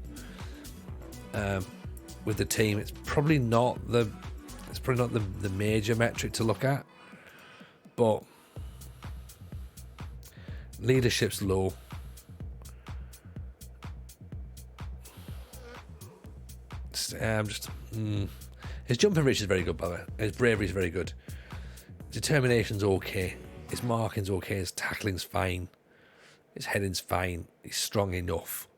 with the team. It's probably not the major metric to look at, but leadership's low. His jumping reach is very good, by the way. His bravery is very good. Determination's okay. His marking's okay. His tackling's fine. His heading's fine. He's strong enough.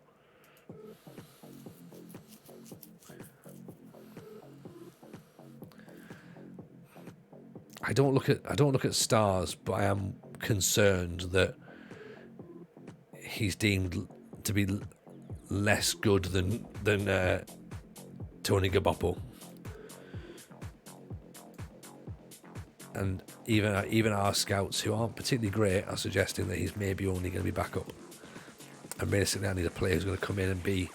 I don't look at stars, but I am concerned that he's deemed to be less good than Tony Gaboppo. And even our scouts, who aren't particularly great, are suggesting that he's maybe only going to be back up. And basically, I need a player who's going to come in and be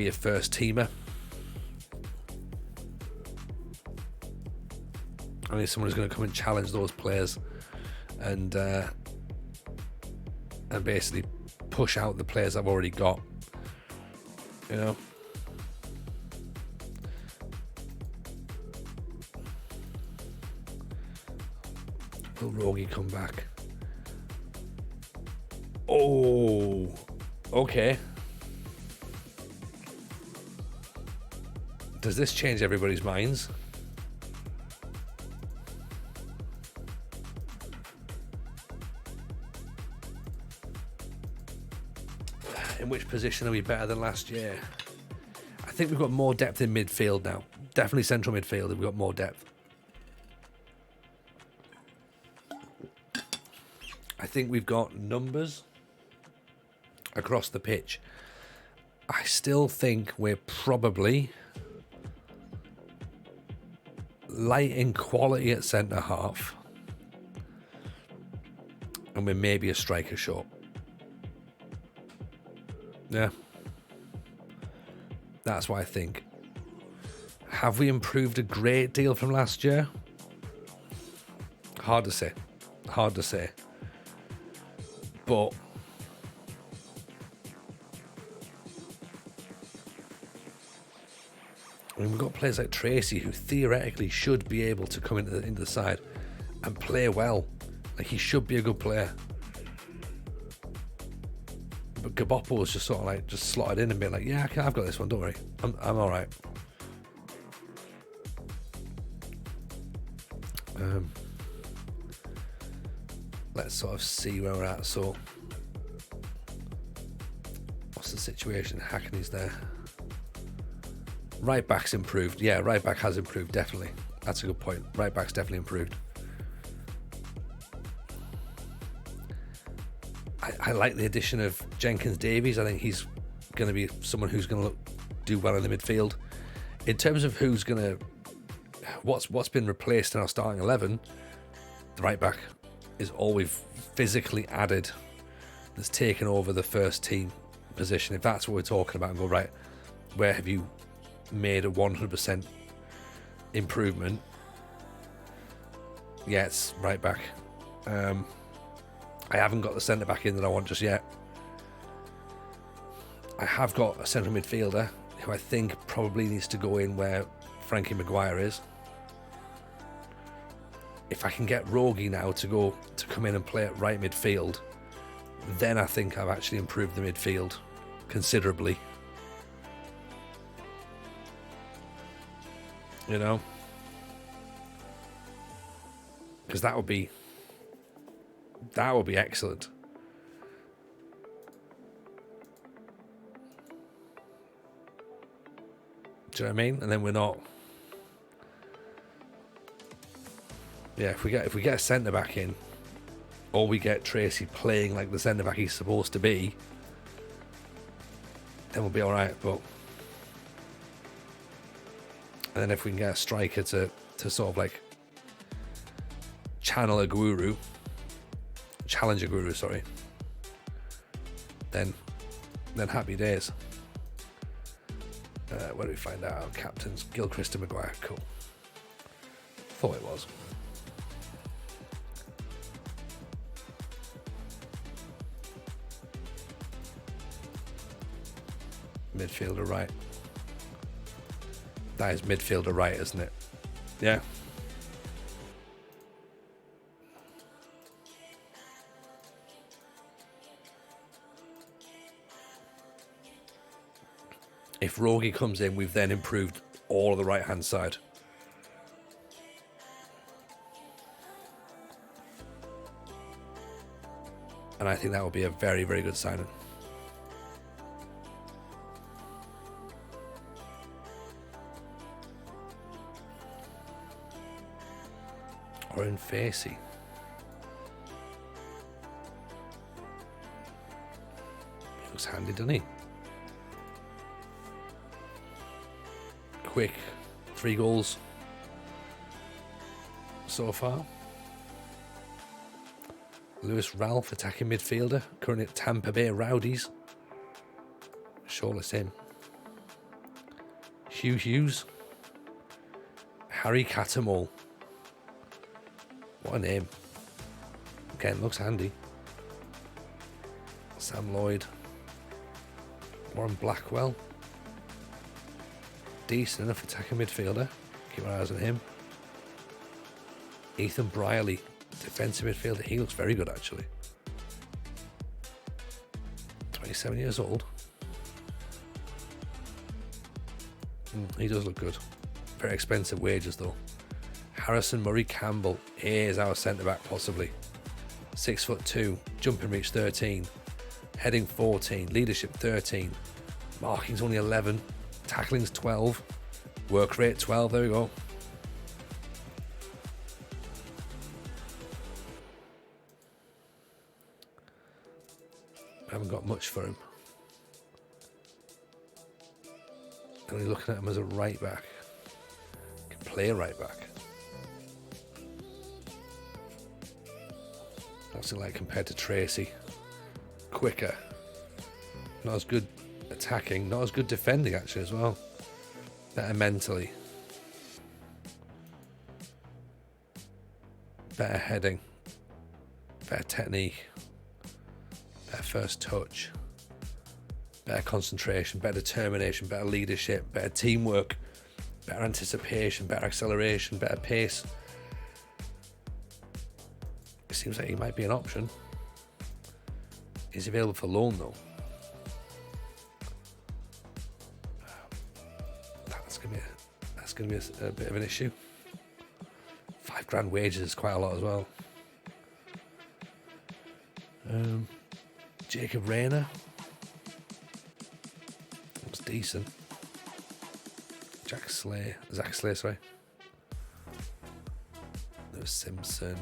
a first teamer. I need someone who's going to come and challenge those players, and basically push out the players I've already got. You know. Will Rogie come back? Oh, okay. Does this change everybody's minds? In which position are we better than last year? I think we've got more depth in midfield now. Definitely central midfield, we've got more depth. I think we've got numbers across the pitch. I still think we're probably light in quality at centre half, and we're maybe a striker short. Yeah, that's what I think. Have we improved a great deal from last year? Hard to say. But I mean, we've got players like Tracy who theoretically should be able to come into the side and play well. Like, he should be a good player. But Gaboppo was just sort of like just slotted in and being like, yeah, I've got this one, don't worry. I'm all right. Let's sort of see where we're at. So, what's the situation? Hackney's there. Right back's improved. Yeah, right back has improved, definitely. That's a good point. Right back's definitely improved. I like the addition of Jenkins Davies. I think he's going to be someone who's going to do well in the midfield. In terms of who's going to... What's been replaced in our starting 11, the right back is all we've physically added that's taken over the first team position. If that's what we're talking about, and go, right, where have you made a 100% improvement? Yeah, it's right back. I haven't got the centre back in that I want just yet. I have got a central midfielder who I think probably needs to go in where Frankie Maguire is. If I can get Rogie now to come in and play at right midfield, then I think I've actually improved the midfield considerably. You know? Because that would be excellent. Do you know what I mean? And then we're not... Yeah, if we get a centre back in, or we get Tracy playing like the centre back he's supposed to be, then we'll be all right. But and then if we can get a striker to sort of like challenge a guru, sorry, then happy days. Where do we find out? Captains Gilchrist and Maguire. Cool. Thought it was. Midfielder right. That is midfielder right, isn't it? Yeah. If Rogie comes in, we've then improved all of the right-hand side. And I think that would be a very, very good signing. Or in Facey. He looks handy, doesn't he? Quick, 3 goals so far. Lewis Ralph, attacking midfielder, currently at Tampa Bay Rowdies. Shortlist him. Hugh Hughes. Harry Catamol. What a name. Again, looks handy. Sam Lloyd. Warren Blackwell. Decent enough attacking midfielder. Keep our eyes on him. Ethan Brierley, defensive midfielder. He looks very good, actually. 27 years old. He does look good. Very expensive wages, though. Harrison Murray Campbell. Here's our centre-back, possibly. 6'2", jumping reach 13, heading 14, leadership 13, marking's only 11, tackling's 12, work rate 12, there we go. I haven't got much for him. Only looking at him as a right back. Can play right back. What's it like compared to Tracy? Quicker. Not as good attacking, not as good defending actually as well. Better mentally. Better heading. Better technique. Better first touch. Better concentration, better determination, better leadership, better teamwork, better anticipation, better acceleration, better pace. It seems like he might be an option. Is he available for loan though? That's gonna be a bit of an issue. £5,000 wages is quite a lot as well. Jacob Rayner. Looks decent. Zach Slay, sorry. Lewis Simpson.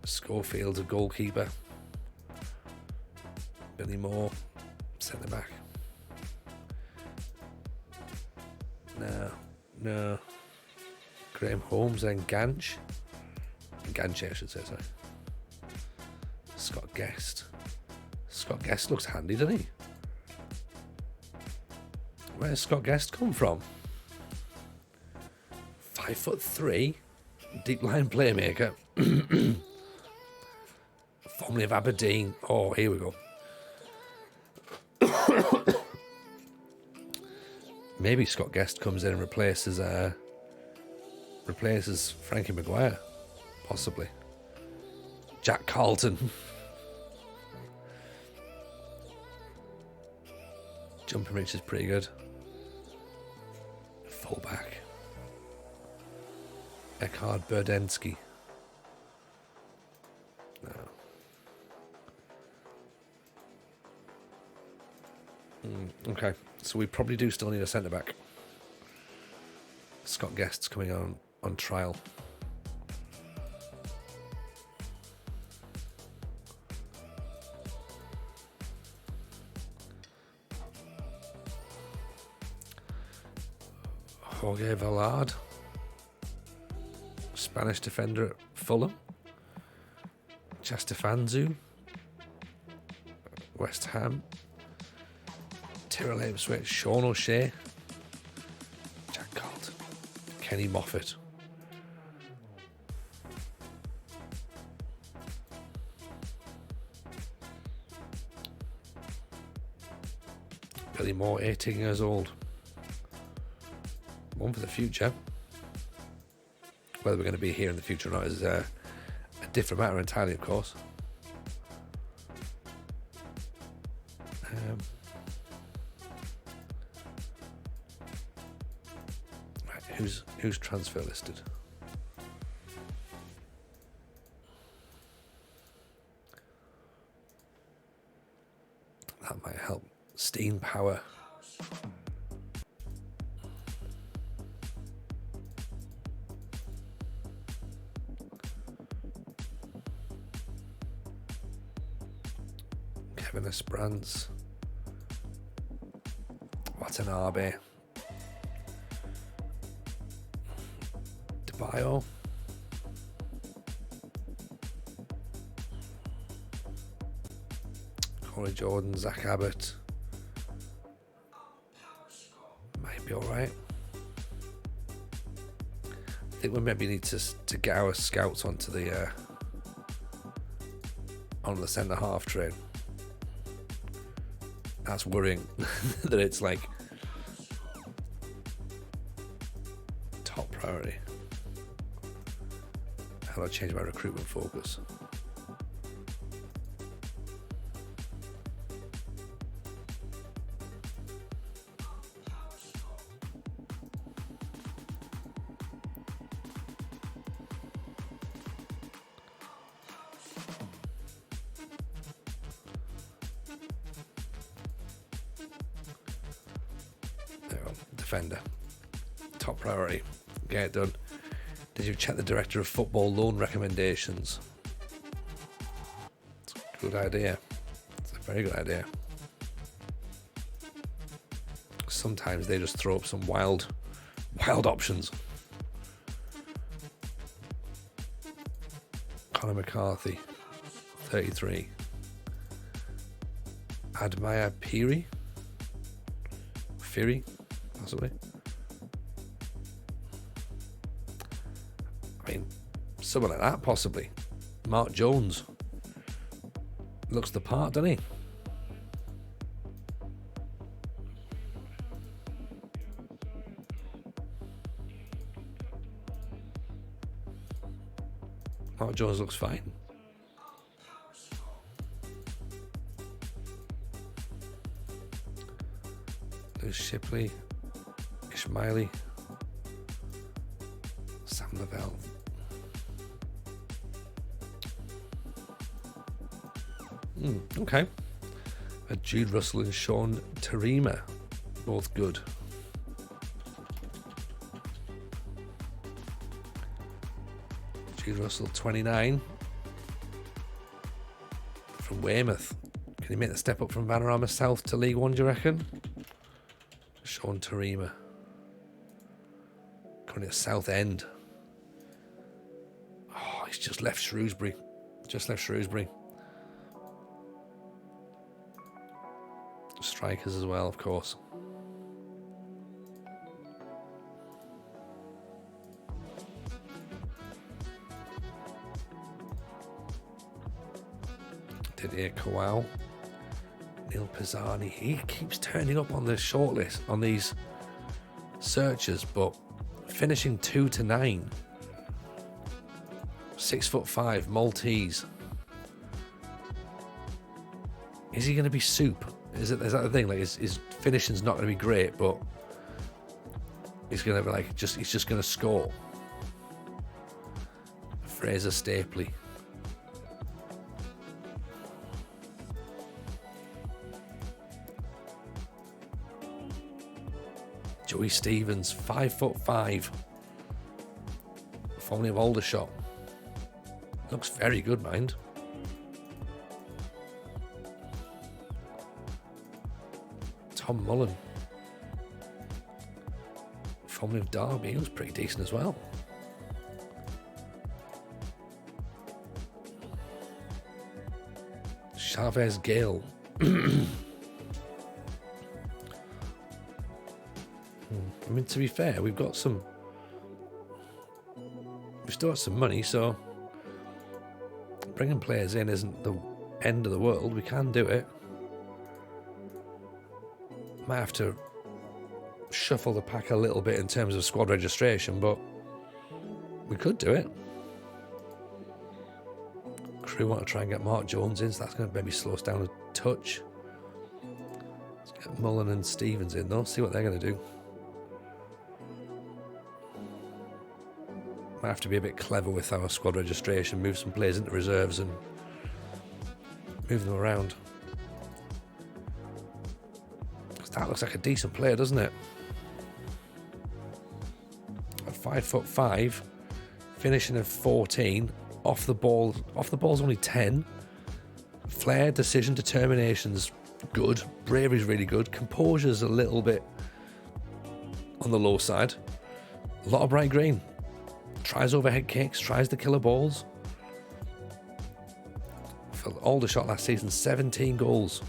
Schofield's a goalkeeper. Billy Moore, centre back. No. Graham Holmes and Ganch, I should say, sorry. Scott Guest. Scott Guest looks handy, doesn't he? Where's Scott Guest come from? 5'3", deep line playmaker. Formerly of Aberdeen. Oh, here we go. Maybe Scott Guest comes in and replaces Frankie Maguire, possibly. Jack Carlton. Jumping reach is pretty good. Fullback. Eckhard Burdensky. No. Okay, so we probably do still need a centre back. Scott Guest's coming on trial. Jorge Vallard, Spanish defender at Fulham. Chastefanzu, West Ham. Tyrrell Ipswich, Sean O'Shea, Jack Carlton, Kenny Moffat. Billy Moore, 18 years old. One for the future. Whether we're going to be here in the future or not is a different matter entirely, of course. Who's transfer listed? That might help. Steam Power. Kevin Esperance. Watanabe. Bio. Corey Jordan, Zach Abbott. Might be alright. I think we maybe need to get our scouts onto the centre half train. That's worrying that it's like top priority. How do I change my recruitment focus? Defender. Top priority. Get it done. Did you check the director of football loan recommendations? It's a good idea. It's a very good idea. Sometimes they just throw up some wild options. Conor McCarthy, 33. Admire Piri? Fury? Possibly. I mean, someone like that, possibly. Mark Jones. Looks the part, doesn't he? Mark Jones looks fine. There's Shipley. Ishmaeli, Sam Lavelle. Okay. Jude Russell and Sean Tarima, both good. Jude Russell, 29, from Weymouth. Can he make the step up from Vanarama South to League One, do you reckon? Sean Tarima. At South End. Oh, he's just left Shrewsbury. Strikers as well, of course. Didier Kowal. Neil Pisani. He keeps turning up on the shortlist, on these searches, but finishing 2 to 9. 6'5", Maltese. Is he going to be soup? Is that the thing? Like his finishing's not going to be great, but he's going to be like he's just going to score. Fraser Stapley. Joey Stevens, 5'5", formerly of Aldershot. Looks very good, mind. Tom Mullen, formerly of Derby, he was pretty decent as well. Chavez Gale. I mean, to be fair, we've still got some money, so bringing players in isn't the end of the world. We can do it. Might have to shuffle the pack a little bit in terms of squad registration, but we could do it. Crew want to try and get Mark Jones in, so that's going to maybe slow us down a touch. Let's get Mullen and Stevens in, though, see what they're going to do. Might have to be a bit clever with our squad registration, move some players into reserves and move them around. That looks like a decent player, doesn't it? At 5'5", finishing at 14, off the ball's only 10. Flair, decision, determination's good. Bravery's really good. Composure's a little bit on the low side. A lot of bright green. Tries overhead kicks, tries the killer balls. Aldershot last season, 17 goals.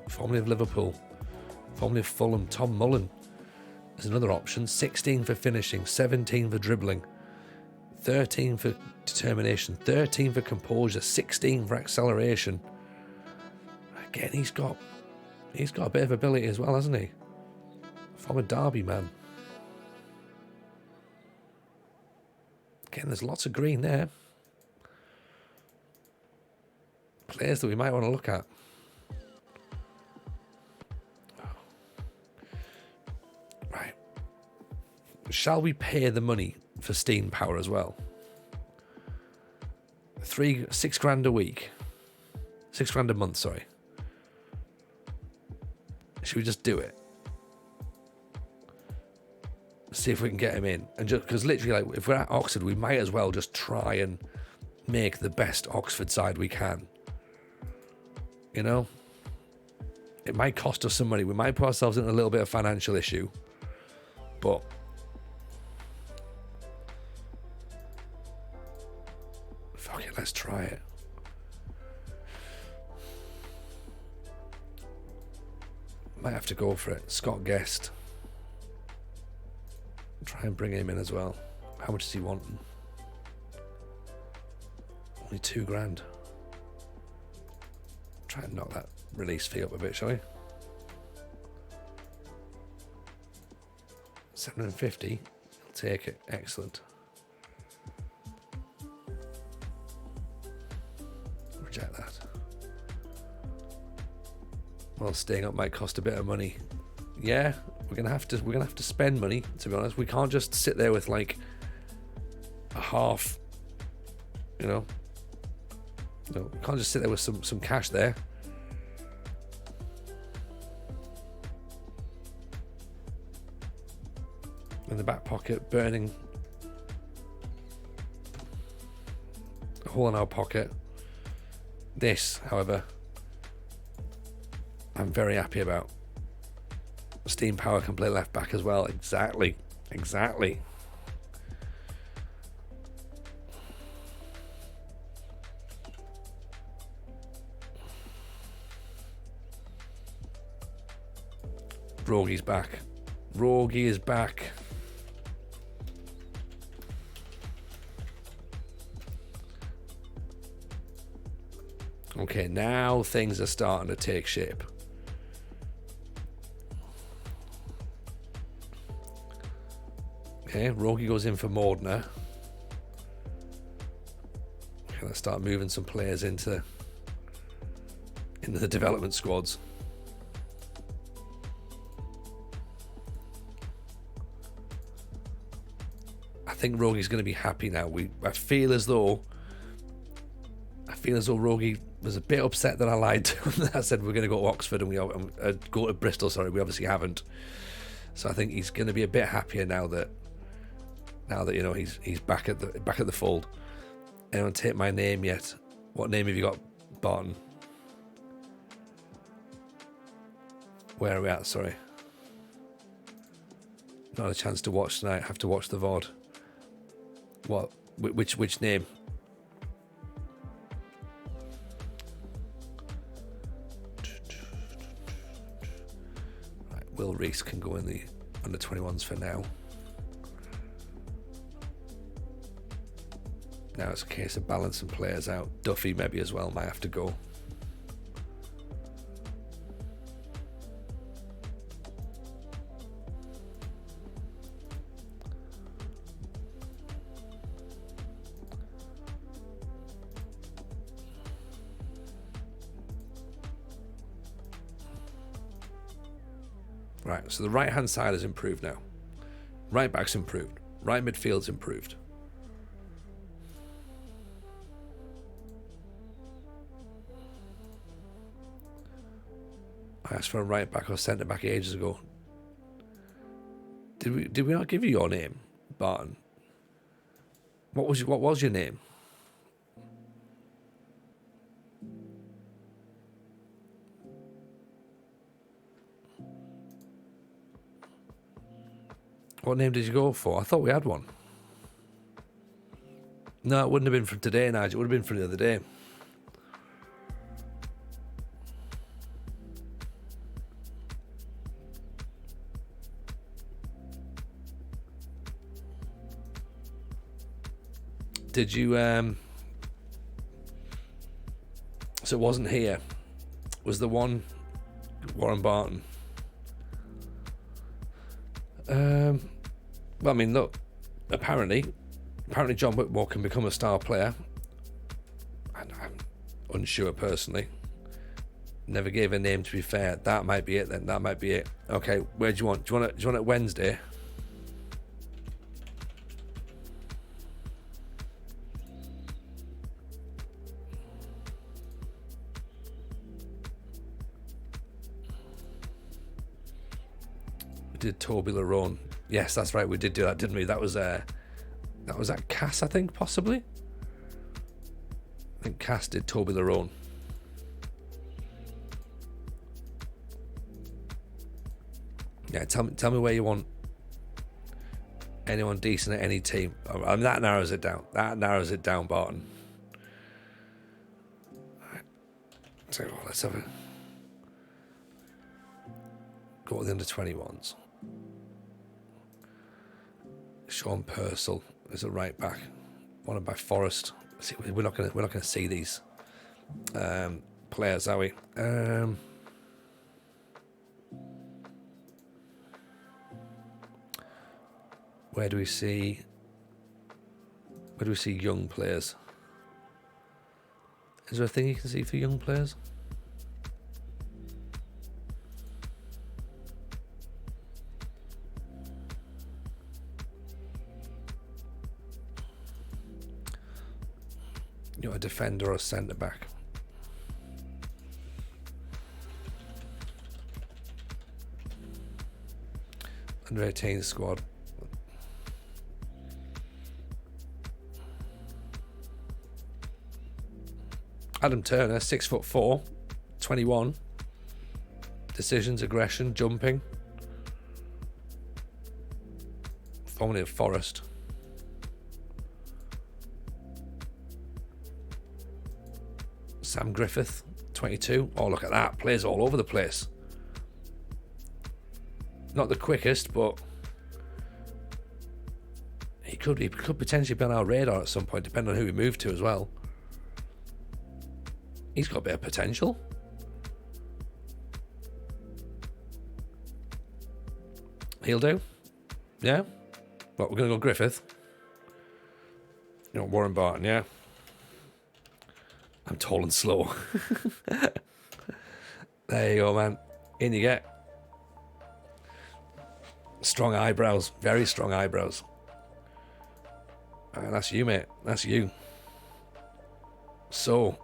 Formerly of Liverpool. Formerly of Fulham. Tom Mullen is another option. 16 for finishing, 17 for dribbling, 13 for determination, 13 for composure, 16 for acceleration. Again, he's got a bit of ability as well, hasn't he? Former Derby man. Again, there's lots of green there. Players that we might want to look at. Right. Shall we pay the money for steam power as well? 6 grand a week. 6 grand a month, sorry. Should we just do it? See if we can get him in. And just because literally, like, if we're at Oxford, we might as well just try and make the best Oxford side we can. You know? It might cost us some money. We might put ourselves in a little bit of financial issue. But fuck it, let's try it. Might have to go for it. Scott Guest. Try and bring him in as well. How much is he wanting? Only 2 grand. Try and knock that release fee up a bit, shall we? 750. I'll take it. Excellent. Reject that. Well, staying up might cost a bit of money. Yeah, we're gonna have to spend money, to be honest. We can't just sit there with like a half, you know. No, we can't just sit there with some cash there. In the back pocket, burning a hole in our pocket. This, however, I'm very happy about. Steam power can play left back as well. Exactly. Rogi's back. Rogi is back. Okay, now things are starting to take shape. Okay, Rogi goes in for Mordner. Okay, let's start moving some players into the development squads. I think Rogi's going to be happy now. I feel as though Rogi was a bit upset that I lied to him. I said we're going to go to Oxford and we go to Bristol. Sorry, we obviously haven't. So I think he's going to be a bit happier now that you know he's back at the fold. Anyone take my name yet? What name have you got, Barton? Where are we at? Sorry, not a chance to watch tonight. Have to watch the VOD. What? Which name? Right, Will Reese can go in the under 21s for now. Now it's a case of balancing players out. Duffy maybe as well might have to go. Right, so the right hand side has improved now. Right back's improved. Right midfield's improved. I asked for a right back or centre back ages ago. Did we not give you your name, Barton? What was your name? What name did you go for? I thought we had one. No, it wouldn't have been from today, Nigel. It would have been from the other day. Did you? So it wasn't here. Was the one Warren Barton? Well, I mean, look. Apparently John Whitmore can become a star player. I'm unsure personally. Never gave a name, to be fair. That might be it then. That might be it. Okay, where do you want? Do you want it Wednesday? We did Toby Larone. Yes, that's right. We did do that, didn't we? That was at Cass, I think, possibly. I think Cass did Toby Larone. Yeah, tell me where you want anyone decent at any team. I mean, that narrows it down. Barton. Right. So let's have a go with the under 21s. Sean Purcell is a right back, wanted by Forest. See, we're not gonna see these players, are we? Where do we see young players? Is there a thing you can see for young players? You know, a defender or a centre back. Under 18 squad. Adam Turner, 6'4", 21. Decisions, aggression, jumping. Formerly of Forest. Sam Griffith, 22. Oh, look at that. Plays all over the place. Not the quickest, but he could potentially be on our radar at some point, depending on who we move to as well. He's got a bit of potential. He'll do. Yeah? What, we're going to go Griffith? You know, Warren Barton, yeah? I'm tall and slow. There you go, man. In you get. Strong eyebrows. Very strong eyebrows. That's you, mate. That's you. So,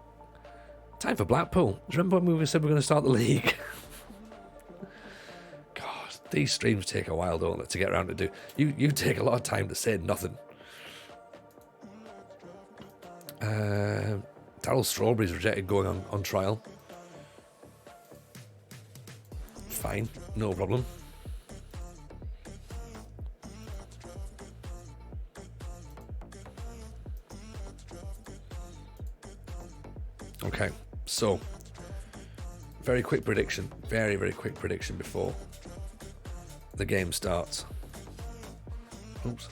time for Blackpool. Do you remember when we said we're going to start the league? God, these streams take a while, don't they, to get around to do. You take a lot of time to say nothing. Darryl Strawberry's rejected going on trial. Fine, no problem. Okay, so very quick prediction, very quick prediction before the game starts. Oops.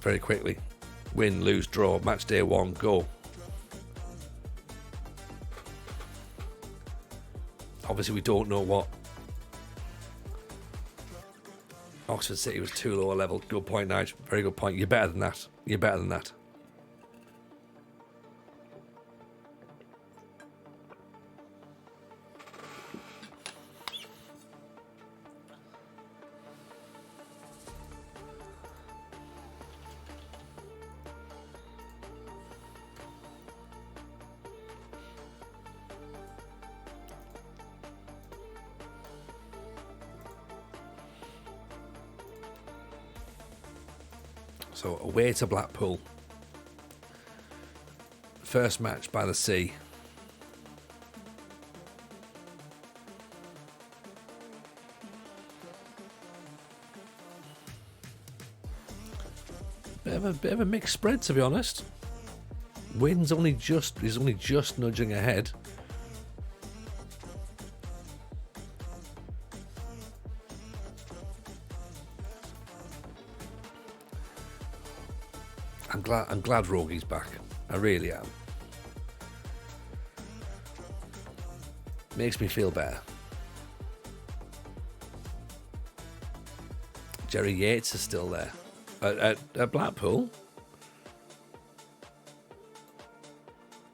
Very quickly. Win, lose, draw, match day 1, go. Obviously, we don't know what Oxford City was too low a level. Good point, Nige. Very good point. You're better than that. You're better than that. So away to Blackpool. First match by the sea. Bit of a mixed spread, to be honest. He's only just nudging ahead. I'm glad Rogi's back. I really am. Makes me feel better. Jerry Yates is still there at Blackpool.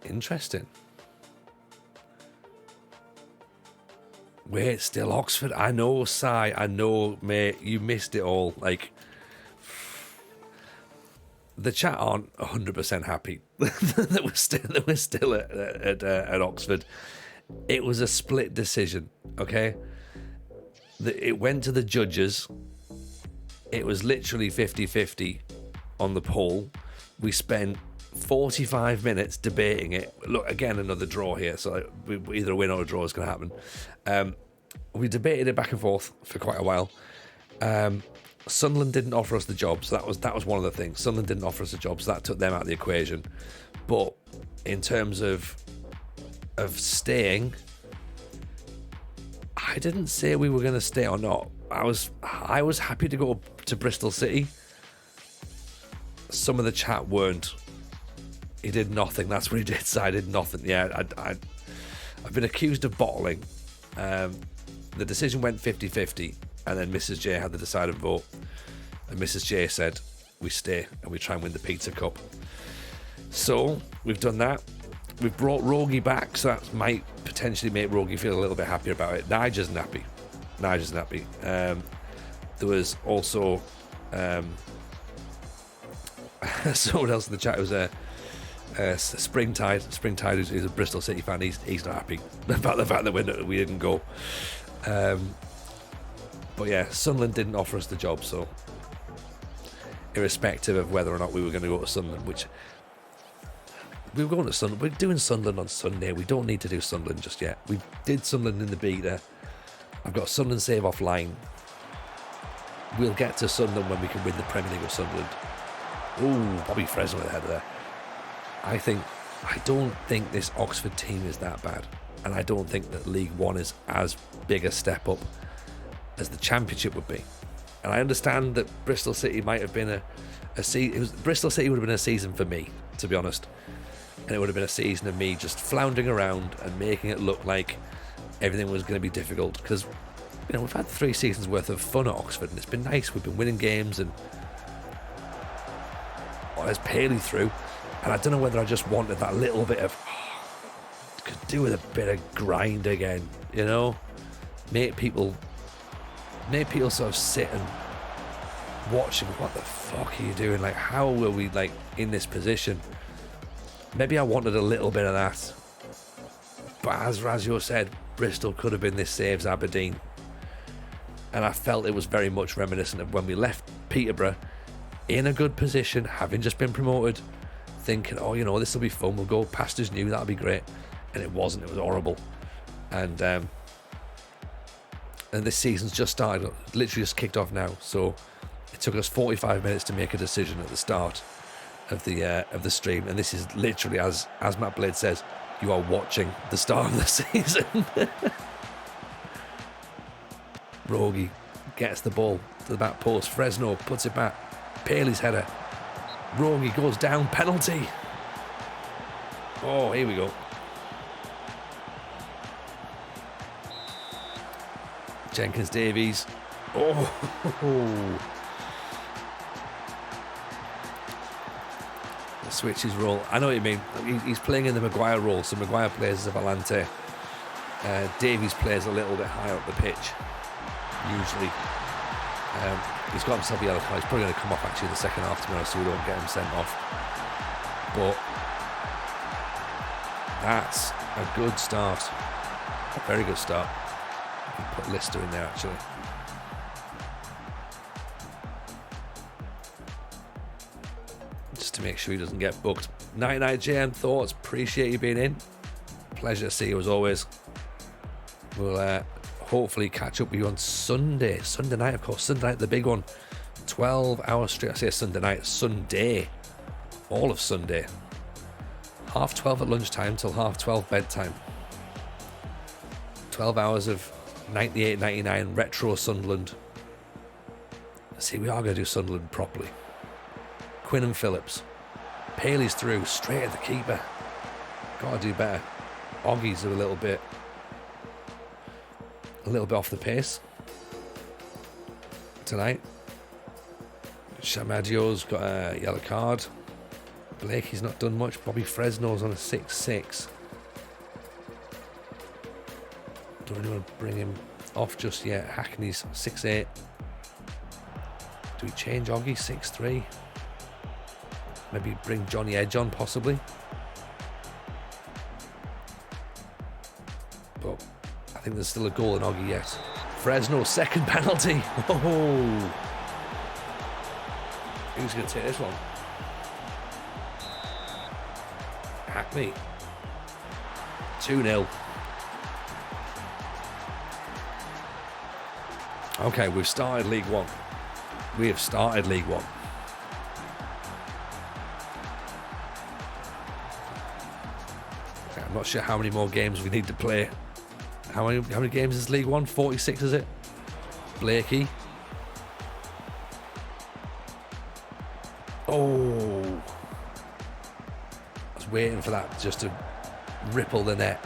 Interesting. Wait, still Oxford. I know, Si. I know, mate. You missed it all. Like, the chat aren't 100% happy that we're still at Oxford. It was a split decision. Okay, it went to the judges. It was literally 50-50 on the poll. We spent 45 minutes debating it. Look, again, another draw here, so either a win or a draw is going to happen. We debated it back and forth for quite a while. Sunderland didn't offer us the job, so that was one of the things. Sunderland didn't offer us a job, so that took them out of the equation. But in terms of staying, I didn't say we were going to stay or not. I was happy to go to Bristol City. Some of the chat weren't. He did nothing. That's what he did. So I did nothing. Yeah, I've been accused of bottling. The decision went 50-50, and then Mrs. J had the deciding vote. And Mrs. J said, we stay and we try and win the Pizza Cup. So we've done that. We've brought Rogi back, so that might potentially make Rogi feel a little bit happier about it. Nigel's happy. There was also someone else in the chat who was Springtide, who's a Bristol City fan. He's not happy about the fact that we didn't go. But yeah, Sunderland didn't offer us the job, so irrespective of whether or not we were going to go to Sunderland, which we were going to Sunderland. We're doing Sunderland on Sunday. We don't need to do Sunderland just yet. We did Sunderland in the beta. I've got Sunderland save offline. We'll get to Sunderland when we can win the Premier League with Sunderland. Ooh, Bobby Fresno ahead of there. I don't think this Oxford team is that bad, and I don't think that League One is as big a step up as the Championship would be. And I understand that Bristol City might have been Bristol City would have been a season for me, to be honest, and it would have been a season of me just floundering around and making it look like everything was going to be difficult, because we've had 3 seasons worth of fun at Oxford, and it's been nice. We've been winning games, and there's Paley through. And I don't know whether I just wanted that little bit of could do with a bit of grind again, make people sort of sit and watch and what the fuck are you doing? Like, how were we in this position? Maybe I wanted a little bit of that. But as Razio said, Bristol could have been this saves Aberdeen. And I felt it was very much reminiscent of when we left Peterborough in a good position, having just been promoted, thinking, this will be fun, we'll go pastures new, that'll be great. And it wasn't. It was horrible. And this season's just started, literally just kicked off now. So it took us 45 minutes to make a decision at the start of the stream, and this is literally, as Matt Blade says, you are watching the start of the season. Rogi gets the ball to the back post. Fresno puts it back. Paley's header. Rogi goes down. Penalty. Oh, here we go. Jenkins Davies. Oh. The switches role. I know what you mean. He's playing in the Maguire role, so Maguire plays as a volante. Davies plays a little bit higher up the pitch, usually. He's got himself a yellow card. He's probably going to come off actually in the second half tomorrow, so we don't get him sent off. But that's a good start. A very good start. I can put Lister in there actually. Just to make sure he doesn't get booked. Night night JM thoughts. Appreciate you being in. Pleasure to see you as always. We'll hopefully catch up with you on Sunday. Sunday night, of course. Sunday night, the big one. 12 hours straight. I say Sunday night, Sunday. All of Sunday. half 12 at lunchtime till half 12 bedtime. 12 hours of 98-99 retro Sunderland. See, we are going to do Sunderland properly. Quinn and Phillips. Paley's through, straight at the keeper. Got to do better. Oggy's a little bit off the pace tonight. Shamadio's got a yellow card. Blakey's not done much. Bobby Fresno's on a 6-6. Don't really want to bring him off just yet. Hackney's 6-8. Do we change Oggy 6-3? Maybe bring Johnny Edge on, possibly. But I think there's still a goal in Oggy yet. Fresno, second penalty. Oh, who's going to take this one? Hackney. 2-0. Okay, we've started League One. We have started League One. Okay, I'm not sure how many more games we need to play. How many games is League One? 46, is it? Blakey. Oh. I was waiting for that just to ripple the net.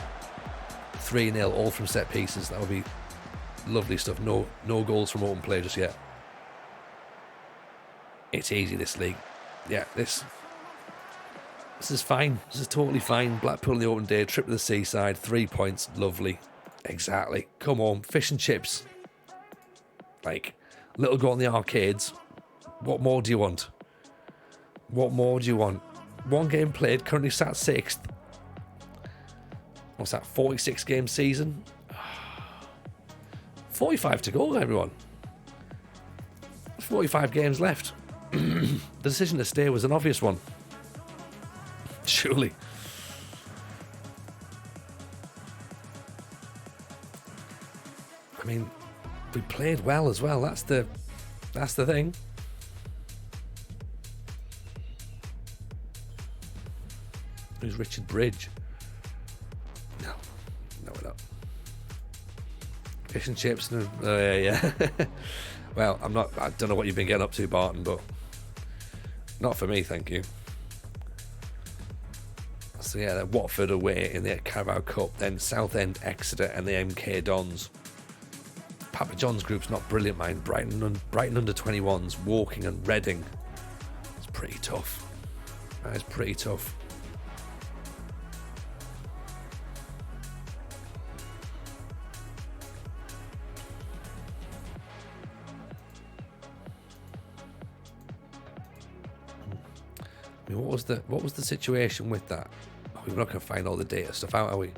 3-0, all from set pieces. That would be lovely stuff. No goals from open play just yet. It's easy, this league. Yeah, this is fine. This is totally fine. Blackpool in the open day, trip to the seaside, 3 points, lovely. Exactly. Come on, fish and chips. Like, little go on the arcades. What more do you want? What more do you want? One game played, currently sat 6th. What's that, 46 game season? 45 to go, everyone. 45 games left. The decision to stay was an obvious one. Surely. I mean, we played well as well. That's the thing. Who's Richard Bridge? No, we're not. Fish and chips. Yeah. Well, I don't know what you've been getting up to, Barton, but not for me, thank you. So yeah, they're Watford away in the Carabao Cup, then Southend, Exeter, and the MK Dons. Papa John's group's not brilliant, mind. Brighton under 21s, Woking and Reading. It's pretty tough. That is pretty tough. I mean, what was the situation with that? We're not going to find all the data stuff out, are we?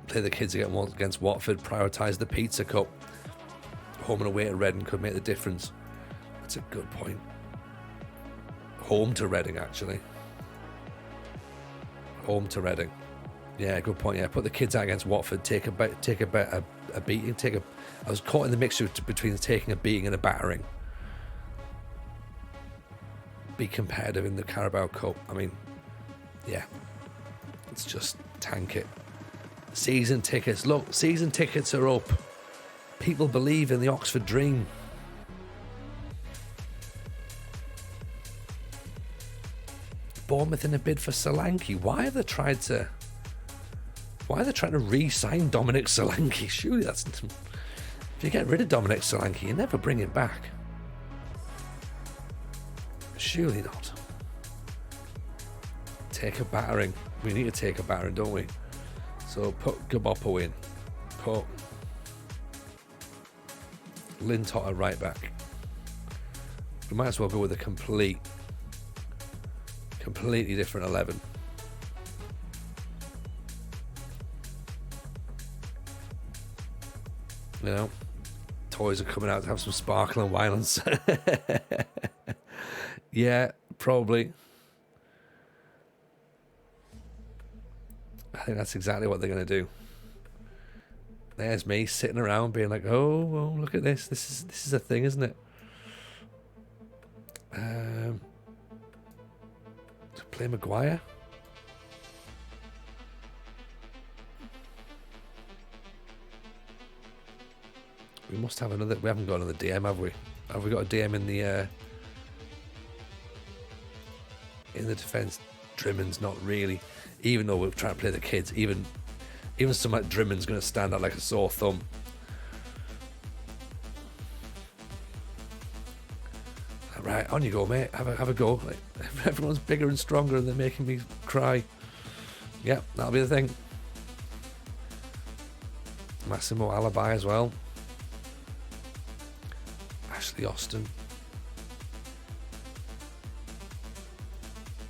Play the kids against Watford, prioritise the Pizza Cup. Home and away to Reading could make the difference. That's a good point. Home to Reading, actually. Home to Reading. Yeah, good point. Yeah, put the kids out against Watford. Take a beating. I was caught in the mixture between taking a beating and a battering. Be competitive in the Carabao Cup. I mean, yeah, let's just tank it. Season tickets. Look, season tickets are up. People believe in the Oxford dream. Bournemouth in a bid for Solanke. Why are they trying to re-sign Dominic Solanke? Surely that's... If you get rid of Dominic Solanke, you never bring him back. Surely not. Take a battering. We need to take a battering, don't we? So put Gaboppo in. Put Lintott at right back. We might as well go with a completely different 11. You know, toys are coming out to have some sparkle and violence. Yeah, probably. I think that's exactly what they're going to do. There's me sitting around being like, oh, well, look at this. This is a thing, isn't it? Play Maguire. We must have another. We haven't got another DM, have we? Have we got a DM in the defence? Drimmon's not really. Even though we're trying to play the kids, even someone like Drimmon's going to stand out like a sore thumb. Right, on you go, mate. Have a go. Like, everyone's bigger and stronger, and they're making me cry. Yep, that'll be the thing. Massimo Alibi as well. Ashley Austin.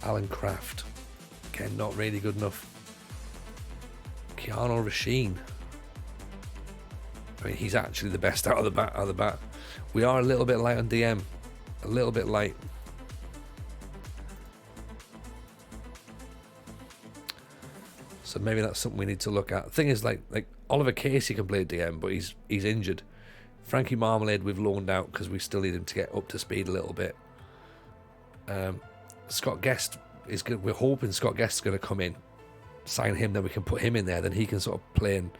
Alan Kraft. Again, not really good enough. Keanu Rasheen. I mean, he's actually the best out of the bat. We are a little bit light on DM. A little bit light. So maybe that's something we need to look at. The thing is, like Oliver Casey can play DM, but he's injured. Frankie Marmalade we've loaned out because we still need him to get up to speed a little bit. Scott Guest is good. We're hoping Scott Guest is going to come in, sign him, then we can put him in there. Then he can sort of play in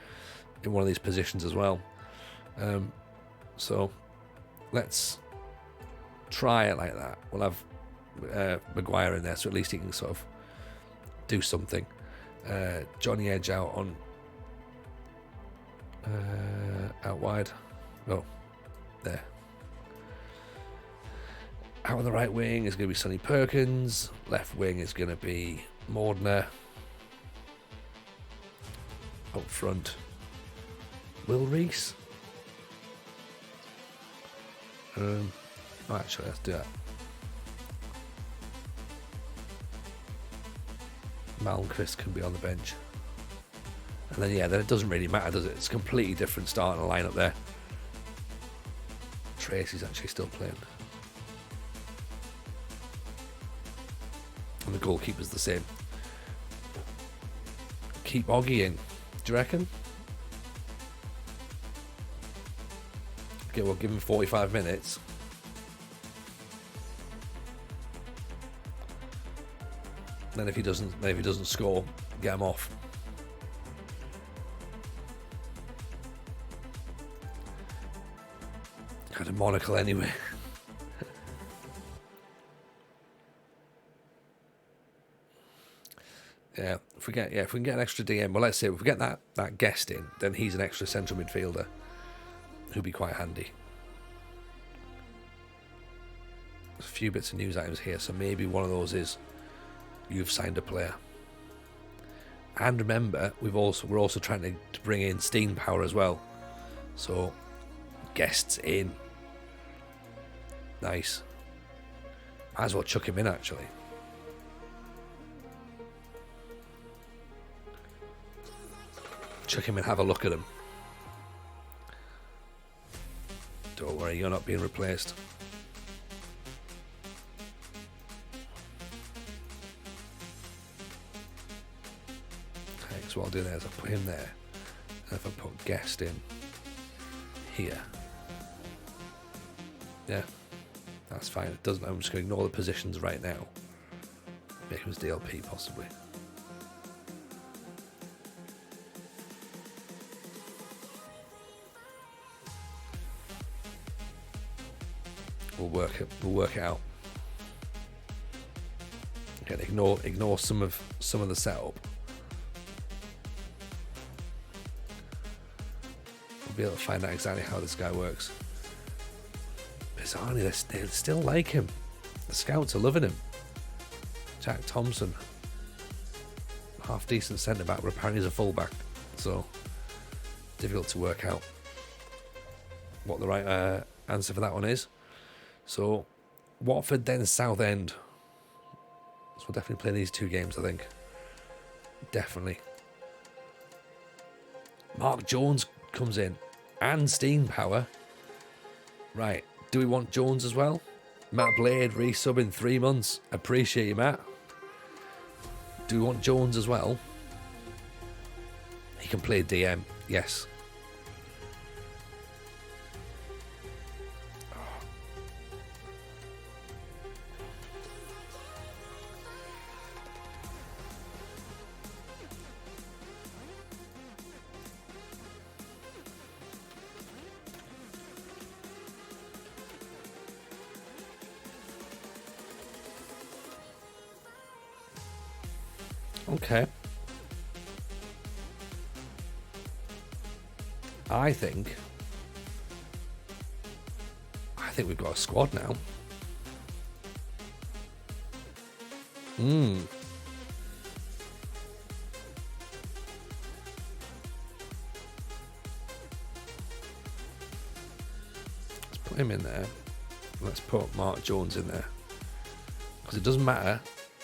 one of these positions as well. So let's try it like that. We'll have Maguire in there, so at least he can sort of do something. Johnny Edge out on out wide. Oh, there. Out on the right wing is going to be Sonny Perkins. Left wing is going to be Mordner. Up front, Will Reese. Actually, let's do that. Malmquist can be on the bench. And then, then it doesn't really matter, does it? It's a completely different starting lineup there. Tracy's actually still playing. And the goalkeeper's the same. Keep Oggy in. Do you reckon? Okay, we'll give him 45 minutes. Then if he doesn't score, get him off. Had a monocle anyway. If we can get an extra DM, well, let's say if we get that Guest in, then he's an extra central midfielder who'd be quite handy. There's a few bits of news items here, so maybe one of those is you've signed a player. And remember, we're also trying to bring in Steam Power as well. So Guests in. Nice. Might as well chuck him in, actually. Chuck him in, have a look at him. Don't worry, you're not being replaced. Okay, so what I'll do there is I'll put him there. And if I put Guest in here. Yeah, that's fine. It doesn't. I'm just going to ignore the positions right now. Make him as DLP possibly. We'll work it out. Okay, ignore some of the setup. We'll be able to find out exactly how this guy works. Bizarrely, they still like him. The scouts are loving him. Jack Thompson, half decent centre back, but apparently he's a full back. So difficult to work out what the right answer for that one is. So Watford then Southend. So we'll definitely play these two games, I think. Definitely. Mark Jones comes in and Steam Power. Right. Do we want Jones as well? Matt Blade resub in 3 months. Appreciate you, Matt. Do we want Jones as well? He can play DM. Yes. Okay. I think we've got a squad now. Let's put him in there. Let's put Mark Jones in there. Because it doesn't matter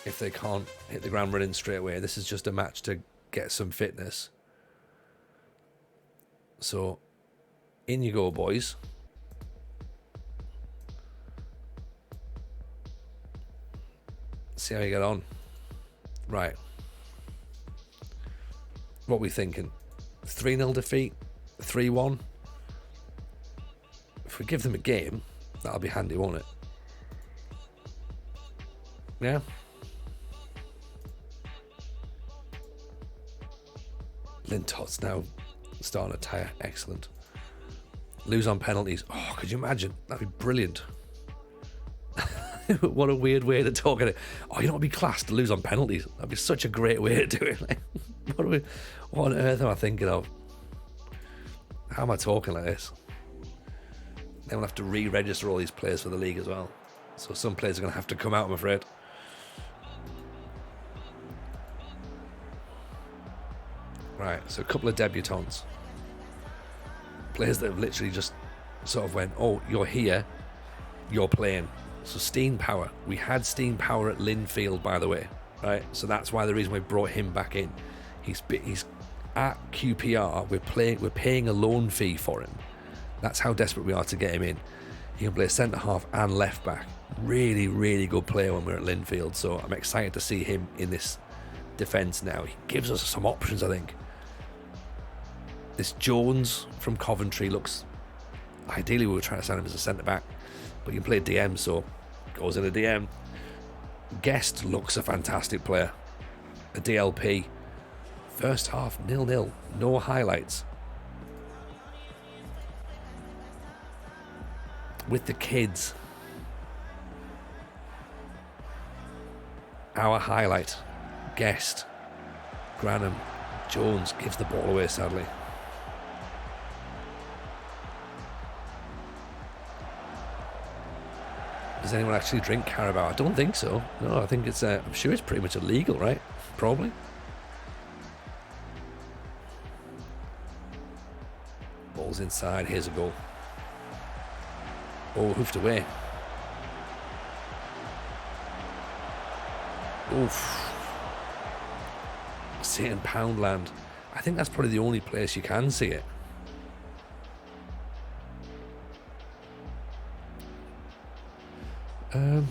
if they can't hit the ground running straight away. This is just a match to get some fitness. So, in you go, boys. See how you get on. Right. What are we thinking? 3-0 defeat? 3-1? If we give them a game, that'll be handy, won't it? Yeah? Lintot's now starting to tire. Excellent. Lose on penalties. Oh, could you imagine? That'd be brilliant. What a weird way to talk at it. Oh, you know what would be class to lose on penalties? That'd be such a great way to do it. Like, what on earth am I thinking of? How am I talking like this? Then we'll have to re-register all these players for the league as well. So some players are going to have to come out, I'm afraid. Right, so a couple of debutants. Players that have literally just sort of went, oh, you're here, you're playing. So Steen Power. We had Steen Power at Linfield, by the way. Right, so that's why the reason we brought him back in. He's at QPR. We're paying a loan fee for him. That's how desperate we are to get him in. He can play centre half and left back. Really, really good player when we're at Linfield. So I'm excited to see him in this defence now. He gives us some options, I think. This Jones from Coventry looks... Ideally, we were trying to sign him as a centre back, but you can play DM, so goes in a DM. Guest looks a fantastic player. A DLP. First half 0-0. No highlights. With the kids. Our highlight. Guest. Granham. Jones gives the ball away, sadly. Does anyone actually drink Carabao? I don't think so. No, I think it's... I'm sure it's pretty much illegal, right? Probably. Ball's inside. Here's a goal. Oh, hoofed away. Oof. See it in Poundland. I think that's probably the only place you can see it. I'm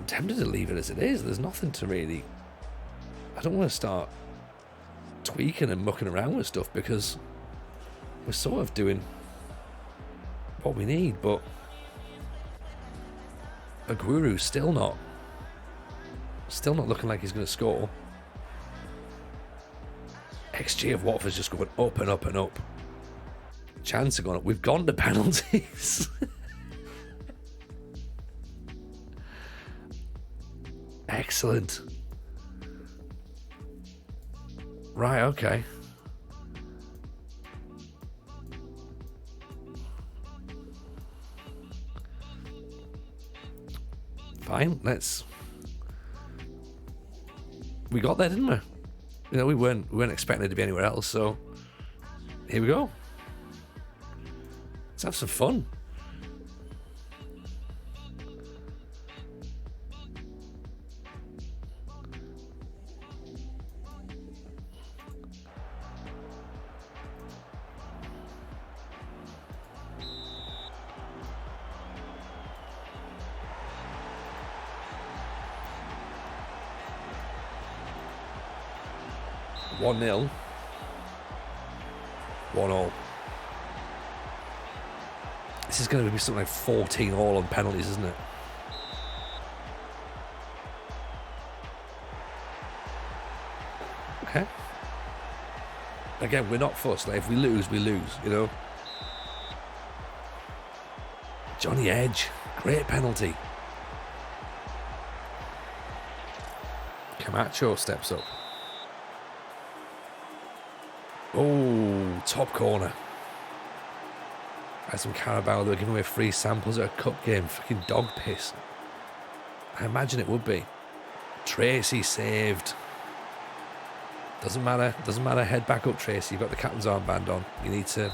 tempted to leave it as it is. There's nothing to really... I don't want to start tweaking and mucking around with stuff because we're sort of doing what we need, but Aguero's still not looking like he's going to score. XG of Watford's just going up and up and up. Chance are going up. We've gone to penalties. Excellent. Right, okay. Fine, we got there, didn't we? You know, we weren't expecting it to be anywhere else, so here we go. Let's have some fun. One 0 1-1. This is going to be something like 14 all on penalties, isn't it? Okay. Again, we're not fussed. Like, if we lose, we lose, you know. Johnny Edge, great penalty. Camacho steps up. Oh, top corner. Had some Carabao, they were giving away free samples at a cup game. Fucking dog piss. I imagine it would be. Tracy saved. Doesn't matter. Head back up, Tracy. You've got the captain's armband on. You need to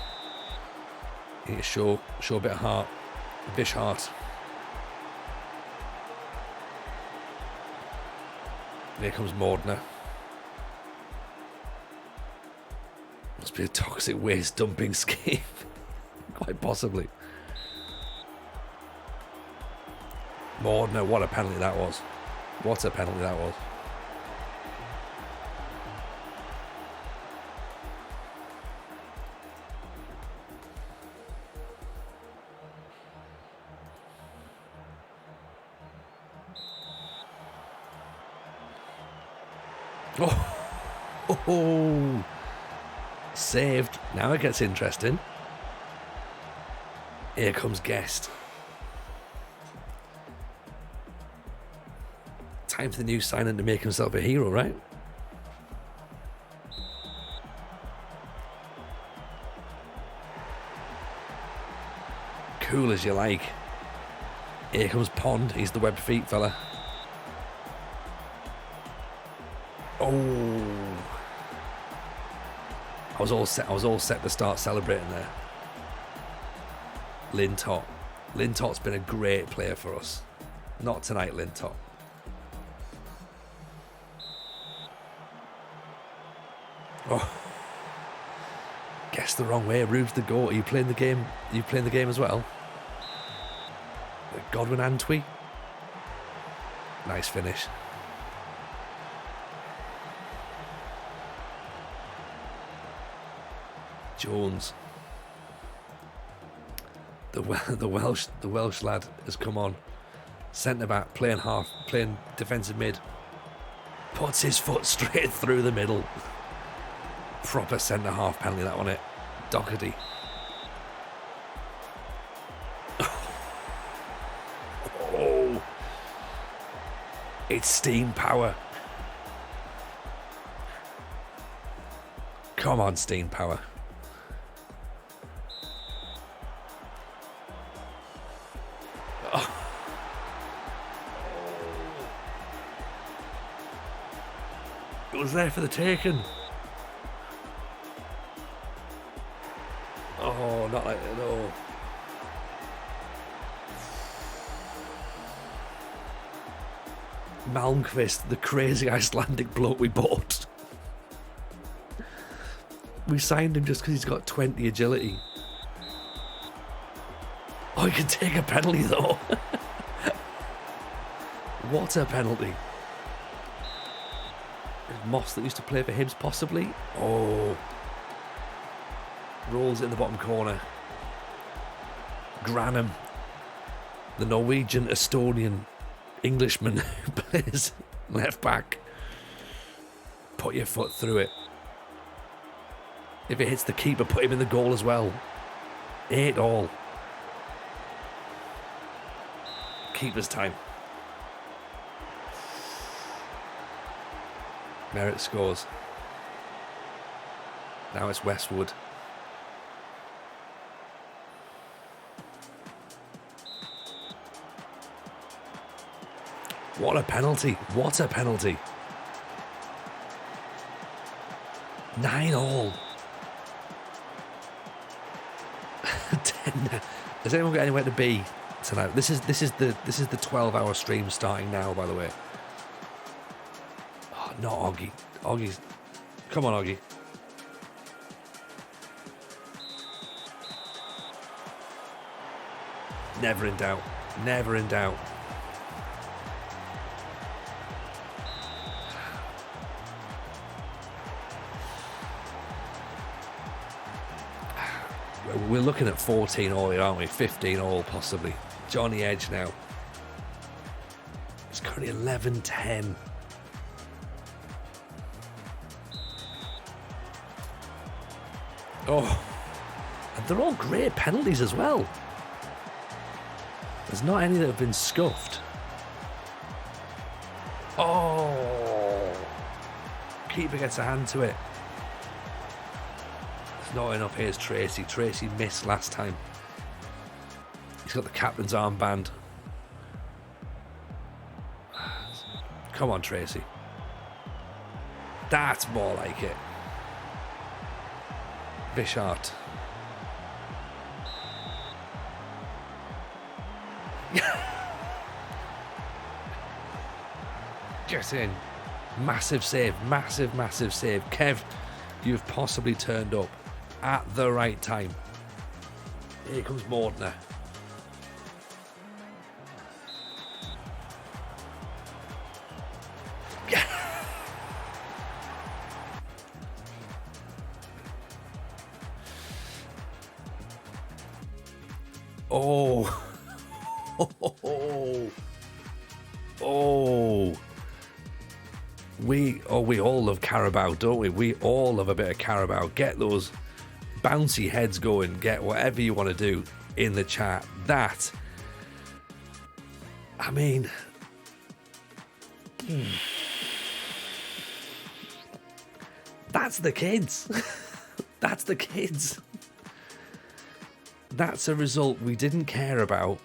show a bit of heart. A bish heart. Here comes Mordner. Must be a toxic waste dumping scheme. Quite possibly. Mordner, what a penalty that was. What a penalty that was. Oh, saved. Now it gets interesting. Here comes Guest. Time for the new signing to make himself a hero, right? Cool as you like. Here comes Pond. He's the webbed feet fella. Oh, I was all set to start celebrating there. Lintott. Lintott's been a great player for us. Not tonight, Lintott. Oh, guess the wrong way. Rube's the goal. Are you playing the game? Are you playing the game as well? Godwin Antwi. Nice finish. Jones. The Welsh lad has come on. Centre back, playing defensive mid. Puts his foot straight through the middle. Proper centre half penalty that one, it. Doherty. Oh, it's steam power. Come on, steam power. It was there for the taking. Oh, not like that, no. Malmquist, the crazy Icelandic bloke we bought. We signed him just because he's got 20 agility. Oh, he can take a penalty though. What a penalty. Moss that used to play for Hibs possibly. Oh. Rolls it in the bottom corner. Granham, the Norwegian, Estonian, Englishman who plays left back. Put your foot through it. If it hits the keeper, put him in the goal as well. 8-all. Keeper's time. Merritt scores. Now it's Westwood. What a penalty. What a penalty. 9-all. 10. Has anyone got anywhere to be tonight? This is the 12-hour stream starting now, by the way. Oh, not Oggy. Oggy's. Come on, Oggy. Never in doubt. Never in doubt. We're looking at 14-all here, aren't we? 15-all possibly. Johnny Edge now. It's currently 11-10. Oh, and they're all great penalties as well. There's not any that have been scuffed. Oh, keeper gets a hand to it. It's not enough. Here's Tracy. Tracy missed last time. He's got the captain's armband. Come on, Tracy. That's more like it. Bishart. Get in. Massive save. Massive, massive save. Kev, you've possibly turned up at the right time. Here comes Mortner. Oh. We all love Carabao, don't we? We all love a bit of Carabao. Get those bouncy heads going. Get whatever you want to do in the chat. That, I mean, that's the kids. That's the kids. That's a result we didn't care about.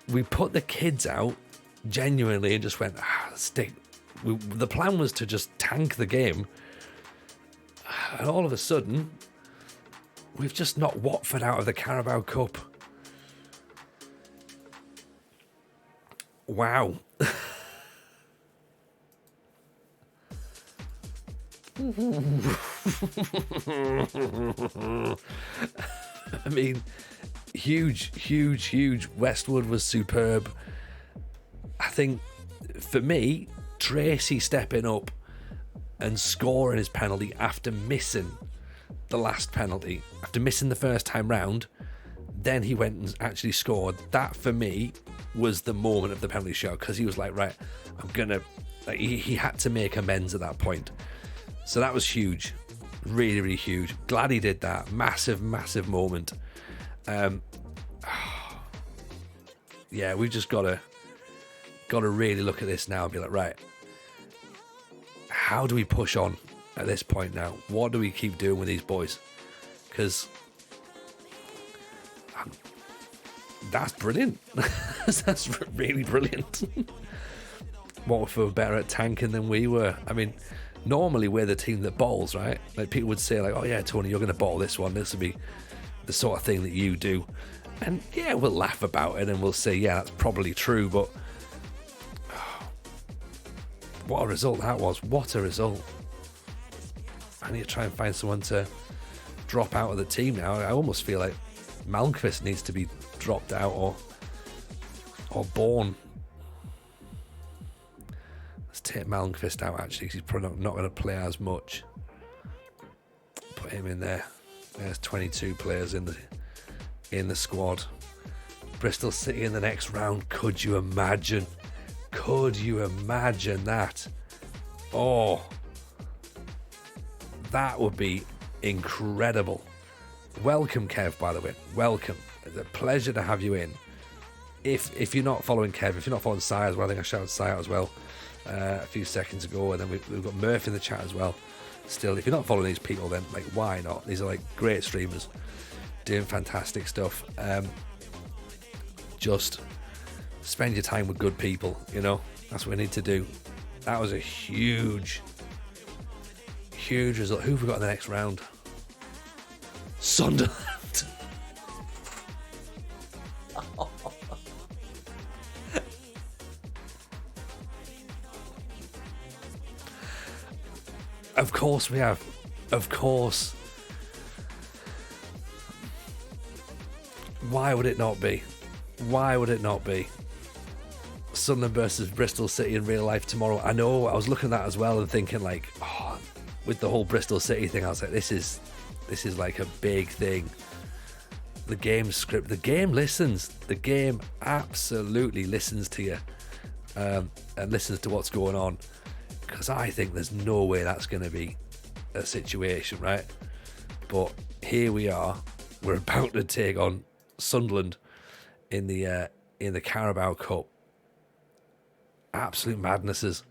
We put the kids out genuinely and just went, stick. The plan was to just tank the game. And all of a sudden, we've just knocked Watford out of the Carabao Cup. Wow. I mean, huge. Westwood was superb. I think, for me, Tracy stepping up and scoring his penalty after missing the last penalty, after missing the first time round, then he went and actually scored. That, for me, was the moment of the penalty shot, because he was like, right, I'm gonna... Like, he had to make amends at that point. So that was huge. Really, really huge. Glad he did that. Massive moment. Yeah, we've just got to really look at this now and be like, right, how do we push on at this point now? What do we keep doing with these boys? Because that's brilliant. That's really brilliant. What if we were better at tanking than we were? I mean, normally we're the team that bowls, right? Like, people would say, like, oh yeah, Tony, you're going to bowl this one. This will be the sort of thing that you do. And yeah, we'll laugh about it and we'll say, yeah, that's probably true, but what a result that was. What a result. I need to try and find someone to drop out of the team now. I almost feel like Malmquist needs to be dropped out or born. Let's take Malmquist out, actually, because he's probably not going to play as much. Put him in there. There's 22 players in the squad. Bristol City in the next round. Could you imagine? Could you imagine that? Oh, that would be incredible. Welcome, Kev, by the way. Welcome. It's a pleasure to have you in. If you're not following Kev, if you're not following Si as well, I think I shouted Si out as well a few seconds ago, and then we've got Murph in the chat as well. Still, if you're not following these people, then like, why not? These are like great streamers doing fantastic stuff. Just spend your time with good people, you know. That's what we need to do. That was a huge result. Who have we got in the next round? Sunderland. Of course we have. Of course. Why would it not be? Why would it not be? Sunderland versus Bristol City in real life tomorrow. I know, I was looking at that as well and thinking, like, oh, with the whole Bristol City thing, I was like, this is like a big thing. The game script, the game listens. The game absolutely listens to you, and listens to what's going on. Because I think there's no way that's going to be a situation, right? But here we are. We're about to take on Sunderland in the Carabao Cup. Absolute madnesses.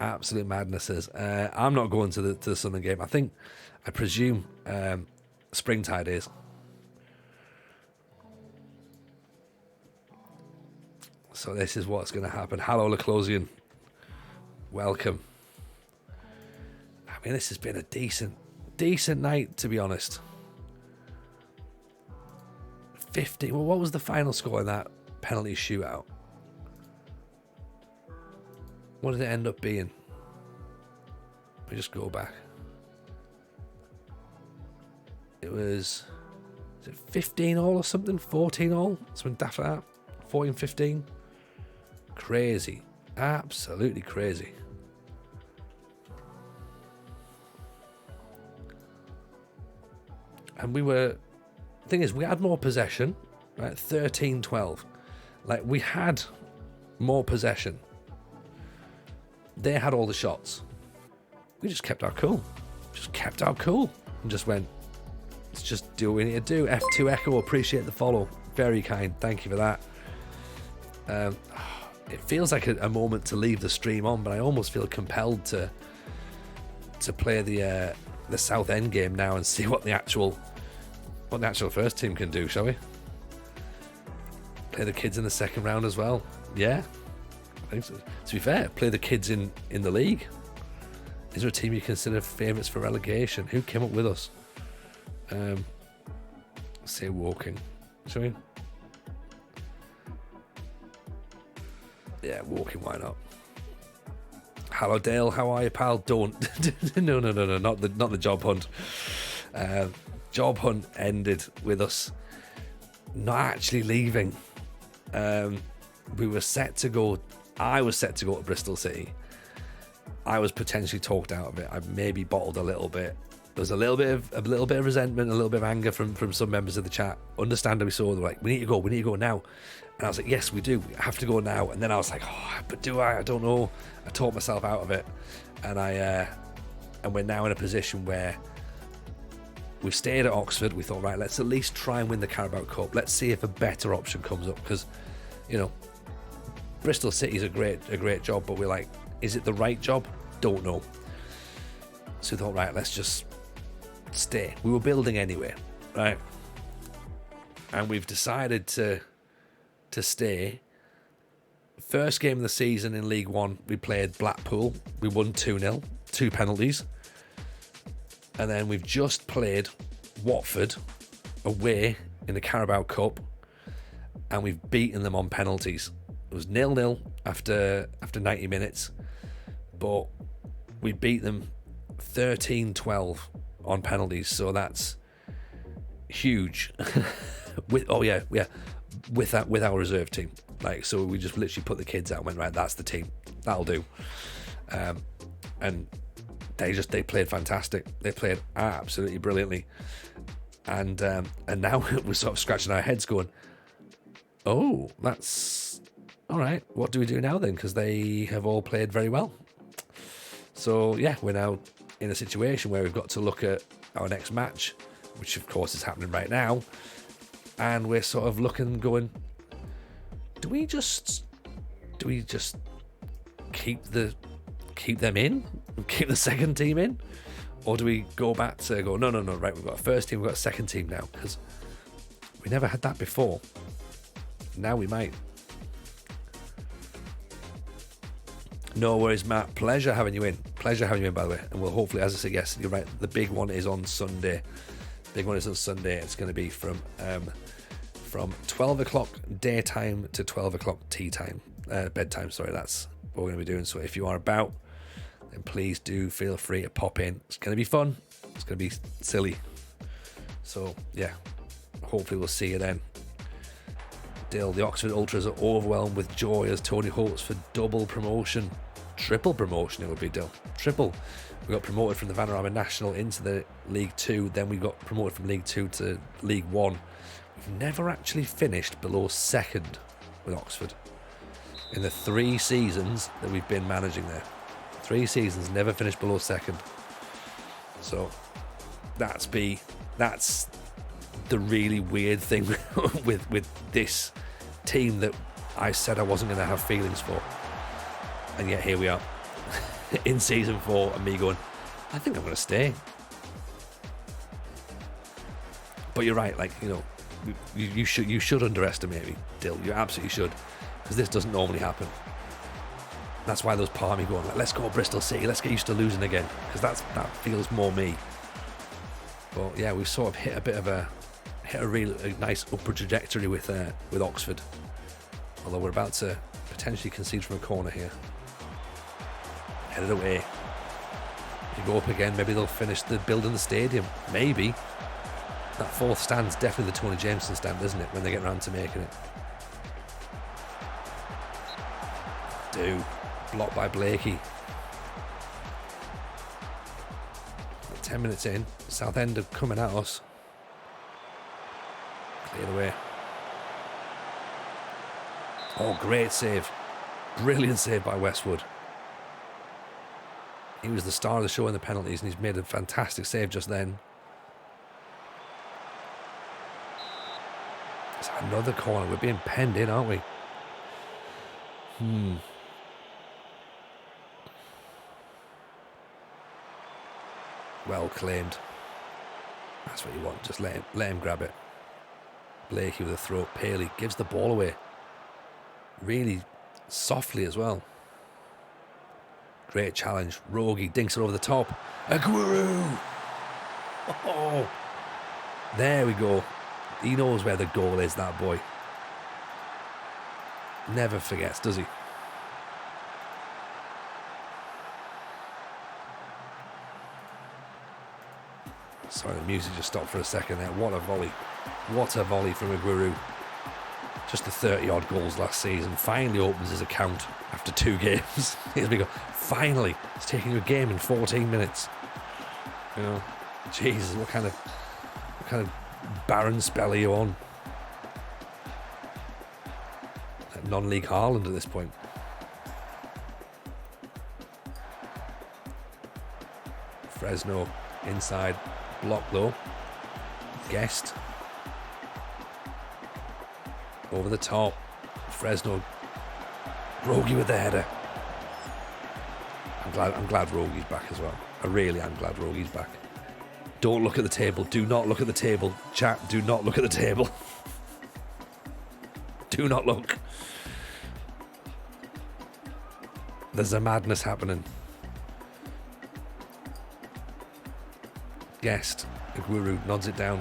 Absolute madnesses. I'm not going to the Southern game. I presume Springtide is. So this is what's going to happen. Hello, Laclosian. Welcome. I mean, this has been a decent night, to be honest. 50. Well, what was the final score in that penalty shootout? What did it end up being? Let me just go back. It was it 15 all or something? 14 all? Something daft like that. 14-15. Crazy. Absolutely crazy. And thing is, we had more possession, right? 13-12. Like, we had more possession. They had all the shots. We just kept our cool. And just went, let's just do what we need to do. F2 Echo, appreciate the follow. Very kind. Thank you for that. It feels like a moment to leave the stream on, but I almost feel compelled to play the South End game now and see what the actual first team can do, shall we? Play the kids in the second round as well. Yeah, I think so. To be fair, play the kids in the league. Is there a team you consider favourites for relegation? Who came up with us? Say Woking, shall we? Yeah, Woking, why not? Hello Dale, how are you, pal? Don't. No, not the job hunt. Job hunt ended with us not actually leaving. We were set to go. I was set to go to Bristol City. I was potentially talked out of it. I maybe bottled a little bit. There was a little bit of resentment, a little bit of anger from some members of the chat. Understandably so. They're like, we need to go now. And I was like, yes, we do. We have to go now. And then I was like, oh, but do I? I don't know. I talked myself out of it. And and we're now in a position where we've stayed at Oxford. We thought, right, let's at least try and win the Carabao Cup. Let's see if a better option comes up. Because, Bristol City's a great job, but we're like, is it the right job? Don't know. So we thought, right, let's just stay. We were building anyway, right? And we've decided to stay. First game of the season in League One, we played Blackpool. We won 2-0, 2 penalties. And then we've just played Watford away in the Carabao Cup, and we've beaten them on penalties. It was 0-0 after 90 minutes, but we beat them 13-12 on penalties, so that's huge. with our reserve team. Like, so we just literally put the kids out and went, right, that's the team, that'll do. And they played fantastic. They played absolutely brilliantly. And now we're sort of scratching our heads going, oh, that's all right, what do we do now then? Because they have all played very well. So yeah, we're now in a situation where we've got to look at our next match, which of course is happening right now, and we're sort of looking, going, do we just keep them in, keep the second team in, or do we go back to go, no, right, we've got a first team, we've got a second team now, because we never had that before. Now we might. No worries, Matt. Pleasure having you in, by the way. And we'll hopefully, as I said, yes, you're right, the big one is on Sunday. It's going to be from 12 o'clock daytime to 12 o'clock bedtime. Sorry, that's what we're going to be doing. So if you are about, then please do feel free to pop in. It's going to be fun. It's going to be silly. So yeah, hopefully we'll see you then. Dill, the Oxford Ultras are overwhelmed with joy as Tony hopes for triple promotion it would be, Dill. Triple. We got promoted from the Vanarama National into the League 2, then we got promoted from League 2 to League 1. We've never actually finished below second with Oxford in the 3 seasons that we've been managing there. 3 seasons, never finished below second. So that's the really weird thing with this team that I said I wasn't going to have feelings for, and yet here we are. in season 4 and me going, I think I'm going to stay. But you're right, like, you know, you should underestimate me, Dill. You absolutely should, because this doesn't normally happen. That's why those part of me going, like, let's go Bristol City, let's get used to losing again, because that feels more me. But yeah, we've sort of hit a really nice upward trajectory with Oxford. Although we're about to potentially concede from a corner here. Headed away. If you go up again, maybe they'll finish the building the stadium. Maybe. That fourth stand's definitely the Tony Jameson stand, isn't it, when they get around to making it? Blocked by Blakey. 10 minutes in, Southend are coming at us. Cleared away. Oh, great save. Brilliant save by Westwood. He was the star of the show in the penalties, and he's made a fantastic save just then. It's another corner. We're being penned in, aren't we? Well claimed. That's what you want. Just let him grab it. Blakey with a throw. Paley gives the ball away. Really softly as well. Great challenge. Rogie dinks it over the top. Aguero! Oh, there we go. He knows where the goal is, that boy. Never forgets, does he? Sorry, the music just stopped for a second there. What a volley. What a volley from Aguero. Just the 30-odd goals last season. Finally opens his account after 2 games. Here we go. Finally. It's taking a game in 14 minutes. You know, Jesus, what kind of barren spell are you on? Like non-league Haaland at this point. Fresno inside. Block though. Guest. Over the top. Fresno. Rogie with the header. I'm glad Rogie's back as well. I really am glad Rogie's back. Don't look at the table. Do not look at the table. Chat, do not look at the table. Do not look. There's a madness happening. Guest. Aguero nods it down.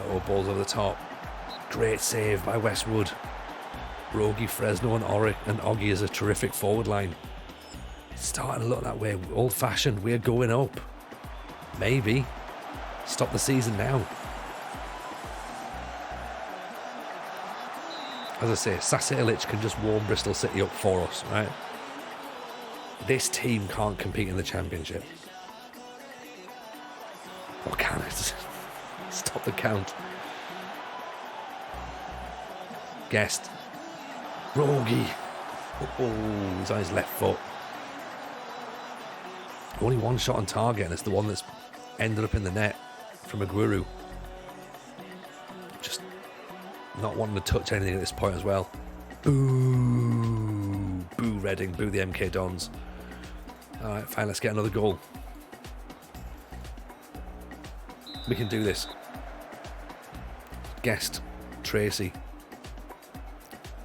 Oh, balls over the top. Great save by Westwood. Rogie, Fresno and Oggy is a terrific forward line. It's starting to look that way. Old fashioned. We're going up. Maybe. Stop the season now. As I say, Sasa Ilic can just warm Bristol City up for us, right? This team can't compete in the Championship. Or can it? Stop the count. Guest. Rogie. Oh, he's on his left foot. Only one shot on target, and it's the one that's ended up in the net from Aguero. Just not wanting to touch anything at this point as well. Boo. Boo Reading. Boo the MK Dons. Alright, fine, let's get another goal. We can do this. Guest. Tracy.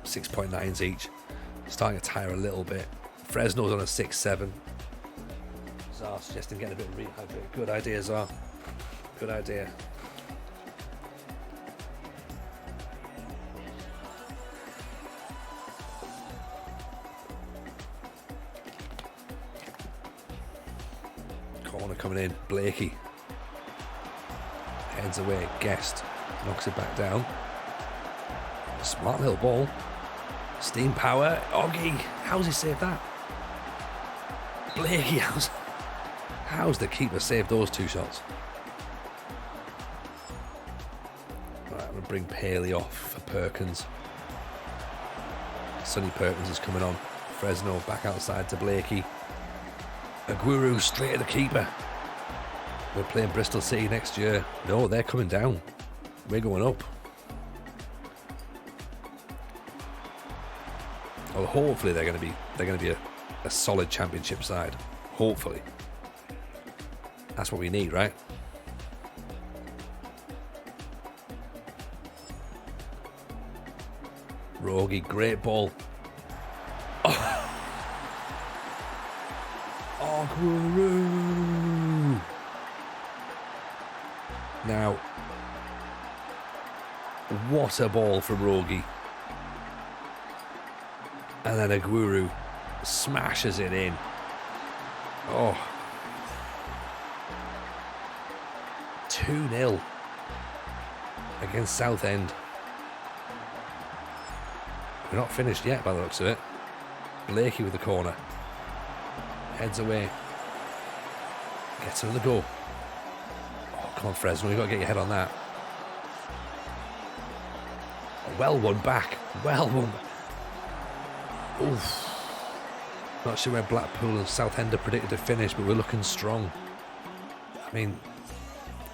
6.9s each. Starting to tire a little bit. Fresno's on a 6-7. Zar suggesting getting a bit of rehydrated. Good idea, Zar. Good idea. Corner coming in. Blakey. Heads away. Guest. Knocks it back down. Smart little ball. Steam power. Oggy. How's he saved that? Blakey. How's the keeper saved those 2 shots? Right, I'm going to bring Paley off for Perkins. Sonny Perkins is coming on. Fresno back outside to Blakey. Aguero straight at the keeper. We're playing Bristol City next year. No, they're coming down. We're going up. Well, hopefully they're going to be a solid championship side. Hopefully. That's what we need, right? Rogi, great ball. Oh, Guru. Now, what a ball from Rogi. And then Aguero smashes it in. Oh. 2-0 against Southend. We're not finished yet by the looks of it. Blakey with the corner. Heads away. Gets another go. Oh, come on, Fresno. You've got to get your head on that. Well won back. Well won. Oof. Not sure where Blackpool and Southend are predicted to finish, but we're looking strong. I mean,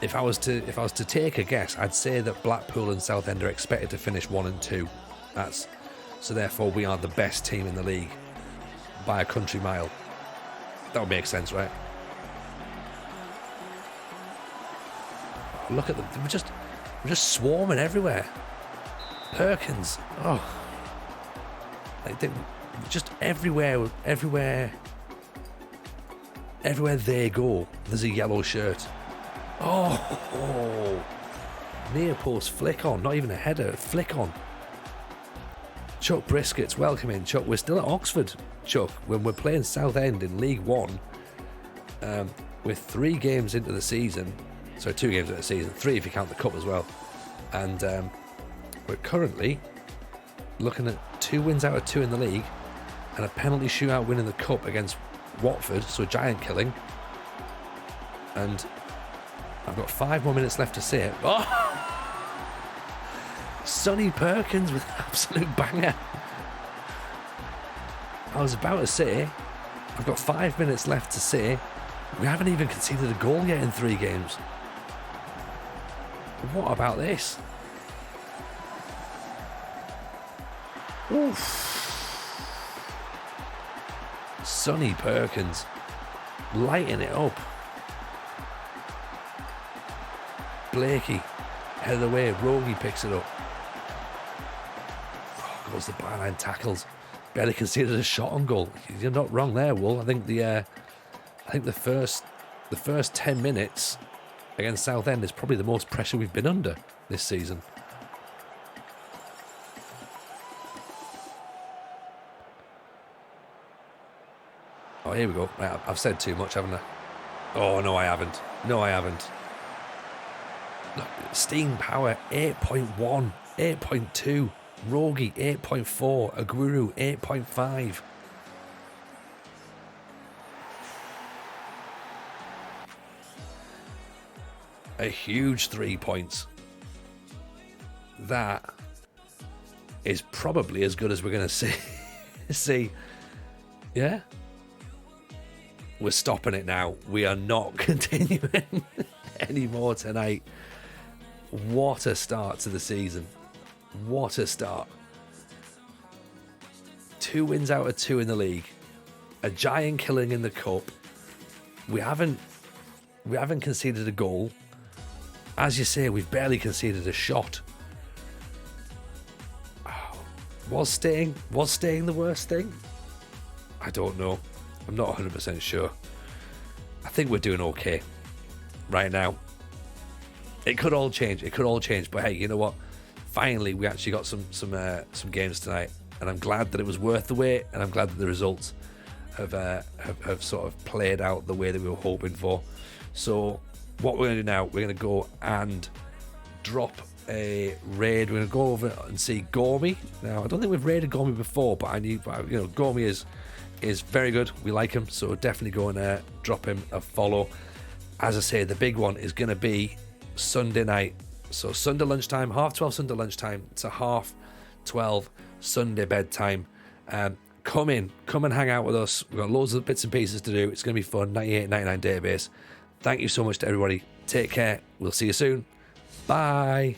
if I was to take a guess, I'd say that Blackpool and Southend are expected to finish 1 and 2. So therefore we are the best team in the league by a country mile. That would make sense, right? Look at them. We're just swarming everywhere. Perkins. Oh. Just everywhere they go, there's a yellow shirt. Oh. Near post flick on. Not even a header. Flick on. Chuck Brisket's welcome in. Chuck, we're still at Oxford, Chuck, when we're playing Southend in League One. With 3 games into the season. Sorry, 2 games into the season. 3 if you count the cup as well. And we're currently looking at 2 wins out of 2 in the league and a penalty shootout win in the cup against Watford, so a giant killing. And I've got 5 more minutes left to see it. Oh! Sonny Perkins with an absolute banger. I was about to say, I've got 5 minutes left to say, we haven't even conceded a goal yet in 3 games. What about this? Oof. Sonny Perkins lighting it up. Blakey headed away. Rogi picks it up. Oh, goes the byline tackles. Barely conceded a shot on goal. You're not wrong there, Wool. I think the first 10 minutes against Southend is probably the most pressure we've been under this season. Oh, here we go. Right, I've said too much, haven't I? Oh, no, I haven't. No, I haven't. Look, Steam Power, 8.1, 8.2. Rogi, 8.4. Aguero, 8.5. A huge 3 points. That is probably as good as we're going to see. See, yeah? We're stopping it now. We are not continuing anymore tonight. What a start to the season. What a start. 2 wins out of 2 in the league. A giant killing in the cup. We haven't conceded a goal. As you say, we've barely conceded a shot. Was staying the worst thing? I don't know. I'm not 100% sure. I think we're doing okay right now. It could all change. But hey, you know what? Finally, we actually got some games tonight, and I'm glad that it was worth the wait, and I'm glad that the results have sort of played out the way that we were hoping for. So what we're going to do now, we're going to go and drop a raid. We're going to go over and see Gormy. Now, I don't think we've raided Gormy before, but Gormy is very good. We like him, so definitely go and drop him a follow. As I say, the big one is going to be Sunday night. So Sunday lunchtime, 12:30 Sunday lunchtime to 12:30 Sunday bedtime. Come and hang out with us. We've got loads of bits and pieces to do. It's going to be fun. 98.99 database. Thank you so much to everybody. Take care. We'll see you soon. Bye.